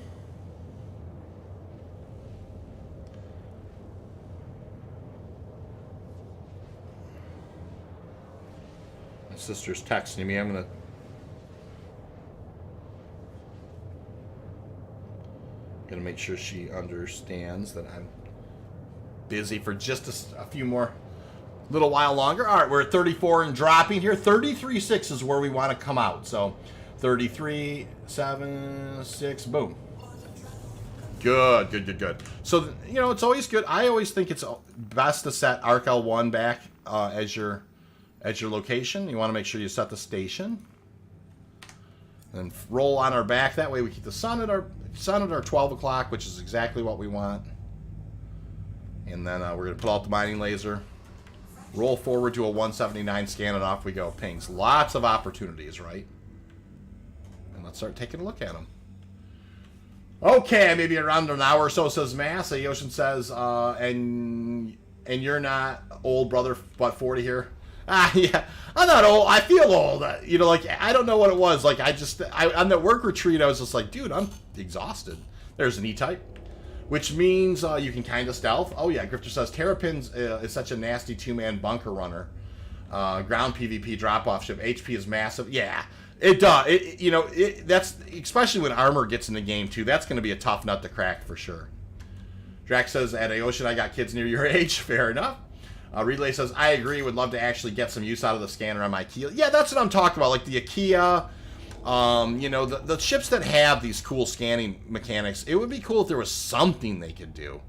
My sister's texting me. I'm gonna make sure she understands that I'm busy for just a few more little while longer. All right, we're at 34 and dropping here. 33.6 is where we want to come out. So 33.76, boom. Good. So, you know, it's always good. I always think it's best to set ARC-L1 back as your location. You want to make sure you set the station. And roll on our back. That way we keep the sun at our 12 o'clock, which is exactly what we want. And then we're going to put out the mining laser. Roll forward to a 179 scan, and off we go. Pings. Lots of opportunities, right? And let's start taking a look at them. Okay, maybe around an hour or so, says Mass. Yoshin says, and you're not old, brother, but 40 here. Yeah, I'm not old. I feel old. You know, like, I don't know what it was. Like, on that work retreat, I was just like, dude, I'm exhausted. There's an E-type, which means you can kind of stealth. Oh, yeah, Grifter says, Terrapins is such a nasty two-man bunker runner. Ground PvP drop-off ship. HP is massive. Yeah, it does. That's, especially when armor gets in the game, too. That's going to be a tough nut to crack for sure. Drax says, at Aoshin, I got kids near your age. Fair enough. Relay says, I agree, would love to actually get some use out of the scanner on my Kia. Yeah, that's what I'm talking about, like the Akia, you know, the ships that have these cool scanning mechanics. It would be cool if there was something they could do.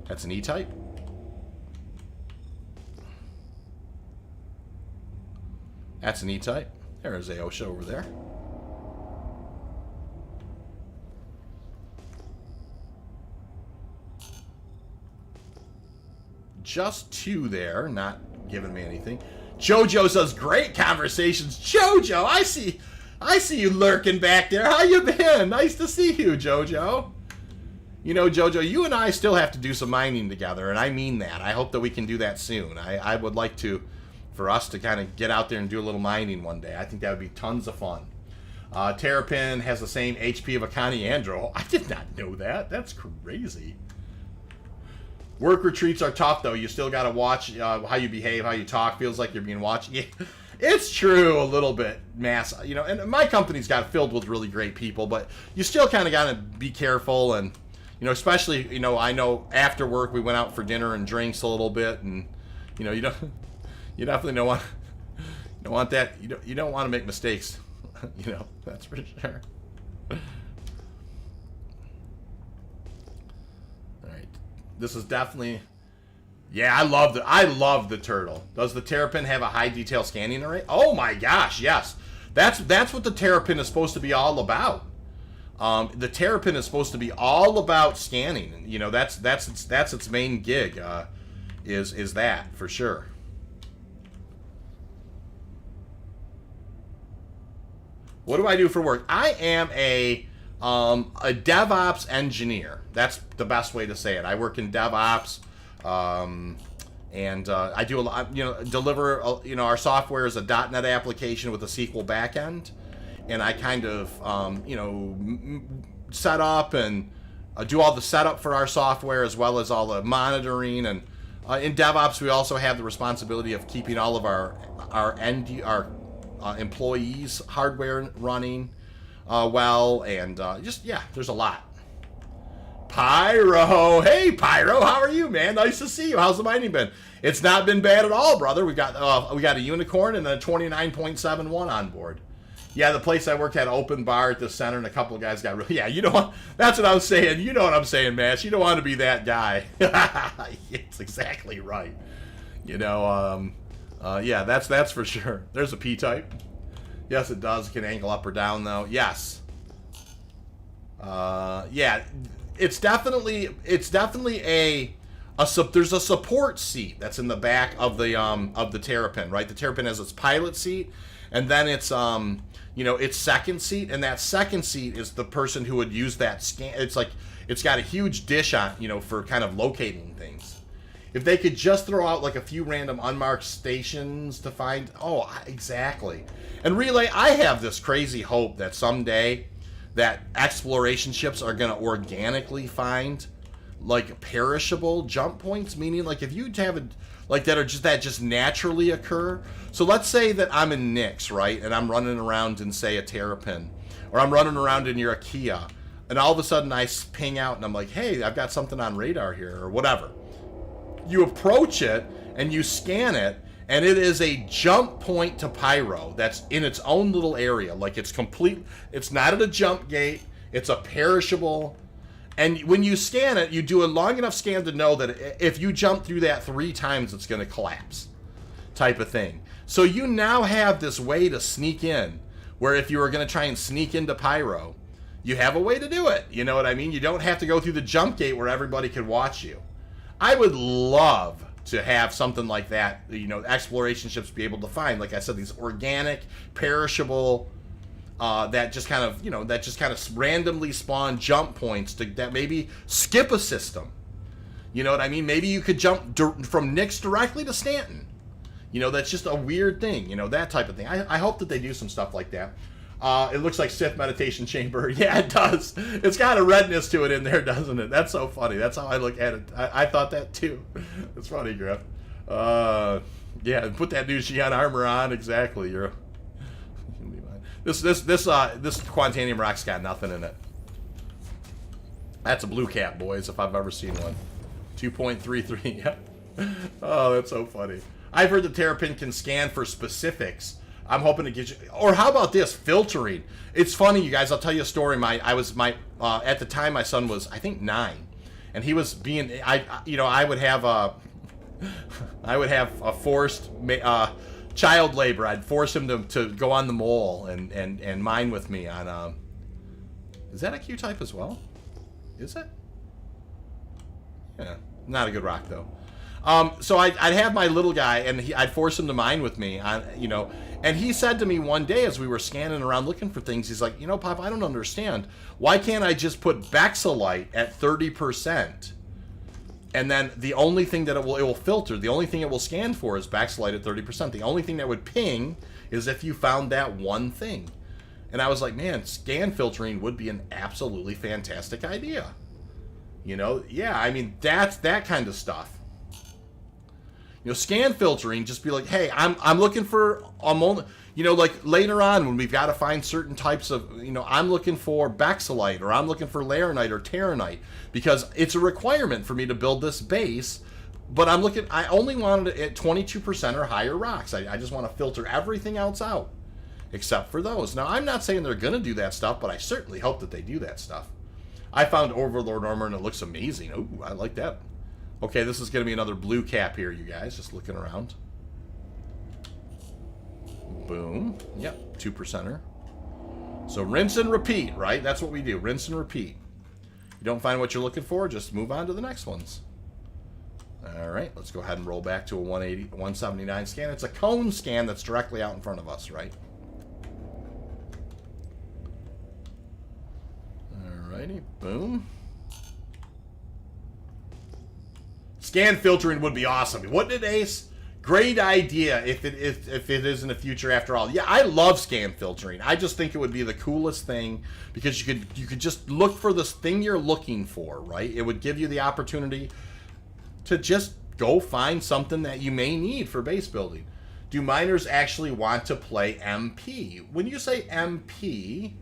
That's an E-type. That's an E-type. There's Aosha over there. Just two there, not giving me anything. Jojo says, great conversations. Jojo, I see you lurking back there. How you been? Nice to see you, Jojo. You know, Jojo, you and I still have to do some mining together, and I mean that. I hope that we can do that soon. I would like for us to kind of get out there and do a little mining one day. I think that would be tons of fun. Terrapin has the same HP of a Coniandro. I did not know that. That's crazy. Work retreats are tough, though. You still got to watch how you behave, how you talk. Feels like you're being watched. Yeah, it's true a little bit, Mass. You know, and my company's got filled with really great people, but you still kind of got to be careful. And, you know, especially, you know, I know after work we went out for dinner and drinks a little bit, and, you know, you definitely don't want that. You don't want to make mistakes. You know, that's for sure. This is definitely, yeah, I love the turtle. Does the Terrapin have a high detail scanning array? Oh my gosh, yes. That's what the Terrapin is supposed to be all about. The Terrapin is supposed to be all about scanning. You know, that's its main gig. Is that for sure? What do I do for work? I am a DevOps engineer. That's the best way to say it. I work in DevOps, and I do a lot. You know, deliver. You know, our software is a .NET application with a SQL backend, and I kind of you know, set up and do all the setup for our software as well as all the monitoring. And in DevOps, we also have the responsibility of keeping all of our employees' hardware running well, and just, yeah, there's a lot. Pyro, hey Pyro, how are you, man? Nice to see you. How's the mining been? It's not been bad at all, brother. We got a unicorn and a 29.71 on board. Yeah, the place I worked had an open bar at the center, and a couple of guys got really. Yeah, you know, that's what I was saying. You know what I'm saying, Mash. You don't want to be that guy. It's exactly right. You know, yeah, that's for sure. There's a P-type. Yes, it does. It can angle up or down, though. Yes. Yeah, it's definitely a there's a support seat that's in the back of the Terrapin, right? The Terrapin has its pilot seat, and then it's its second seat, and that second seat is the person who would use that scan. It's like it's got a huge dish on, for kind of locating things. If they could just throw out like a few random unmarked stations to find, exactly. And Relay, I have this crazy hope that someday that exploration ships are going to organically find like perishable jump points, meaning like if you have that just naturally occur. So let's say that I'm in Nyx, right, and I'm running around in, say, a Terrapin, or I'm running around in your Akia, and all of a sudden I ping out and I'm like, hey, I've got something on radar here, or whatever. You approach it and you scan it, and it is a jump point to Pyro that's in its own little area. Like it's complete. It's not at a jump gate. It's a perishable. And when you scan it, you do a long enough scan to know that if you jump through that 3 times, it's going to collapse, type of thing. So you now have this way to sneak in, where if you were going to try and sneak into Pyro, you have a way to do it. You know what I mean? You don't have to go through the jump gate where everybody could watch you. I would love to have something like that, exploration ships be able to find, like I said, these organic, perishable, that just kind of randomly spawn jump points that maybe skip a system. You know what I mean? Maybe you could jump from Nyx directly to Stanton. That's just a weird thing, that type of thing. I hope that they do some stuff like that. It looks like Sith Meditation Chamber. Yeah, it does. It's got a redness to it in there, doesn't it? That's so funny. That's how I look at it. I thought that too. It's funny, Griff. Yeah, put that new Xi'an armor on. Exactly. This Quantanium rock's got nothing in it. That's a blue cap, boys, if I've ever seen one. 2.33. Yep. Oh, that's so funny. I've heard the Terrapin can scan for specifics. I'm hoping to get you, or how about this, filtering? It's funny, you guys. I'll tell you a story. At the time, my son was, I think, 9, and he was being, I would have a forced child labor. I'd force him to go on the mole and mine with me on. Is that a Q type as well? Is it? Yeah, not a good rock though. So I'd have my little guy, and I'd force him to mine with me, and he said to me one day as we were scanning around looking for things, he's like, Pop, I don't understand. Why can't I just put Bexalite at 30%? And then the only thing that it will filter, the only thing it will scan for is Bexalite at 30%. The only thing that would ping is if you found that one thing. And I was like, man, scan filtering would be an absolutely fantastic idea. Yeah, I mean, that's that kind of stuff. Scan filtering, just be like, hey, I'm looking for a moment, like later on when we've got to find certain types of, I'm looking for Bexalite, or I'm looking for Laranite or Terranite, because it's a requirement for me to build this base, but I only wanted it at 22% or higher rocks. I just want to filter everything else out, except for those. Now, I'm not saying they're going to do that stuff, but I certainly hope that they do that stuff. I found Overlord armor, and it looks amazing. Ooh, I like that. Okay, this is going to be another blue cap here, you guys. Just looking around. Boom. Yep, 2%er. So rinse and repeat, right? That's what we do. Rinse and repeat. You don't find what you're looking for, just move on to the next ones. All right, let's go ahead and roll back to a 179 scan. It's a cone scan that's directly out in front of us, right? All righty, boom. Scan filtering would be awesome, wouldn't it, Ace? Great idea if it is in the future after all. Yeah, I love scan filtering. I just think it would be the coolest thing, because you could just look for this thing you're looking for, right? It would give you the opportunity to just go find something that you may need for base building. Do miners actually want to play MP? When you say MP,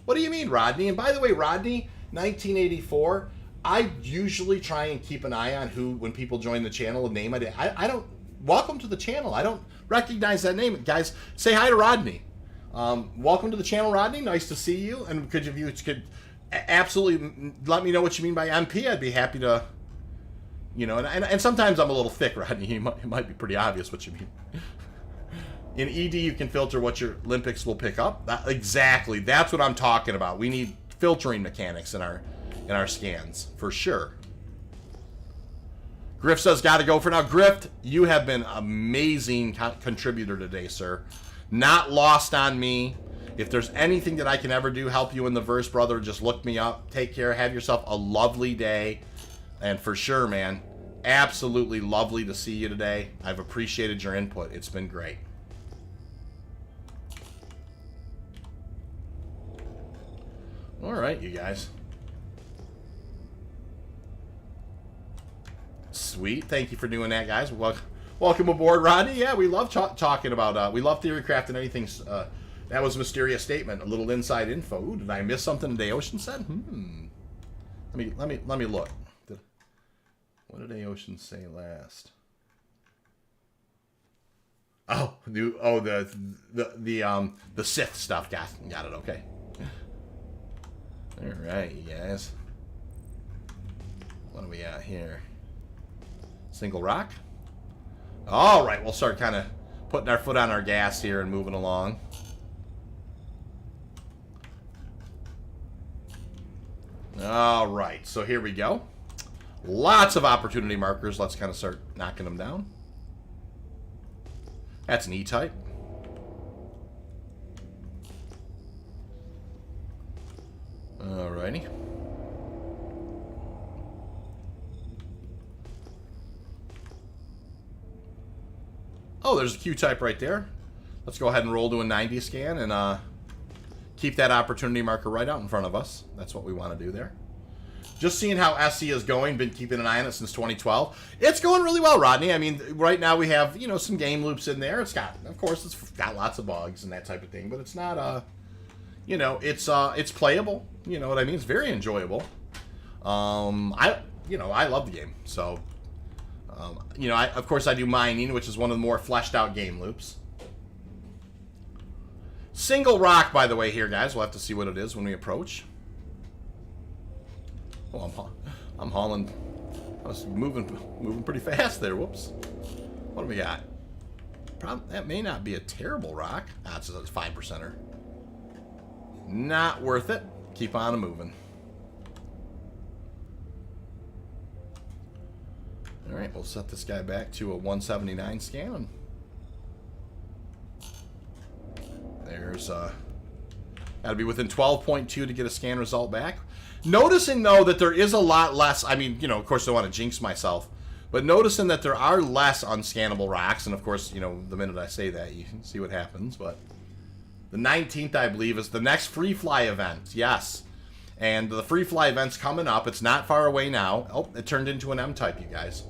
what do you mean, Rodney? And by the way, Rodney, 1984, I usually try and keep an eye on when people join the channel, a name I don't. Welcome to the channel. I don't recognize that name. Guys, say hi to Rodney. Welcome to the channel, Rodney. Nice to see you. And could you absolutely let me know what you mean by MP? I'd be happy to, and sometimes I'm a little thick, Rodney. It might be pretty obvious what you mean. In ED, you can filter what your Olympics will pick up. Exactly. That's what I'm talking about. We need filtering mechanics in our scans, for sure. Griff says, got to go for now. Griff, you have been amazing contributor today, sir. Not lost on me. If there's anything that I can ever do, help you in the verse, brother, just look me up. Take care. Have yourself a lovely day. And for sure, man, absolutely lovely to see you today. I've appreciated your input. It's been great. All right, you guys. Sweet. Thank you for doing that, guys. Welcome aboard, Rodney. Yeah, we love talking about, we love Theorycraft and anything. That was a mysterious statement. A little inside info. Ooh, did I miss something today? Ocean said? Let me look. What did Ocean say last? Oh, the Sith stuff. Got it. Okay. All right, you guys. What do we got here? Single rock. All right, we'll start kind of putting our foot on our gas here and moving along. All right, so here we go. Lots of opportunity markers. Let's kind of start knocking them down. That's an E-type. Alrighty. Oh, there's a Q-type right there. Let's go ahead and roll to a 90 scan and keep that opportunity marker right out in front of us. That's what we want to do there. Just seeing how SE is going. Been keeping an eye on it since 2012. It's going really well, Rodney. I mean, right now we have, you know, some game loops in there. It's got, of course, it's got lots of bugs and that type of thing, but it's not, you know, it's playable. You know what I mean? It's very enjoyable. I love the game. So, you know, of course I do mining, which is one of the more fleshed out game loops. Single rock, by the way, here, guys. We'll have to see what it is when we approach. Oh, I'm hauling. I was moving pretty fast there. Whoops. What do we got? That may not be a terrible rock. Ah, it's a 5%er. Not worth it. Keep on moving. All right, we'll set this guy back to a 179 scan. There's got to be within 12.2 to get a scan result back. Noticing, though, that there is a lot less. I mean, you know, of course, I don't want to jinx myself. But noticing that there are less unscannable rocks. And, of course, you know, the minute I say that, you can see what happens. But the 19th, I believe, is the next free fly event. Yes. And the free fly event's coming up. It's not far away now. Oh, it turned into an M-type, you guys.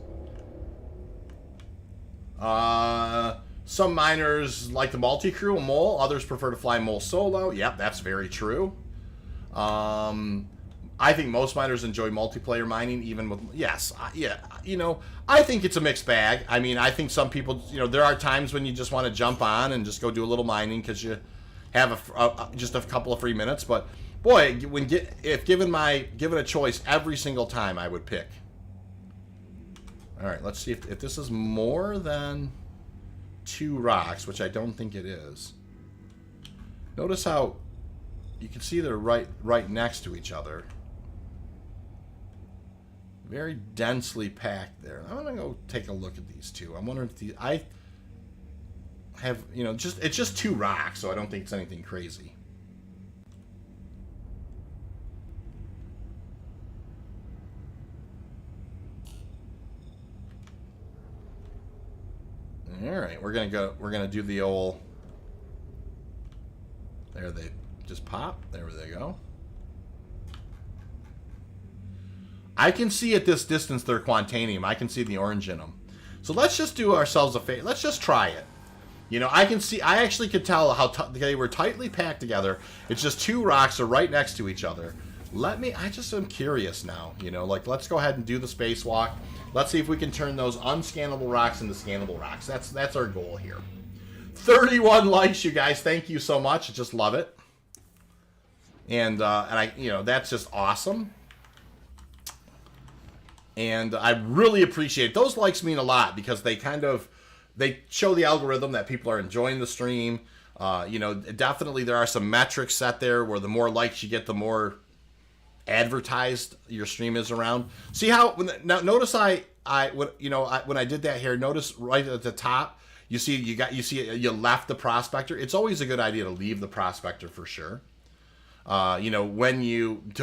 Some miners like the multi-crew, a mole. Others prefer to fly mole solo. Yep, that's very true. I think most miners enjoy multiplayer mining, even with... Yes, yeah, you know, I think it's a mixed bag. I mean, I think some people, you know, there are times when you just want to jump on and just go do a little mining because you have just a couple of free minutes. But, boy, if given a choice every single time, I would pick. All right, let's see if this is more than 2 rocks, which I don't think it is. Notice how you can see they're right next to each other. Very densely packed there. I'm gonna go take a look at these two. I'm wondering if I have, you know, it's just 2 rocks, so I don't think it's anything crazy. All right, we're gonna do the old. There they just pop. There they go. I can see at this distance they're Quantanium. I can see the orange in them. So let's just do ourselves a favor. Let's just try it. You know, I actually could tell how they were tightly packed together. It's just 2 rocks are right next to each other. I just am curious now. You know, like, let's go ahead and do the spacewalk. Let's see if we can turn those unscannable rocks into scannable rocks. That's our goal here. 31 likes, you guys. Thank you so much. I just love it. And I, you know, that's just awesome. And I really appreciate it. Those likes mean a lot because they show the algorithm that people are enjoying the stream. You know, definitely there are some metrics set there where the more likes you get, the more, advertised your stream is around. See how now notice when I did that here, notice right at the top you you left the prospector. It's always a good idea to leave the prospector for sure. To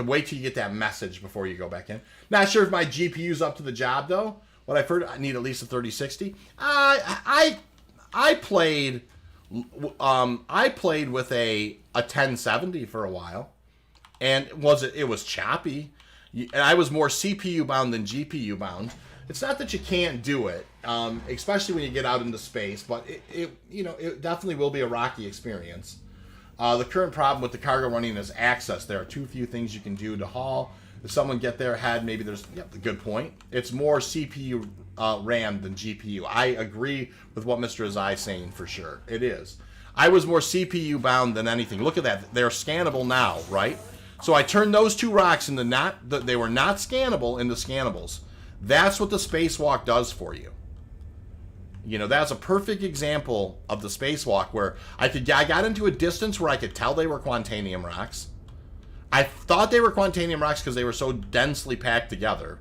wait till you get that message before you go back in. Not sure if my GPU's up to the job though. What I've heard, I need at least a 3060. I played with a 1070 for a while, and it was choppy. And I was more CPU bound than GPU bound. It's not that you can't do it, especially when you get out into space, but it definitely will be a rocky experience. The current problem with the cargo running is access. There are too few things you can do to haul. If someone get there ahead, maybe there's a good point. It's more CPU RAM than GPU. I agree with what Mr. Azai is saying for sure. It is. I was more CPU bound than anything. Look at that. They're scannable now, right? So I turned those two rocks into they were not scannable into scannables. That's what the spacewalk does for you. That's a perfect example of the spacewalk where I got into a distance where I could tell they were Quantanium rocks. I thought they were Quantanium rocks because they were so densely packed together.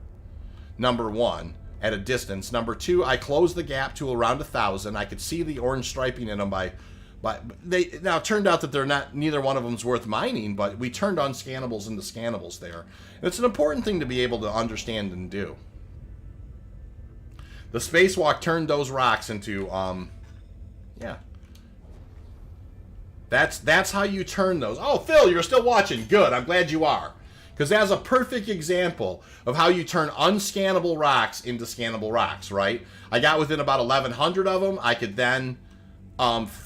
Number one, at a distance. Number two, I closed the gap to around 1,000. I could see the orange striping in them now it turned out that neither one of them's worth mining, but we turned unscannables into scannables there. And it's an important thing to be able to understand and do. The spacewalk turned those rocks into, That's how you turn those. Oh, Phil, you're still watching. Good, I'm glad you are. Because that's a perfect example of how you turn unscannable rocks into scannable rocks, right? I got within about 1,100 of them. I could then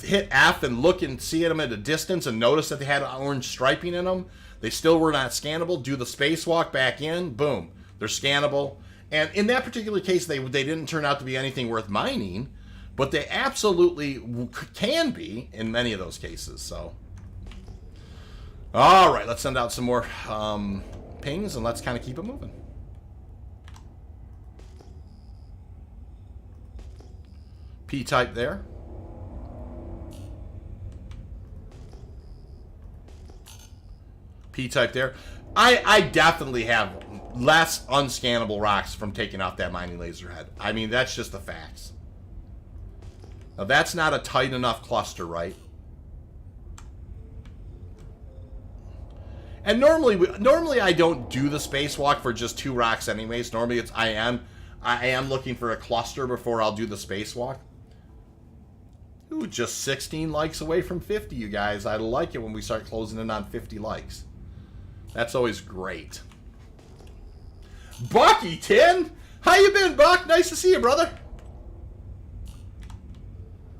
hit F and look and see them at a distance and notice that they had orange striping in them. They still were not scannable. Do the spacewalk back in. Boom. They're scannable. And in that particular case, they didn't turn out to be anything worth mining, but they absolutely can be in many of those cases. So, all right, let's send out some more pings and let's kind of keep it moving. P-type there. P-type there. I definitely have less unscannable rocks from taking off that mining laser head. I mean, that's just the facts. Now, that's not a tight enough cluster, right? And normally I don't do the spacewalk for just 2 rocks anyways. Normally I am looking for a cluster before I'll do the spacewalk. Ooh, just 16 likes away from 50, you guys. I like it when we start closing in on 50 likes. That's always great. Bucky 10, how you been, Buck? Nice to see you, brother.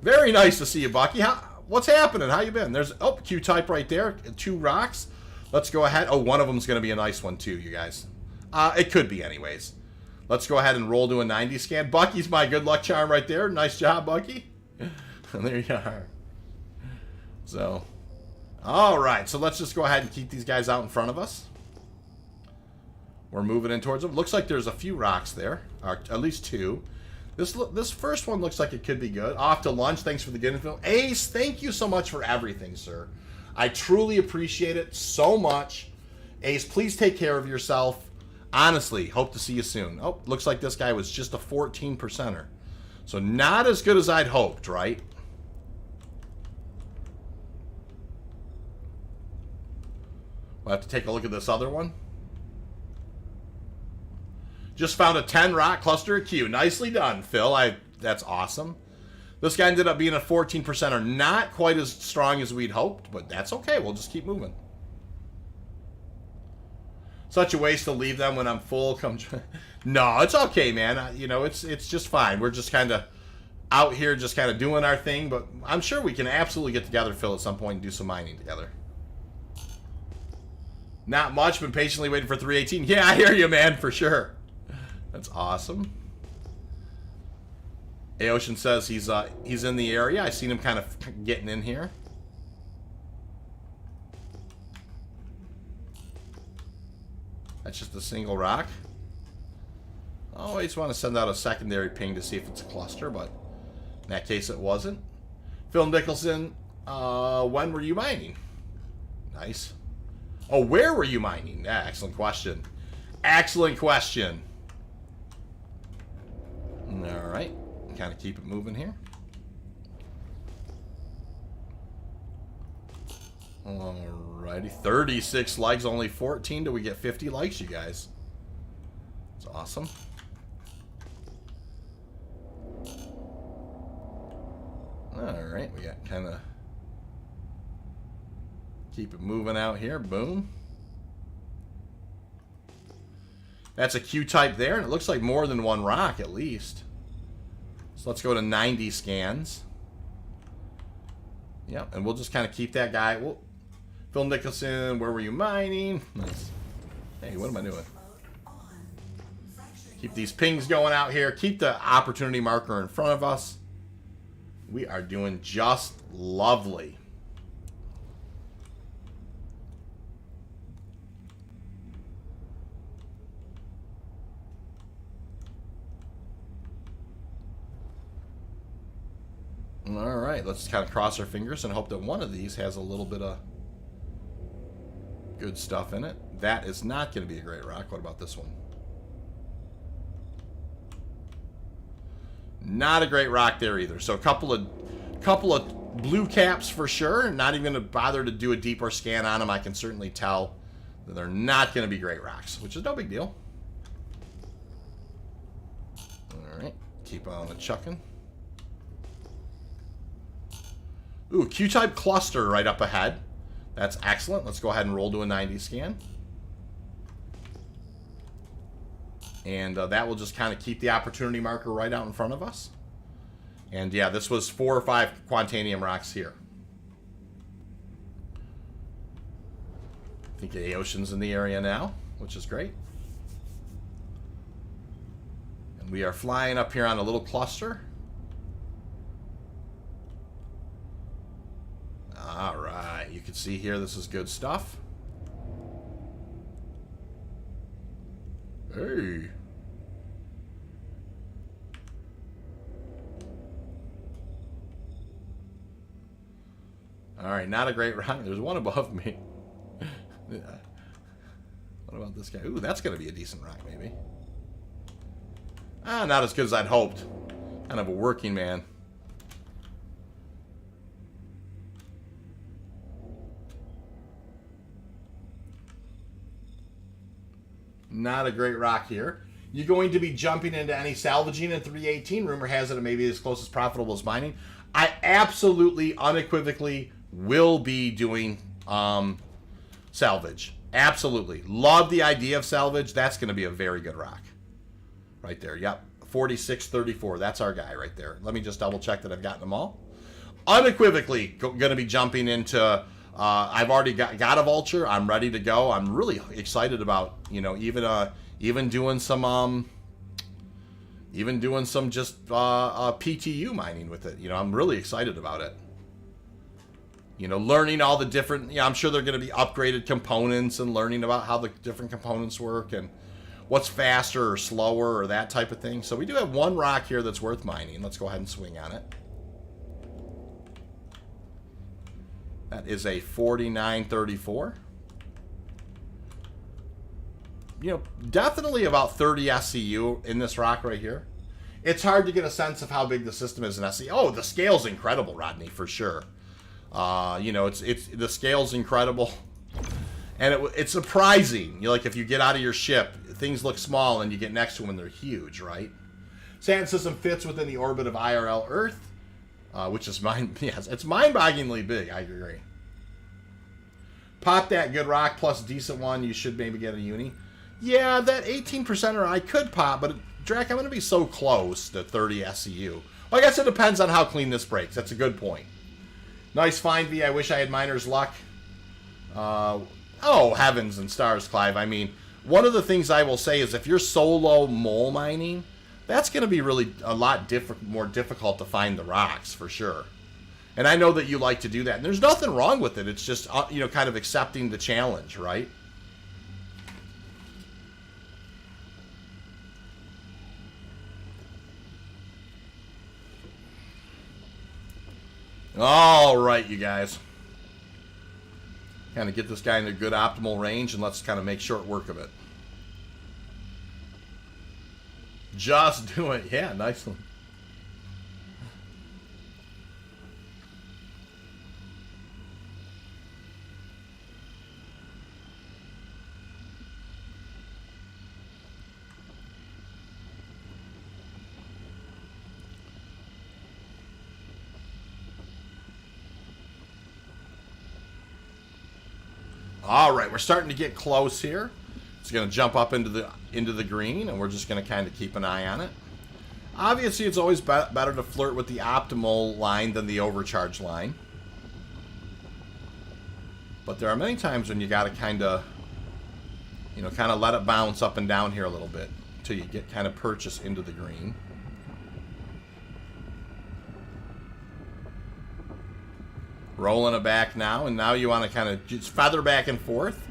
Very nice to see you, Bucky. What's happening? How you been? There's Q-type right there. 2 rocks. Let's go ahead. Oh, one of them's going to be a nice one too, you guys. It could be anyways. Let's go ahead and roll to a 90 scan. Bucky's my good luck charm right there. Nice job, Bucky. There you are. So, all right. So let's just go ahead and keep these guys out in front of us. We're moving in towards them. Looks like there's a few rocks there, or at least 2. This first one looks like it could be good. Off to lunch. Thanks for the good info. Ace, thank you so much for everything, sir. I truly appreciate it so much. Ace, please take care of yourself. Honestly, hope to see you soon. Oh, looks like this guy was just a 14%er. So not as good as I'd hoped, right? We'll have to take a look at this other one. Just found a 10 rock cluster at Q. Nicely done, Phil. That's awesome. This guy ended up being a 14%er. Not quite as strong as we'd hoped, but that's okay. We'll just keep moving. Such a waste to leave them when I'm full. No, it's okay, man. It's just fine. We're just kind of out here just kind of doing our thing, but I'm sure we can absolutely get together, Phil, at some point and do some mining together. Not much, been patiently waiting for 318. Yeah, I hear you, man, for sure. That's awesome. Aocean says he's in the area. I seen him kind of getting in here. That's just a single rock. I always want to send out a secondary ping to see if it's a cluster, but in that case it wasn't. Phil Nicholson, when were you mining? Nice. Oh, where were you mining? Yeah, excellent question. Excellent question. All right. Kind of keep it moving here. Alrighty. 36 likes, only 14. Do we get 50 likes, you guys? It's awesome. Alright, we got kind of... Keep it moving out here. Boom. That's a Q-type there, and it looks like more than one rock at least. So let's go to 90 scans. Yep, and we'll just kind of keep that guy. Well, Phil Nicholson, where were you mining? Nice. Hey, what am I doing? Keep these pings going out here. Keep the opportunity marker in front of us. We are doing just lovely. All right, let's kind of cross our fingers and hope that one of these has a little bit of good stuff in it. That is not going to be a great rock. What about this one? Not a great rock there either. So a couple of blue caps for sure. Not even going to bother to do a deeper scan on them. I can certainly tell that they're not going to be great rocks, which is no big deal. All right, keep on chucking. Ooh, Q-type cluster right up ahead. That's excellent. Let's go ahead and roll to a 90 scan. And that will just kind of keep the opportunity marker right out in front of us. And yeah, this was 4 or 5 Quantanium rocks here. I think the ocean's in the area now, which is great. And we are flying up here on a little cluster. All right, you can see here this is good stuff. Hey. All right, not a great rock. There's one above me. Yeah. What about this guy? Ooh, that's going to be a decent rock, maybe. Ah, not as good as I'd hoped. Kind of a working man. Not a great rock here. You're going to be jumping into any salvaging in 318. Rumor has it may be as close as profitable as mining. I absolutely, unequivocally will be doing salvage. Absolutely. Love the idea of salvage. That's going to be a very good rock. Right there. Yep. 4634. That's our guy right there. Let me just double check that I've gotten them all. Unequivocally going to be jumping into... I've already got a vulture. I'm ready to go. I'm really excited about, you know, even doing some just PTU mining with it. You know, I'm really excited about it. You know, learning all the different, I'm sure they're going to be upgraded components and learning about how the different components work and what's faster or slower or that type of thing. So we do have one rock here that's worth mining. Let's go ahead and swing on it. That is a 4934. You know, definitely about 30 SCU in this rock right here. It's hard to get a sense of how big the system is in SCU. Oh, the scale's incredible, Rodney, for sure. You know, it's the scale's incredible. And it's surprising. You know, like if you get out of your ship, things look small and you get next to them and they're huge, right? Sand system fits within the orbit of IRL Earth. Which is yes, it's mind-bogglingly big. I agree. Pop that good rock plus decent one. You should maybe get a uni. Yeah, that 18%er I could pop, but Drac, I'm going to be so close to 30 SCU. Well, I guess it depends on how clean this breaks. That's a good point. Nice find, V. I wish I had miner's luck. Oh, heavens and stars, Clive. I mean, one of the things I will say is if you're solo mole mining, that's going to be really a lot more difficult to find the rocks, for sure. And I know that you like to do that. And there's nothing wrong with it. It's just, you know, kind of accepting the challenge, right? All right, you guys. Kind of get this guy in a good optimal range, and let's kind of make short work of it. Just do it. Yeah, nice one. All right, we're starting to get close here. It's going to jump up into the green, and we're just going to kind of keep an eye on it. Obviously, it's always better to flirt with the optimal line than the overcharge line. But there are many times when you got to kind of let it bounce up and down here a little bit until you get kind of purchase into the green. Rolling it back now, and now you want to kind of just feather back and forth.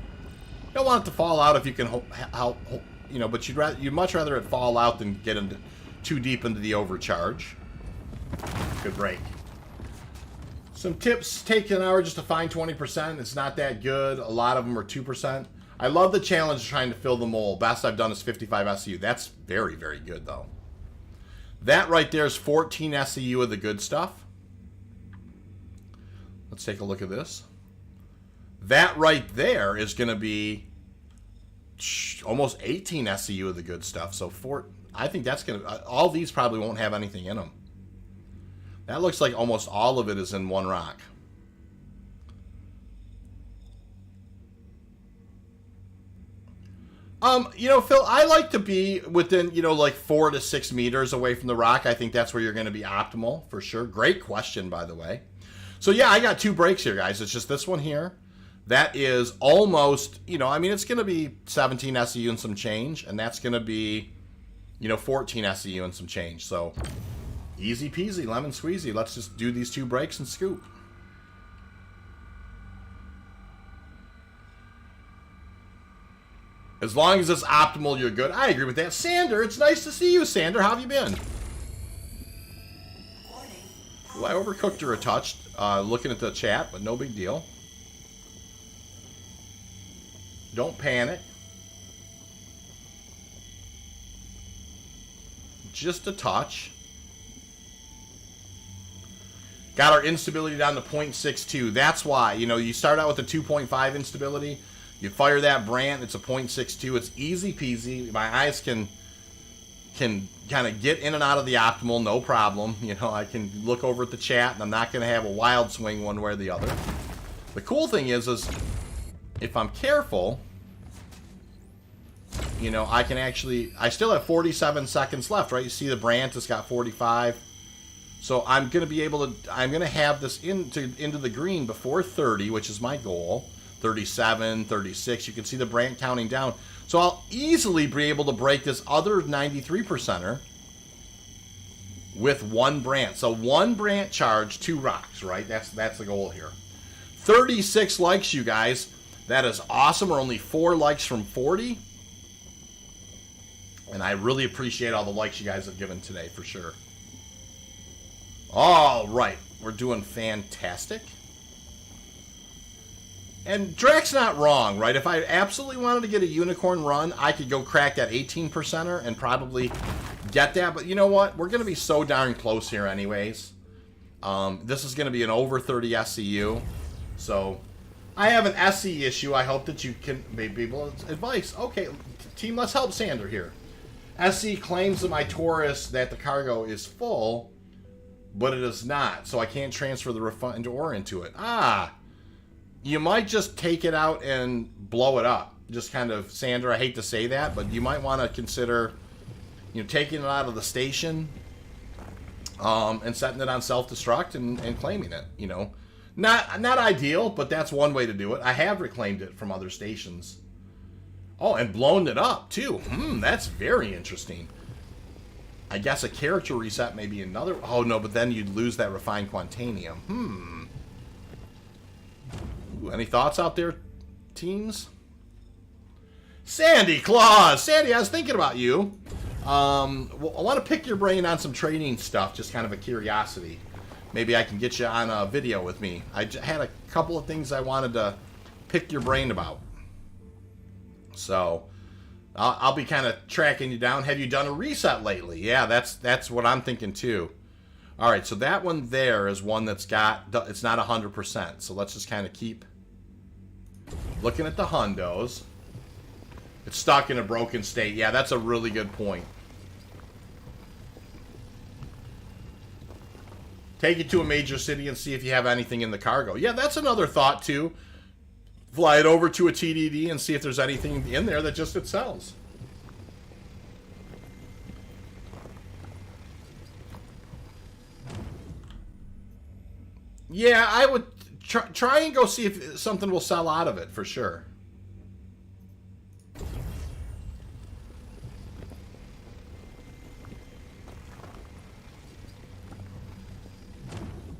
You don't want it to fall out if you can help, but you'd much rather it fall out than get into too deep into the overcharge. Good break. Some tips: take an hour just to find 20%. It's not that good. A lot of them are 2%. I love the challenge of trying to fill the mole. Best I've done is 55 SEU. That's very, very good though. That right there is 14 SEU of the good stuff. Let's take a look at this. That right there is going to be almost 18 SEU of the good stuff. So I think that's going to... all these probably won't have anything in them. That looks like almost all of it is in one rock. Phil, I like to be within, like 4 to 6 meters away from the rock. I think that's where you're going to be optimal, for sure. Great question, by the way. So, yeah, I got 2 breaks here, guys. It's just this one here. That is almost, it's going to be 17 SEU and some change. And that's going to be, 14 SEU and some change. So, easy peasy, lemon squeezy. Let's just do these 2 breaks and scoop. As long as it's optimal, you're good. I agree with that. Sander, it's nice to see you, Sander. How have you been? Ooh, I overcooked her a touch, looking at the chat, but no big deal. Don't panic. Just a touch. Got our instability down to 0.62. That's why, you start out with a 2.5 instability. You fire that brand, it's a 0.62. It's easy peasy. My eyes can kind of get in and out of the optimal, no problem. I can look over at the chat, and I'm not going to have a wild swing one way or the other. The cool thing is if I'm careful, I can actually... I still have 47 seconds left, right? You see the Brandt has got 45. So I'm going to be able to... I'm going to have this into the green before 30, which is my goal. 37, 36. You can see the Brandt counting down. So I'll easily be able to break this other 93%er with 1 Brandt. So 1 Brandt charge, 2 rocks, right? That's the goal here. 36 likes, you guys. That is awesome. We're only 4 likes from 40. And I really appreciate all the likes you guys have given today, for sure. All right. We're doing fantastic. And Drax's not wrong, right? If I absolutely wanted to get a unicorn run, I could go crack that 18%er and probably get that. But you know what? We're going to be so darn close here anyways. This is going to be an over 30 SEU. So I have an SE issue. I hope that you can maybe people advice. Okay, team, let's help Sander here. SE claims that my Taurus that the cargo is full, but it is not. So I can't transfer the refund ore into it. You might just take it out and blow it up. Just kind of, Sander, I hate to say that, but you might want to consider, taking it out of the station and setting it on self-destruct and claiming it, Not ideal, but that's one way to do it. I have reclaimed it from other stations. Oh, and blown it up, too. That's very interesting. I guess a character reset may be another... Oh, no, but then you'd lose that refined Quantanium. Any thoughts out there, teams? Sandy Claus! Sandy, I was thinking about you. Well, I want to pick your brain on some trading stuff, just kind of a curiosity. Maybe I can get you on a video with me. I had a couple of things I wanted to pick your brain about. So I'll be kind of tracking you down. Have you done a reset lately? Yeah, that's what I'm thinking too. All right, so that one there is one that's it's not 100%. So let's just kind of keep looking at the hundos. It's stuck in a broken state. Yeah, that's a really good point. Take it to a major city and see if you have anything in the cargo. Yeah, that's another thought too. Fly it over to a TDD and see if there's anything in there that just it sells. Yeah, I would try and go see if something will sell out of it for sure.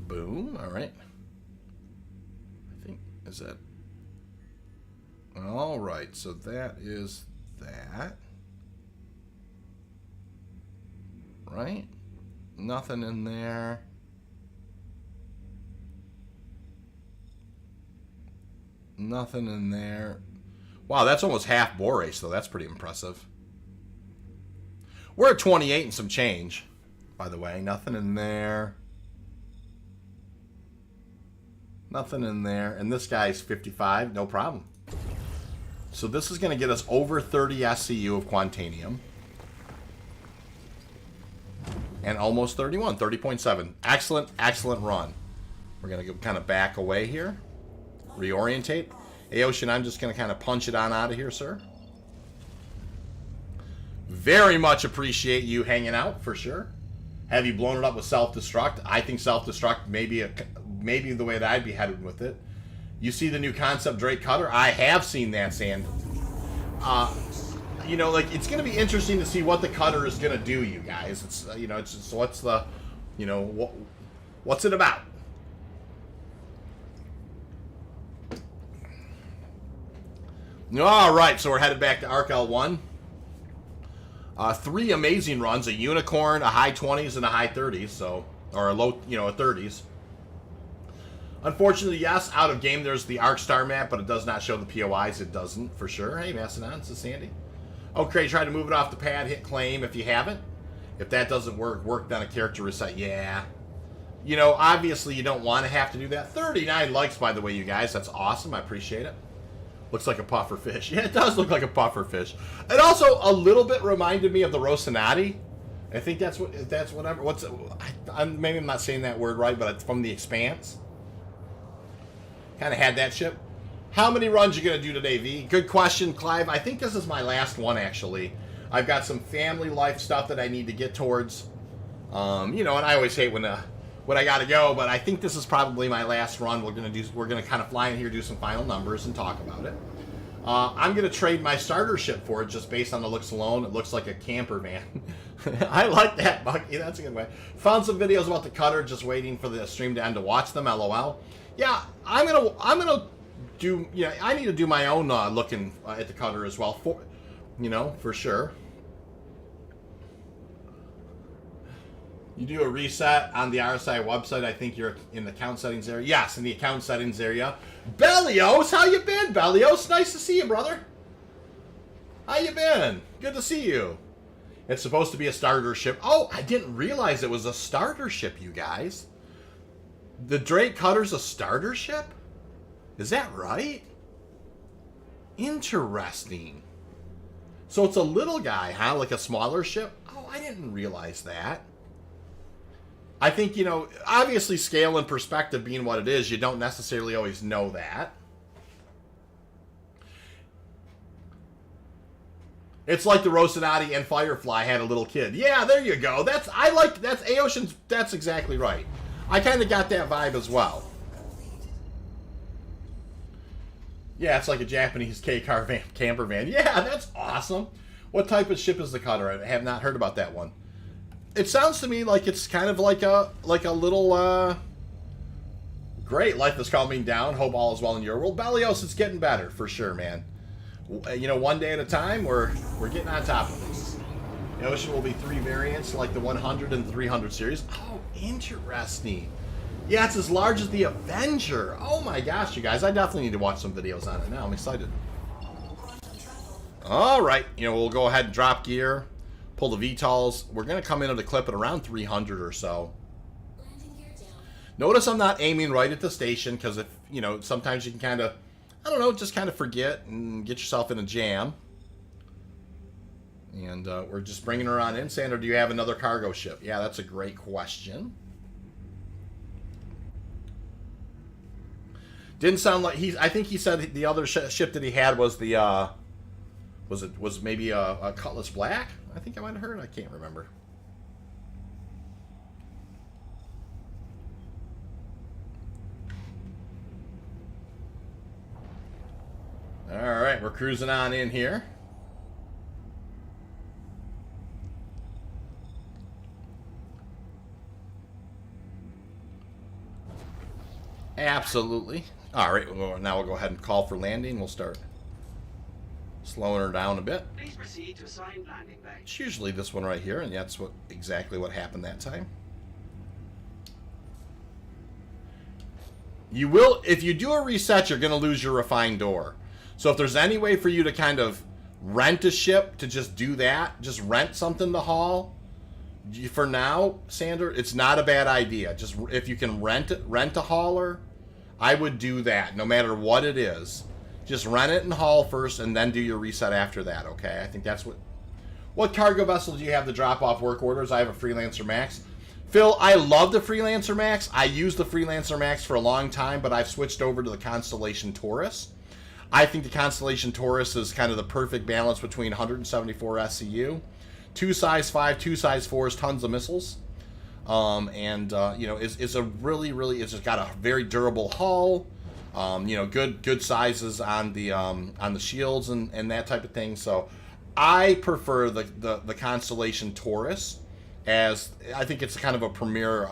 Boom. All right. I think, is that... All right, so that is that. Right? Nothing in there. Nothing in there. Wow, that's almost half Borace, though. That's pretty impressive. We're at 28 and some change, by the way. Nothing in there. Nothing in there. And this guy's 55. No problem. So this is going to get us over 30 SCU of Quantanium. And almost 31. 30.7. Excellent, excellent run. We're going to go kind of back away here. Reorientate. Aocean, I'm just going to kind of punch it on out of here, sir. Very much appreciate you hanging out, for sure. Have you blown it up with self-destruct? I think self-destruct may be the way that I'd be headed with it. You see the new concept Drake Cutter? I have seen that, Sand. You know, like, it's going to be interesting to see what the cutter is going to do, you guys. It's, you know, it's just, what's the, you know, what's it about? All right, so we're headed back to ARC L1. 3 amazing runs, a unicorn, a high 20s, and a high 30s, so, or a low, you know, a 30s. Unfortunately, yes, out of game there's the ARC star map, but it does not show the POIs. It doesn't, for sure. Hey, Mastodon, this is Sandy. Okay, try to move it off the pad, hit claim if you haven't. If that doesn't work on a character reset. Yeah. You know, obviously you don't want to have to do that. 39 likes, by the way, you guys. That's awesome. I appreciate it. Looks like a puffer fish. Yeah, it does look like a puffer fish. It also a little bit reminded me of the Rocinante. I think that's whatever. Maybe I'm not saying that word right, but it's from The Expanse. Kind of had that ship. How many runs you going to do today, V? Good question, Clive. I think this is my last one, actually. I've got some family life stuff that I need to get towards. You know, and I always hate when I got to go, but I think this is probably my last run. We're going to kind of fly in here, do some final numbers, and talk about it. I'm going to trade my starter ship for it just based on the looks alone. It looks like a camper van. I like that, Bucky. That's a good way. Found some videos about the cutter, just waiting for the stream to end to watch them, LOL. Yeah, I'm gonna do. Yeah, I need to do my own looking at the cutter as well. For sure. You do a reset on the RSI website. I think you're in the account settings area. Yes, in the account settings area. Bellios, how you been, Bellios? Nice to see you, brother. How you been? Good to see you. It's supposed to be a starter ship. Oh, I didn't realize it was a starter ship, you guys. The Drake Cutter's a starter ship? Is that right? Interesting. So it's a little guy, huh? Like a smaller ship? Oh, I didn't realize that. I think, you know, obviously scale and perspective being what it is, you don't necessarily always know that. It's like the Rocinante and Firefly had a little kid. Yeah, there you go. That's Aocean's, that's exactly right. I kind of got that vibe as well. Yeah, it's like a Japanese K-car camper van. Yeah, that's awesome. What type of ship is the cutter? I have not heard about that one. It sounds to me like it's kind of like a little great. Life is calming down. Hope all is well in your world. Bellios, it's getting better for sure, man. You know, one day at a time, we're getting on top of this. Ocean will be 3 variants, like the 100 and 300 series. Oh, interesting. Yeah, it's as large as the Avenger. Oh my gosh, you guys. I definitely need to watch some videos on it now. I'm excited. All right. You know, we'll go ahead and drop gear. Pull the VTOLs. We're going to come into the clip at around 300 or so. Notice I'm not aiming right at the station because if, you know, sometimes you can kind of, I don't know, just kind of forget and get yourself in a jam. And we're just bringing her on in. Sandra, do you have another cargo ship? Yeah, that's a great question. Didn't sound like I think he said the other ship that he had was the was maybe a Cutlass Black. I think I might have heard. I can't remember. All right, we're cruising on in here. Absolutely. All right, well, now we'll go ahead and call for landing. We'll start slowing her down a bit. Please proceed to assigned landing bay. It's usually this one right here, and that's exactly what happened that time. You will, if you do a reset, you're going to lose your refined door. So if there's any way for you to kind of rent a ship to just do that, just rent something to haul, for now, Sandra, it's not a bad idea. Just if you can rent a hauler, I would do that no matter what it is. Just rent it and haul first and then do your reset after that, okay? I think that's what cargo vessel do you have to drop off work orders? I have a Freelancer Max. Phil, I love the Freelancer Max. I used the Freelancer Max for a long time, but I've switched over to the Constellation Taurus. I think the Constellation Taurus is kind of the perfect balance between 174 SCU, 2 size 5, 2 size 4s, tons of missiles. You know, it's a really, it's just got a very durable hull. You know, good sizes on the shields and that type of thing. So I prefer the Constellation Taurus, as I think it's kind of a premier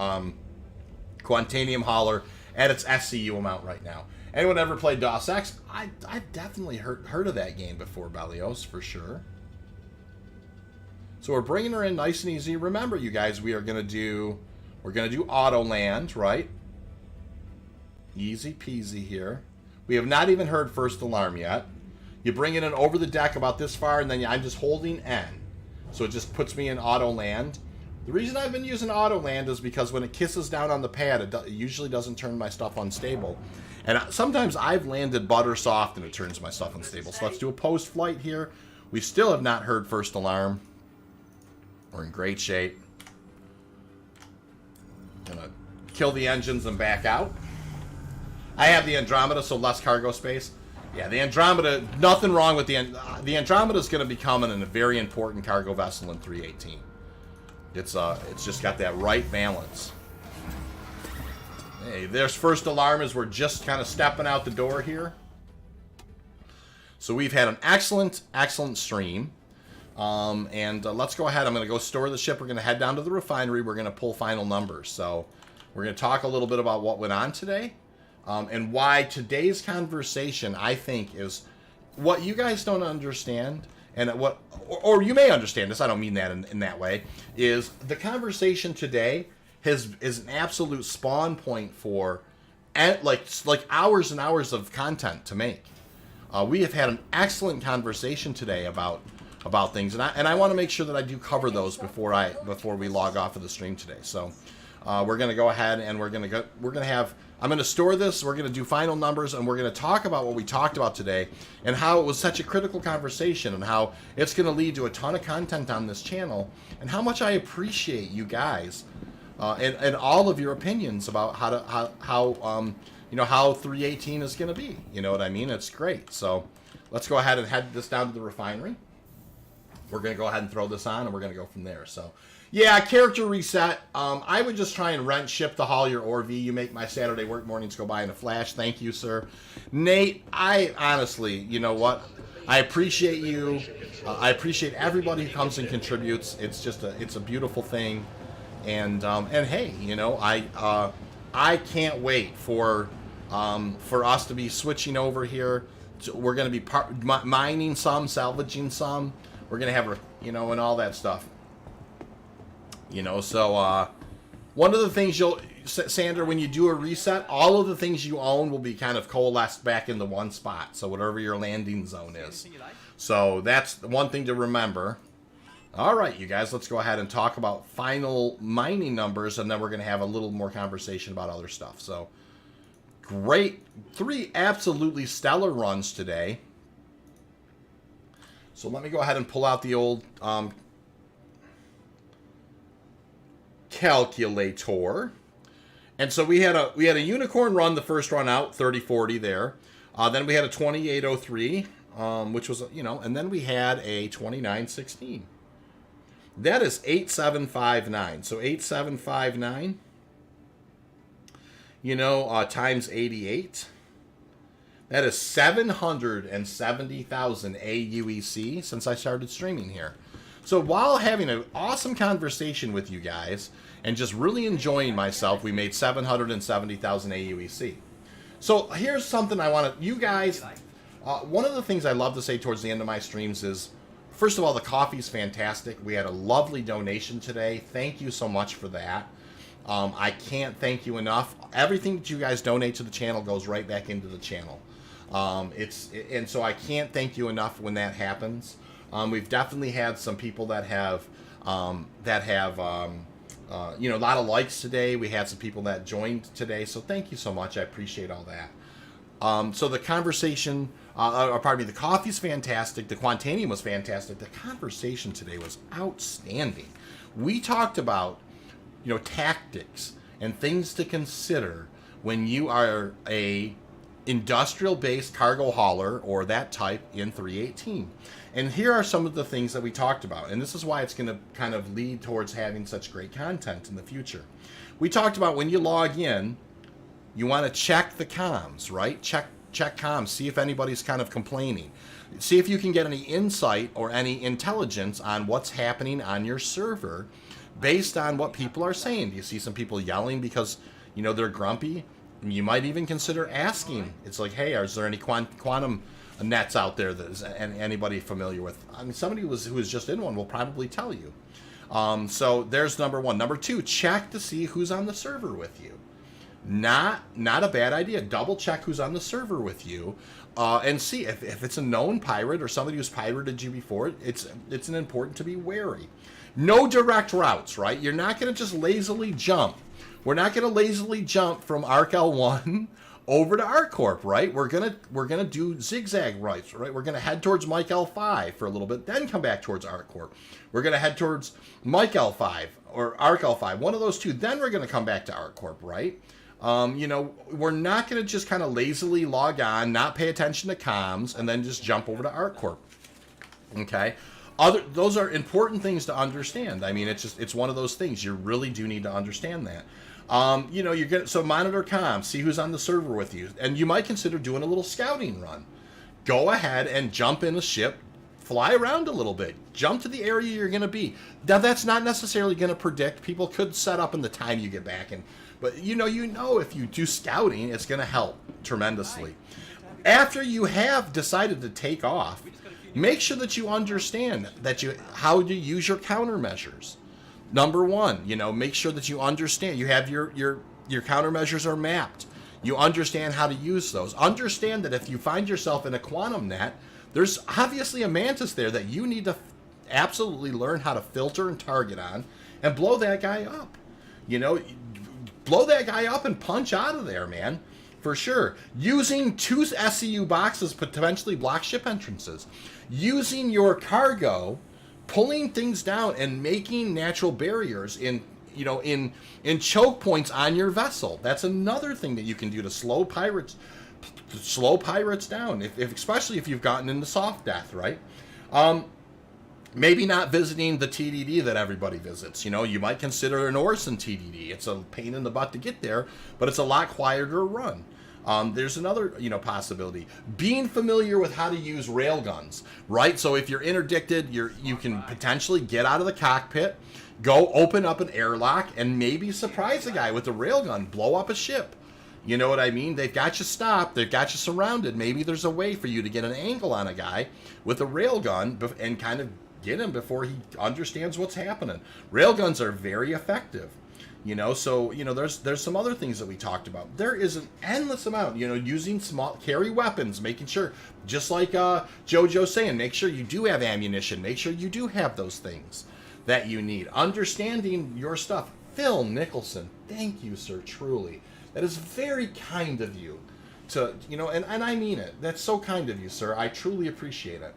Quantanium hauler at its SCU amount right now. Anyone ever played DOS X? I've definitely heard of that game before, Balios, for sure. So we're bringing her in nice and easy. Remember, you guys, we're gonna do auto land, right? Easy peasy here. We have not even heard first alarm yet. You bring it in over the deck about this far, and then I'm just holding N. So it just puts me in auto land. The reason I've been using auto land is because when it kisses down on the pad, it usually doesn't turn my stuff unstable. And sometimes I've landed butter soft and it turns my stuff unstable. So let's do a post-flight here. We still have not heard first alarm. We're in great shape. Gonna kill the engines and back out. I have the Andromeda, so less cargo space. Yeah, the Andromeda, nothing wrong with the Andromeda is going to become a very important cargo vessel in 318. It's just got that right balance. Hey, there's first alarm as we're just kind of stepping out the door here. So we've had an excellent stream. Let's go ahead. I'm going to go store the ship. We're going to head down to the refinery. We're going to pull final numbers. So we're going to talk a little bit about what went on today. And why today's conversation, I think, is what you guys don't understand, and what, or you may understand this, I don't mean that in that way, is the conversation today is an absolute spawn point for like hours and hours of content to make. We have had an excellent conversation today about things, and I want to make sure that I do cover those before we log off of the stream today. So we're going to go ahead and I'm going to store this, we're going to do final numbers, and we're going to talk about what we talked about today and how it was such a critical conversation and how it's going to lead to a ton of content on this channel and how much I appreciate you guys and all of your opinions about how 318 is going to be. You know what I mean? It's great. So let's go ahead and head this down to the refinery. We're going to go ahead and throw this on, and we're going to go from there. So, yeah, character reset. I would just try and rent ship to haul your ORV. You make my Saturday work mornings go by in a flash. Thank you, sir. Nate, I honestly, you know what? I appreciate you. I appreciate everybody who comes and contributes. It's just it's a beautiful thing. And hey, you know, I can't wait for us to be switching over here. We're going to be mining some, salvaging some. We're going to have, and all that stuff. So one of the things Sander, when you do a reset, all of the things you own will be kind of coalesced back into one spot. So whatever your landing zone is. Anything you like? So that's the one thing to remember. All right, you guys, let's go ahead and talk about final mining numbers, and then we're going to have a little more conversation about other stuff. So great. 3 absolutely stellar runs today. So let me go ahead and pull out the old calculator. And so we had a unicorn run the first run out, 30-40 there. Then we had a 28-03, which was, and then we had a 29-16. That is 8759. So 8759, times 88. That is 770,000 AUEC since I started streaming here. So while having an awesome conversation with you guys and just really enjoying myself, we made 770,000 AUEC. So here's something I want to, you guys, one of the things I love to say towards the end of my streams is, first of all, the coffee's fantastic. We had a lovely donation today. Thank you so much for that. I can't thank you enough. Everything that you guys donate to the channel goes right back into the channel. And so I can't thank you enough when that happens. We've definitely had some people that have a lot of likes today. We had some people that joined today, so thank you so much. I appreciate all that. So the conversation, the coffee's fantastic. The Quantanium was fantastic. The conversation today was outstanding. We talked about, tactics and things to consider when you are a industrial-based cargo hauler or that type in 318. And here are some of the things that we talked about, and this is why it's going to kind of lead towards having such great content in the future. We talked about when you log in, you want to check the comms, right? Check comms, see if anybody's kind of complaining. See if you can get any insight or any intelligence on what's happening on your server based on what people are saying. Do you see some people yelling because, they're grumpy? You might even consider asking. It's like, hey, is there any quantum nets out there that is anybody familiar with? I mean, somebody who was just in one will probably tell you. So there's number one. Number two, check to see who's on the server with you. Not a bad idea. Double check who's on the server with you, and see if it's a known pirate or somebody who's pirated you before. It's important to be wary. No direct routes, right? You're not going to just lazily jump. We're not going to lazily jump from ARC-L1 over to ArcCorp, right? We're gonna do zigzag routes, right? We're gonna head towards Mike L5 for a little bit, then come back towards ArcCorp. We're gonna head towards Mike L5 or ARC-L5, one of those two. Then we're gonna come back to ArcCorp, right? We're not gonna just kind of lazily log on, not pay attention to comms, and then just jump over to ArcCorp. Okay. Those are important things to understand. I mean, it's one of those things. You really do need to understand that. So monitor comms, see who's on the server with you, and you might consider doing a little scouting run. Go ahead and jump in a ship, fly around a little bit, jump to the area you're going to be. Now, that's not necessarily going to predict. People could set up in the time you get back, but if you do scouting, it's going to help tremendously. After you have decided to take off, make sure that you understand how to use your countermeasures. Number one, make sure that you understand. You have your countermeasures are mapped. You understand how to use those. Understand that if you find yourself in a quantum net, there's obviously a mantis there that you need to absolutely learn how to filter and target on and blow that guy up. Blow that guy up and punch out of there, man. For sure. Using 2 SCU boxes potentially block ship entrances. Using your cargo, pulling things down and making natural barriers in choke points on your vessel. That's another thing that you can do to slow pirates down, especially if you've gotten into soft death, right? Maybe not visiting the TDD that everybody visits. You might consider an Orson TDD. It's a pain in the butt to get there, but it's a lot quieter to run. There's another, possibility. Being familiar with how to use railguns, right? So if you're interdicted, you can potentially get out of the cockpit, go open up an airlock, and maybe surprise a guy with a railgun, blow up a ship. You know what I mean? They've got you stopped. They've got you surrounded. Maybe there's a way for you to get an angle on a guy with a railgun and kind of get him before he understands what's happening. Railguns are very effective. You know, so, you know, there's some other things that we talked about. There is an endless amount, you know, using small, carry weapons, making sure, just like JoJo's saying, make sure you do have ammunition, make sure you do have those things that you need. Understanding your stuff. Phil Nicholson, thank you, sir, truly. That is very kind of you to, you know, and I mean it. That's so kind of you, sir. I truly appreciate it.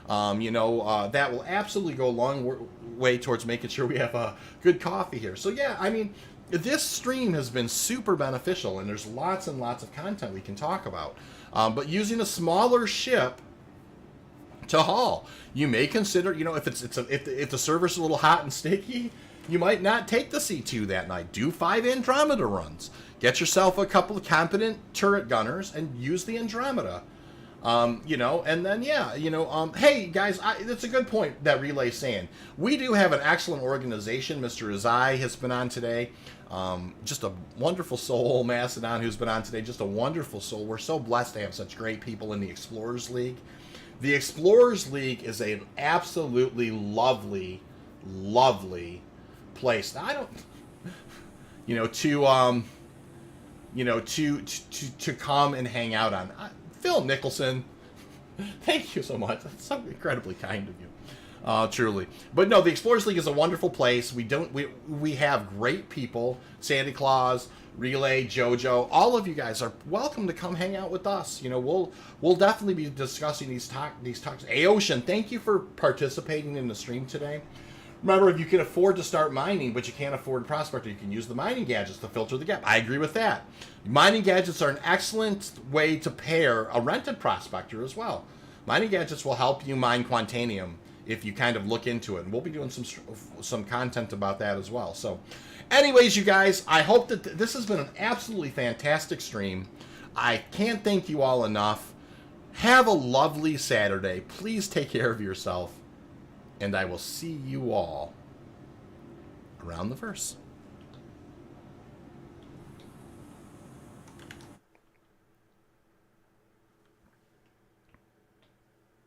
You know, that will absolutely go a long way towards making sure we have a good coffee here. So yeah, I mean, this stream has been super beneficial, and there's lots and lots of content we can talk about. But using a smaller ship to haul, you may consider, you know, if if the server's a little hot and sticky, you might not take the C2 that night. Do 5 Andromeda runs. Get yourself a couple of competent turret gunners and use the Andromeda. You know, and then, yeah, you know, hey, guys, that's a good point that Relay's saying. We do have an excellent organization. Mr. Azai has been on today. Just a wonderful soul. Macedon, who's been on today, just a wonderful soul. We're so blessed to have such great people in the Explorers League. The Explorers League is an absolutely lovely, lovely place. Now, I don't, you know, to come and hang out on. Phil Nicholson, thank you so much. That's so incredibly kind of you, truly. But no, the Explorers League is a wonderful place. We have great people. Santa Claus, Relay, JoJo, all of you guys are welcome to come hang out with us. You know, we'll definitely be discussing these talks. Aocean, thank you for participating in the stream today. Remember, if you can afford to start mining, but you can't afford Prospector, you can use the mining gadgets to filter the gap. I agree with that. Mining gadgets are an excellent way to pair a rented Prospector as well. Mining gadgets will help you mine Quantanium if you kind of look into it. And we'll be doing some content about that as well. So, anyways, you guys, I hope that this has been an absolutely fantastic stream. I can't thank you all enough. Have a lovely Saturday. Please take care of yourself. And I will see you all around the verse.